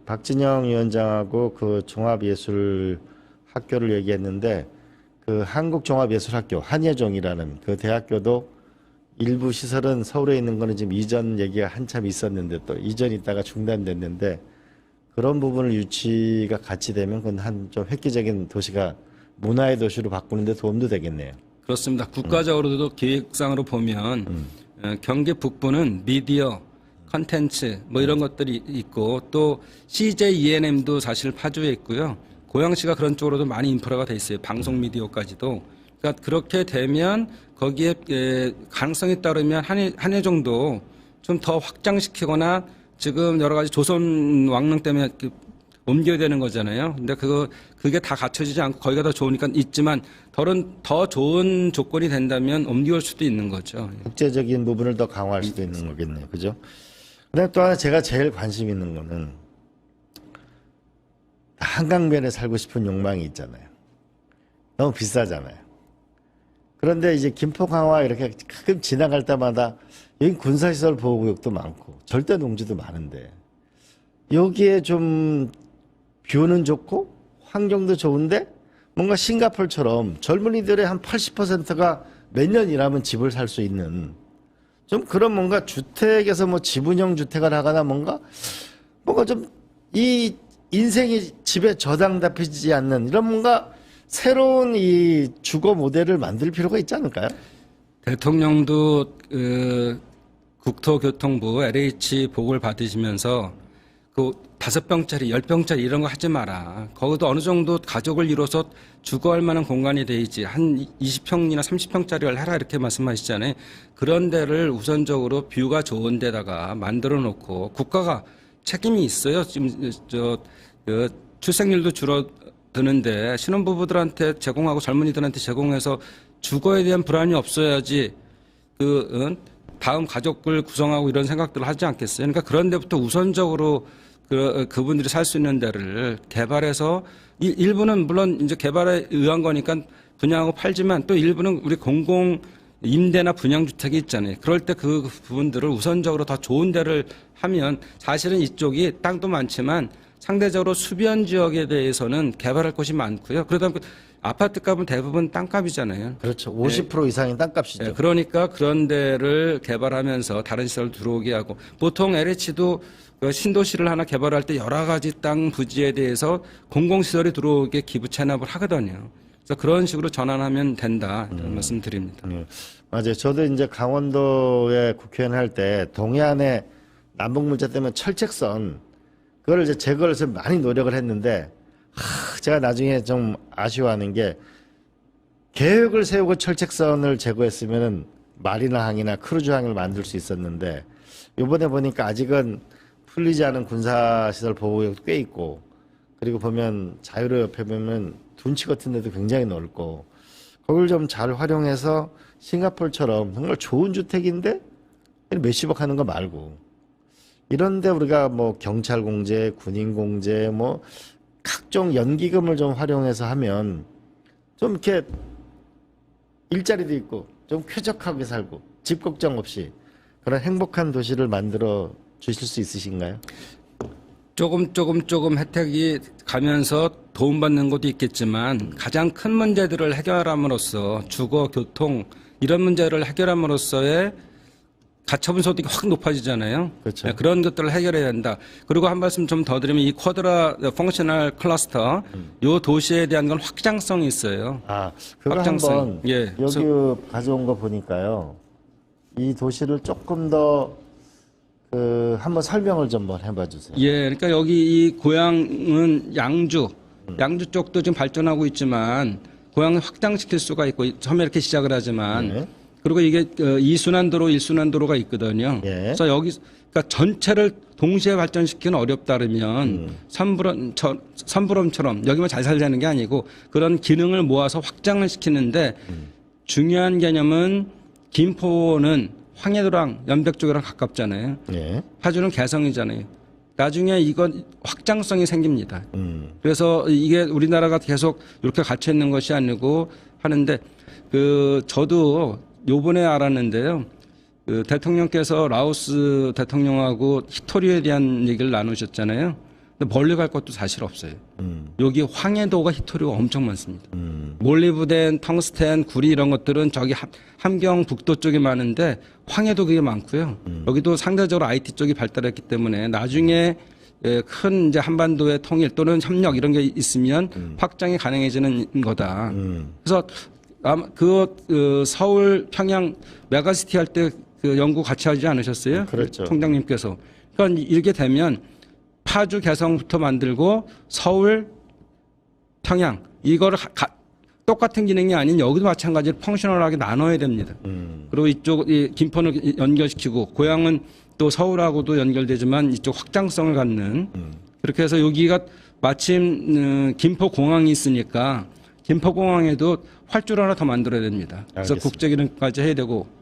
[SPEAKER 12] 박진영 위원장하고 종합예술 학교를 얘기했는데 한국종합예술학교 한예종이라는 그 대학교도 일부 시설은 서울에 있는 거는 지금 이전 얘기가 한참 있었는데 또 이전 있다가 중단됐는데 그런 부분을 유치가 같이 되면 그건 좀 획기적인 도시가 문화의 도시로 바꾸는 데 도움도 되겠네요.
[SPEAKER 14] 그렇습니다. 국가적으로도 계획상으로 보면 경기 북부는 미디어, 컨텐츠 이런 것들이 있고 또 CJ ENM도 사실 파주에 있고요. 고양시가 그런 쪽으로도 많이 인프라가 돼 있어요. 방송 미디어까지도. 그러니까 그렇게 되면 거기에 가능성이 따르면 한예종도 좀 더 확장시키거나 지금 여러 가지 조선 왕릉 때문에 옮겨야 되는 거잖아요. 근데 그게 다 갖춰지지 않고 거기가 더 좋으니까 있지만 더 좋은 조건이 된다면 옮겨올 수도 있는 거죠.
[SPEAKER 12] 국제적인 부분을 더 강화할 수도 있는 거겠네요. 그죠? 그다음에 또 하나 제가 제일 관심 있는 거는 한강변에 살고 싶은 욕망이 있잖아요. 너무 비싸잖아요. 그런데 이제 김포 강화 이렇게 가끔 지나갈 때마다 여기 군사시설 보호구역도 많고 절대 농지도 많은데 여기에 좀 뷰는 좋고 환경도 좋은데 뭔가 싱가포르처럼 젊은이들의 한 80%가 몇 년 일하면 집을 살 수 있는 좀 그런 뭔가 주택에서 지분형 주택을 하거나 뭔가 좀 이 인생이 집에 저당 잡히지 않는 이런 뭔가 새로운 이 주거 모델을 만들 필요가 있지 않을까요?
[SPEAKER 14] 대통령도 국토교통부 LH 보고를 받으시면서 5병짜리, 10병짜리 이런 거 하지 마라. 거기도 어느 정도 가족을 이뤄서 주거할 만한 공간이 돼야지. 한 20평이나 30평짜리를 해라 이렇게 말씀하시잖아요. 그런 데를 우선적으로 뷰가 좋은 데다가 만들어 놓고 국가가 책임이 있어요. 지금 출생률도 줄어드는데 신혼부부들한테 제공하고 젊은이들한테 제공해서 주거에 대한 불안이 없어야지 다음 가족을 구성하고 이런 생각들을 하지 않겠어요. 그러니까 그런 데부터 우선적으로 그분들이 살 수 있는 데를 개발해서 일부는 물론 이제 개발에 의한 거니까 분양하고 팔지만 또 일부는 우리 공공 임대나 분양주택이 있잖아요. 그럴 때 그 부분들을 우선적으로 더 좋은 데를 하면 사실은 이쪽이 땅도 많지만 상대적으로 수변 지역에 대해서는 개발할 곳이 많고요. 그러다 보니까 아파트 값은 대부분 땅값이잖아요.
[SPEAKER 12] 그렇죠. 50% 이상인 땅값이죠.
[SPEAKER 14] 네, 그러니까 그런 데를 개발하면서 다른 시설 들어오게 하고 보통 LH도 신도시를 하나 개발할 때 여러 가지 땅 부지에 대해서 공공시설이 들어오게 기부 체납을 하거든요. 그래서 그런 식으로 전환하면 된다 이런 말씀드립니다.
[SPEAKER 12] 맞아요. 저도 이제 강원도에 국회의원 할 때 동해안에 남북 문제 때문에 철책선 그걸 이제 제거를 해서 많이 노력을 했는데 제가 나중에 좀 아쉬워하는 게 계획을 세우고 철책선을 제거했으면은 마리나항이나 크루즈항을 만들 수 있었는데 이번에 보니까 아직은 풀리지 않은 군사시설 보호구역도 꽤 있고 그리고 보면 자유로 옆에 보면 둔치 같은 데도 굉장히 넓고 그걸 좀 잘 활용해서 싱가포르처럼 정말 좋은 주택인데 몇십억 하는 거 말고 이런데 우리가 경찰 공제, 군인 공제, 각종 연기금을 좀 활용해서 하면 좀 이렇게 일자리도 있고 좀 쾌적하게 살고 집 걱정 없이 그런 행복한 도시를 만들어 주실 수 있으신가요?
[SPEAKER 14] 조금 혜택이 가면서 도움받는 것도 있겠지만 가장 큰 문제들을 해결함으로써 주거, 교통 이런 문제를 해결함으로써의 가처분 소득이 확 높아지잖아요.
[SPEAKER 12] 그렇죠.
[SPEAKER 14] 네, 그런 것들을 해결해야 한다. 그리고 한 말씀 좀 더 드리면 이 쿼드라 펑셔널 클러스터 요 도시에 대한 건 확장성이 있어요.
[SPEAKER 12] 그거
[SPEAKER 14] 확장성.
[SPEAKER 12] 한번 여기 가져온 거 보니까요. 이 도시를 조금 더 한번 설명을 좀 해봐 주세요.
[SPEAKER 14] 예, 그러니까 여기 이 고향은 양주 쪽도 지금 발전하고 있지만 고향을 확장시킬 수가 있고 처음에 이렇게 시작을 하지만 그리고 이게 2순환도로, 1순환도로가 있거든요.
[SPEAKER 12] 예.
[SPEAKER 14] 그래서 여기 그러니까 전체를 동시에 발전시키는 어렵다면 선불엄처럼 여기만 잘 살자는 게 아니고 그런 기능을 모아서 확장을 시키는데 중요한 개념은 김포는 황해도랑 연백 쪽이랑 가깝잖아요.
[SPEAKER 12] 예.
[SPEAKER 14] 파주는 개성이잖아요. 나중에 이건 확장성이 생깁니다. 그래서 이게 우리나라가 계속 이렇게 갇혀 있는 것이 아니고 하는데 저도 요번에 알았는데요. 대통령께서 라오스 대통령하고 히토리에 대한 얘기를 나누셨잖아요. 근데 멀리 갈 것도 사실 없어요. 여기 황해도가 히토리가 엄청 많습니다. 몰리브덴, 텅스텐, 구리 이런 것들은 저기 함경 북도 쪽에 많은데 황해도 그게 많고요. 여기도 상대적으로 IT 쪽이 발달했기 때문에 나중에 큰 이제 한반도의 통일 또는 협력 이런 게 있으면 확장이 가능해지는 거다. 그래서 아마 서울, 평양 메가시티 할 때 그 연구 같이 하지 않으셨어요?
[SPEAKER 12] 그렇죠.
[SPEAKER 14] 총장님께서. 그러니까 이렇게 되면 파주 개성부터 만들고 서울, 평양 이거를 똑같은 기능이 아닌 여기도 마찬가지로 펑셔널하게 나눠야 됩니다. 그리고 이쪽 김포는 연결시키고 고향은 또 서울하고도 연결되지만 이쪽 확장성을 갖는 그렇게 해서 여기가 마침 김포공항이 있으니까 김포공항에도 활주로 하나 더 만들어야 됩니다. 그래서
[SPEAKER 12] 알겠습니다.
[SPEAKER 14] 국제기능까지 해야 되고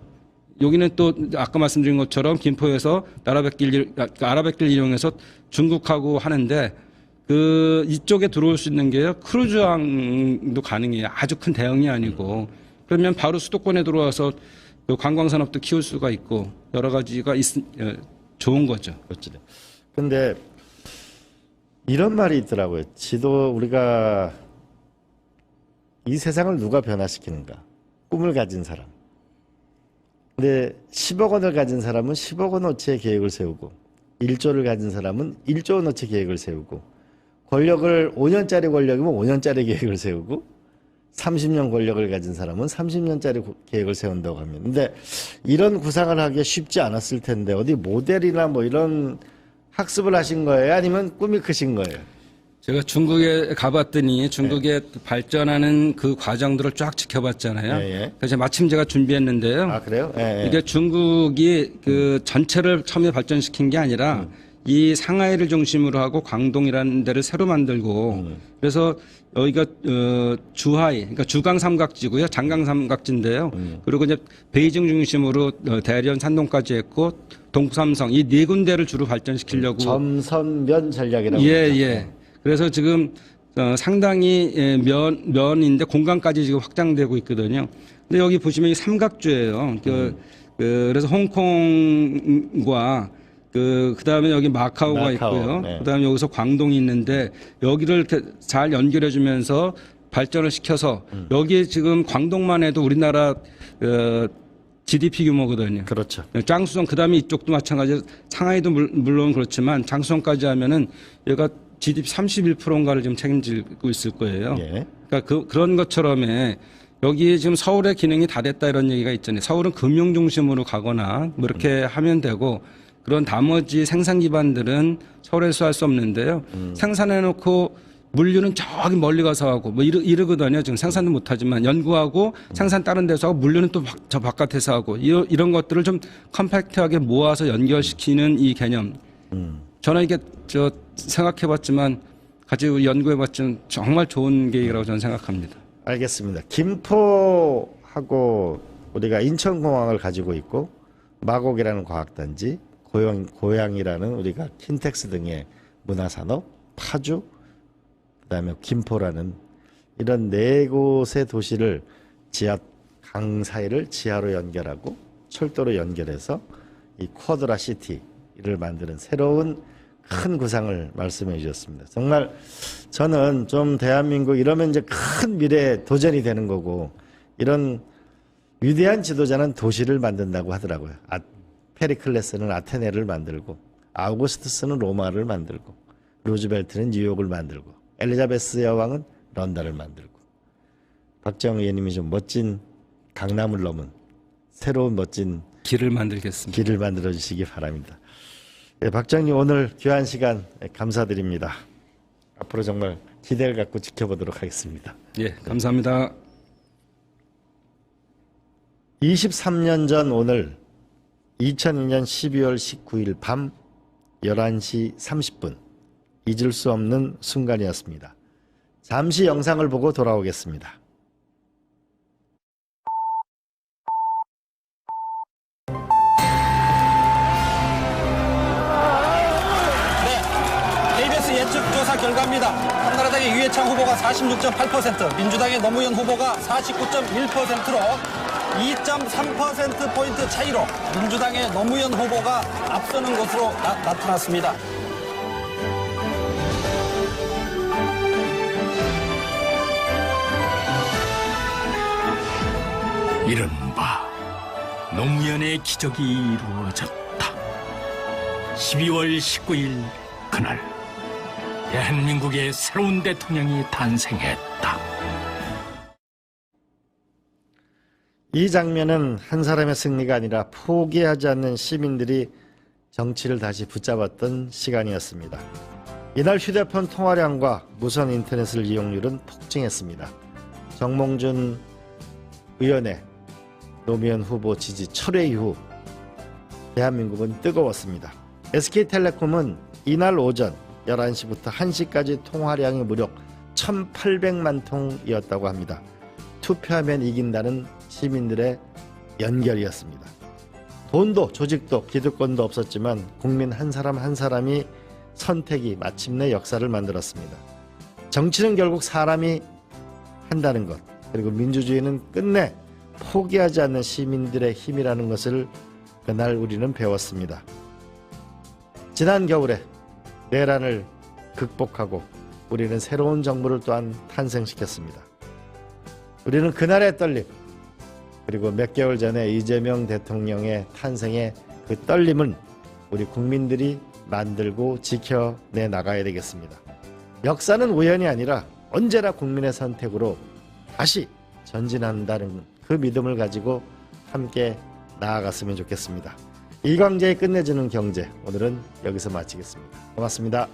[SPEAKER 14] 여기는 또 아까 말씀드린 것처럼 김포에서 아라뱃길 이용해서 중국하고 하는데 이쪽에 들어올 수 있는 게요. 크루즈항도 가능해요. 아주 큰 대형이 아니고 그러면 바로 수도권에 들어와서 관광산업도 키울 수가 있고 여러 가지가 좋은 거죠.
[SPEAKER 12] 그렇지. 근데 이런 말이 있더라고요. 우리가 이 세상을 누가 변화시키는가? 꿈을 가진 사람. 근데 10억 원을 가진 사람은 10억 원어치의 계획을 세우고 1조를 가진 사람은 1조 원어치 계획을 세우고 5년짜리 권력이면 5년짜리 계획을 세우고 30년 권력을 가진 사람은 30년짜리 계획을 세운다고 합니다. 근데 이런 구상을 하기 쉽지 않았을 텐데 어디 모델이나 뭐 이런 학습을 하신 거예요? 아니면 꿈이 크신 거예요?
[SPEAKER 14] 제가 중국에 가봤더니 중국의 발전하는 그 과정들을 쫙 지켜봤잖아요.
[SPEAKER 12] 예.
[SPEAKER 14] 그래서 마침 제가 준비했는데요.
[SPEAKER 12] 아, 그래요? 예.
[SPEAKER 14] 이게 중국이 그 전체를 처음에 발전시킨 게 아니라 이 상하이를 중심으로 하고 광동이라는 데를 새로 만들고 그래서 여기가 주하이, 그러니까 주강 삼각지고요, 장강 삼각지인데요. 그리고 이제 베이징 중심으로 대련, 산동까지 했고 동삼성 이 네 군데를 주로 발전시키려고
[SPEAKER 12] 점선면 전략이라고.
[SPEAKER 14] 예. 그래서 지금 상당히 면인데 공간까지 지금 확장되고 있거든요. 근데 여기 보시면 이 삼각주예요. 그래서 홍콩과 그다음에 여기 마카오가 있고요.
[SPEAKER 12] 네.
[SPEAKER 14] 그다음에 여기서 광동이 있는데 여기를 이렇게 잘 연결해 주면서 발전을 시켜서 여기 지금 광동만 해도 우리나라 GDP 규모거든요.
[SPEAKER 12] 그렇죠.
[SPEAKER 14] 장수성 그다음에 이쪽도 마찬가지로 상하이도 물론 그렇지만 장수성까지 하면은 얘가 GDP 31%인가를 지금 책임지고 있을 거예요.
[SPEAKER 12] 예.
[SPEAKER 14] 그러니까 그런 것처럼 여기 지금 서울의 기능이 다 됐다 이런 얘기가 있잖아요. 서울은 금융 중심으로 가거나 뭐 이렇게 하면 되고 그런 나머지 생산 기반들은 서울에서 할 수 없는데요. 생산해놓고 물류는 저기 멀리 가서 하고 뭐 이러거든요. 지금 생산도 못하지만 연구하고 생산 다른 데서 하고 물류는 또 저 바깥에서 하고 이런 것들을 좀 컴팩트하게 모아서 연결시키는 이 개념. 저는 이게 생각해봤지만 같이 연구해봤지만 정말 좋은 계획이라고 저는 생각합니다.
[SPEAKER 12] 알겠습니다. 김포하고 우리가 인천공항을 가지고 있고 마곡이라는 과학단지, 고양이라는 우리가 킨텍스 등의 문화산업, 파주, 그다음에 김포라는 이런 네 곳의 도시를 강 사이를 지하로 연결하고 철도로 연결해서 이 쿼드라 시티를 만드는 새로운 큰 구상을 말씀해 주셨습니다. 정말 저는 좀 대한민국 이러면 이제 큰 미래에 도전이 되는 거고 이런 위대한 지도자는 도시를 만든다고 하더라고요. 페리클레스는 아테네를 만들고 아우구스투스는 로마를 만들고 루즈벨트는 뉴욕을 만들고 엘리자베스 여왕은 런던을 만들고 박정희 의원님이 좀 멋진 강남을 넘은 새로운 멋진
[SPEAKER 14] 길을 만들겠습니다.
[SPEAKER 12] 길을 만들어 주시기 바랍니다. 네, 박정희 오늘 귀한 시간 감사드립니다. 앞으로 정말 기대를 갖고 지켜보도록 하겠습니다.
[SPEAKER 14] 예, 감사합니다.
[SPEAKER 12] 23년 전 오늘 2002년 12월 19일 밤 11시 30분 잊을 수 없는 순간이었습니다. 잠시 영상을 보고 돌아오겠습니다.
[SPEAKER 15] KBS 예측조사 결과입니다. 한나라당의 유해창 후보가 46.8%, 민주당의 노무현 후보가 49.1%로 2.3%포인트 차이로 민주당의 노무현 후보가 앞서는 것으로 나타났습니다.
[SPEAKER 16] 이른바 노무현의 기적이 이루어졌다. 12월 19일 그날 대한민국의 새로운 대통령이 탄생했다.
[SPEAKER 12] 이 장면은 한 사람의 승리가 아니라 포기하지 않는 시민들이 정치를 다시 붙잡았던 시간이었습니다. 이날 휴대폰 통화량과 무선 인터넷을 이용률은 폭증했습니다. 정몽준 의원의 노무현 후보 지지 철회 이후 대한민국은 뜨거웠습니다. SK텔레콤은 이날 오전 11시부터 1시까지 통화량이 무려 1,800만 통이었다고 합니다. 투표하면 이긴다는 시민들의 연결이었습니다. 돈도 조직도 기득권도 없었지만 국민 한 사람 한 사람이 선택이 마침내 역사를 만들었습니다. 정치는 결국 사람이 한다는 것, 그리고 민주주의는 끝내 포기하지 않는 시민들의 힘이라는 것을 그날 우리는 배웠습니다. 지난 겨울에 내란을 극복하고 우리는 새로운 정부를 또한 탄생시켰습니다. 우리는 그날의 떨림, 그리고 몇 개월 전에 이재명 대통령의 탄생의 그 떨림은 우리 국민들이 만들고 지켜내 나가야 되겠습니다. 역사는 우연이 아니라 언제나 국민의 선택으로 다시 전진한다는 그 믿음을 가지고 함께 나아갔으면 좋겠습니다. 이광재의 끝내주는 경제, 오늘은 여기서 마치겠습니다. 고맙습니다.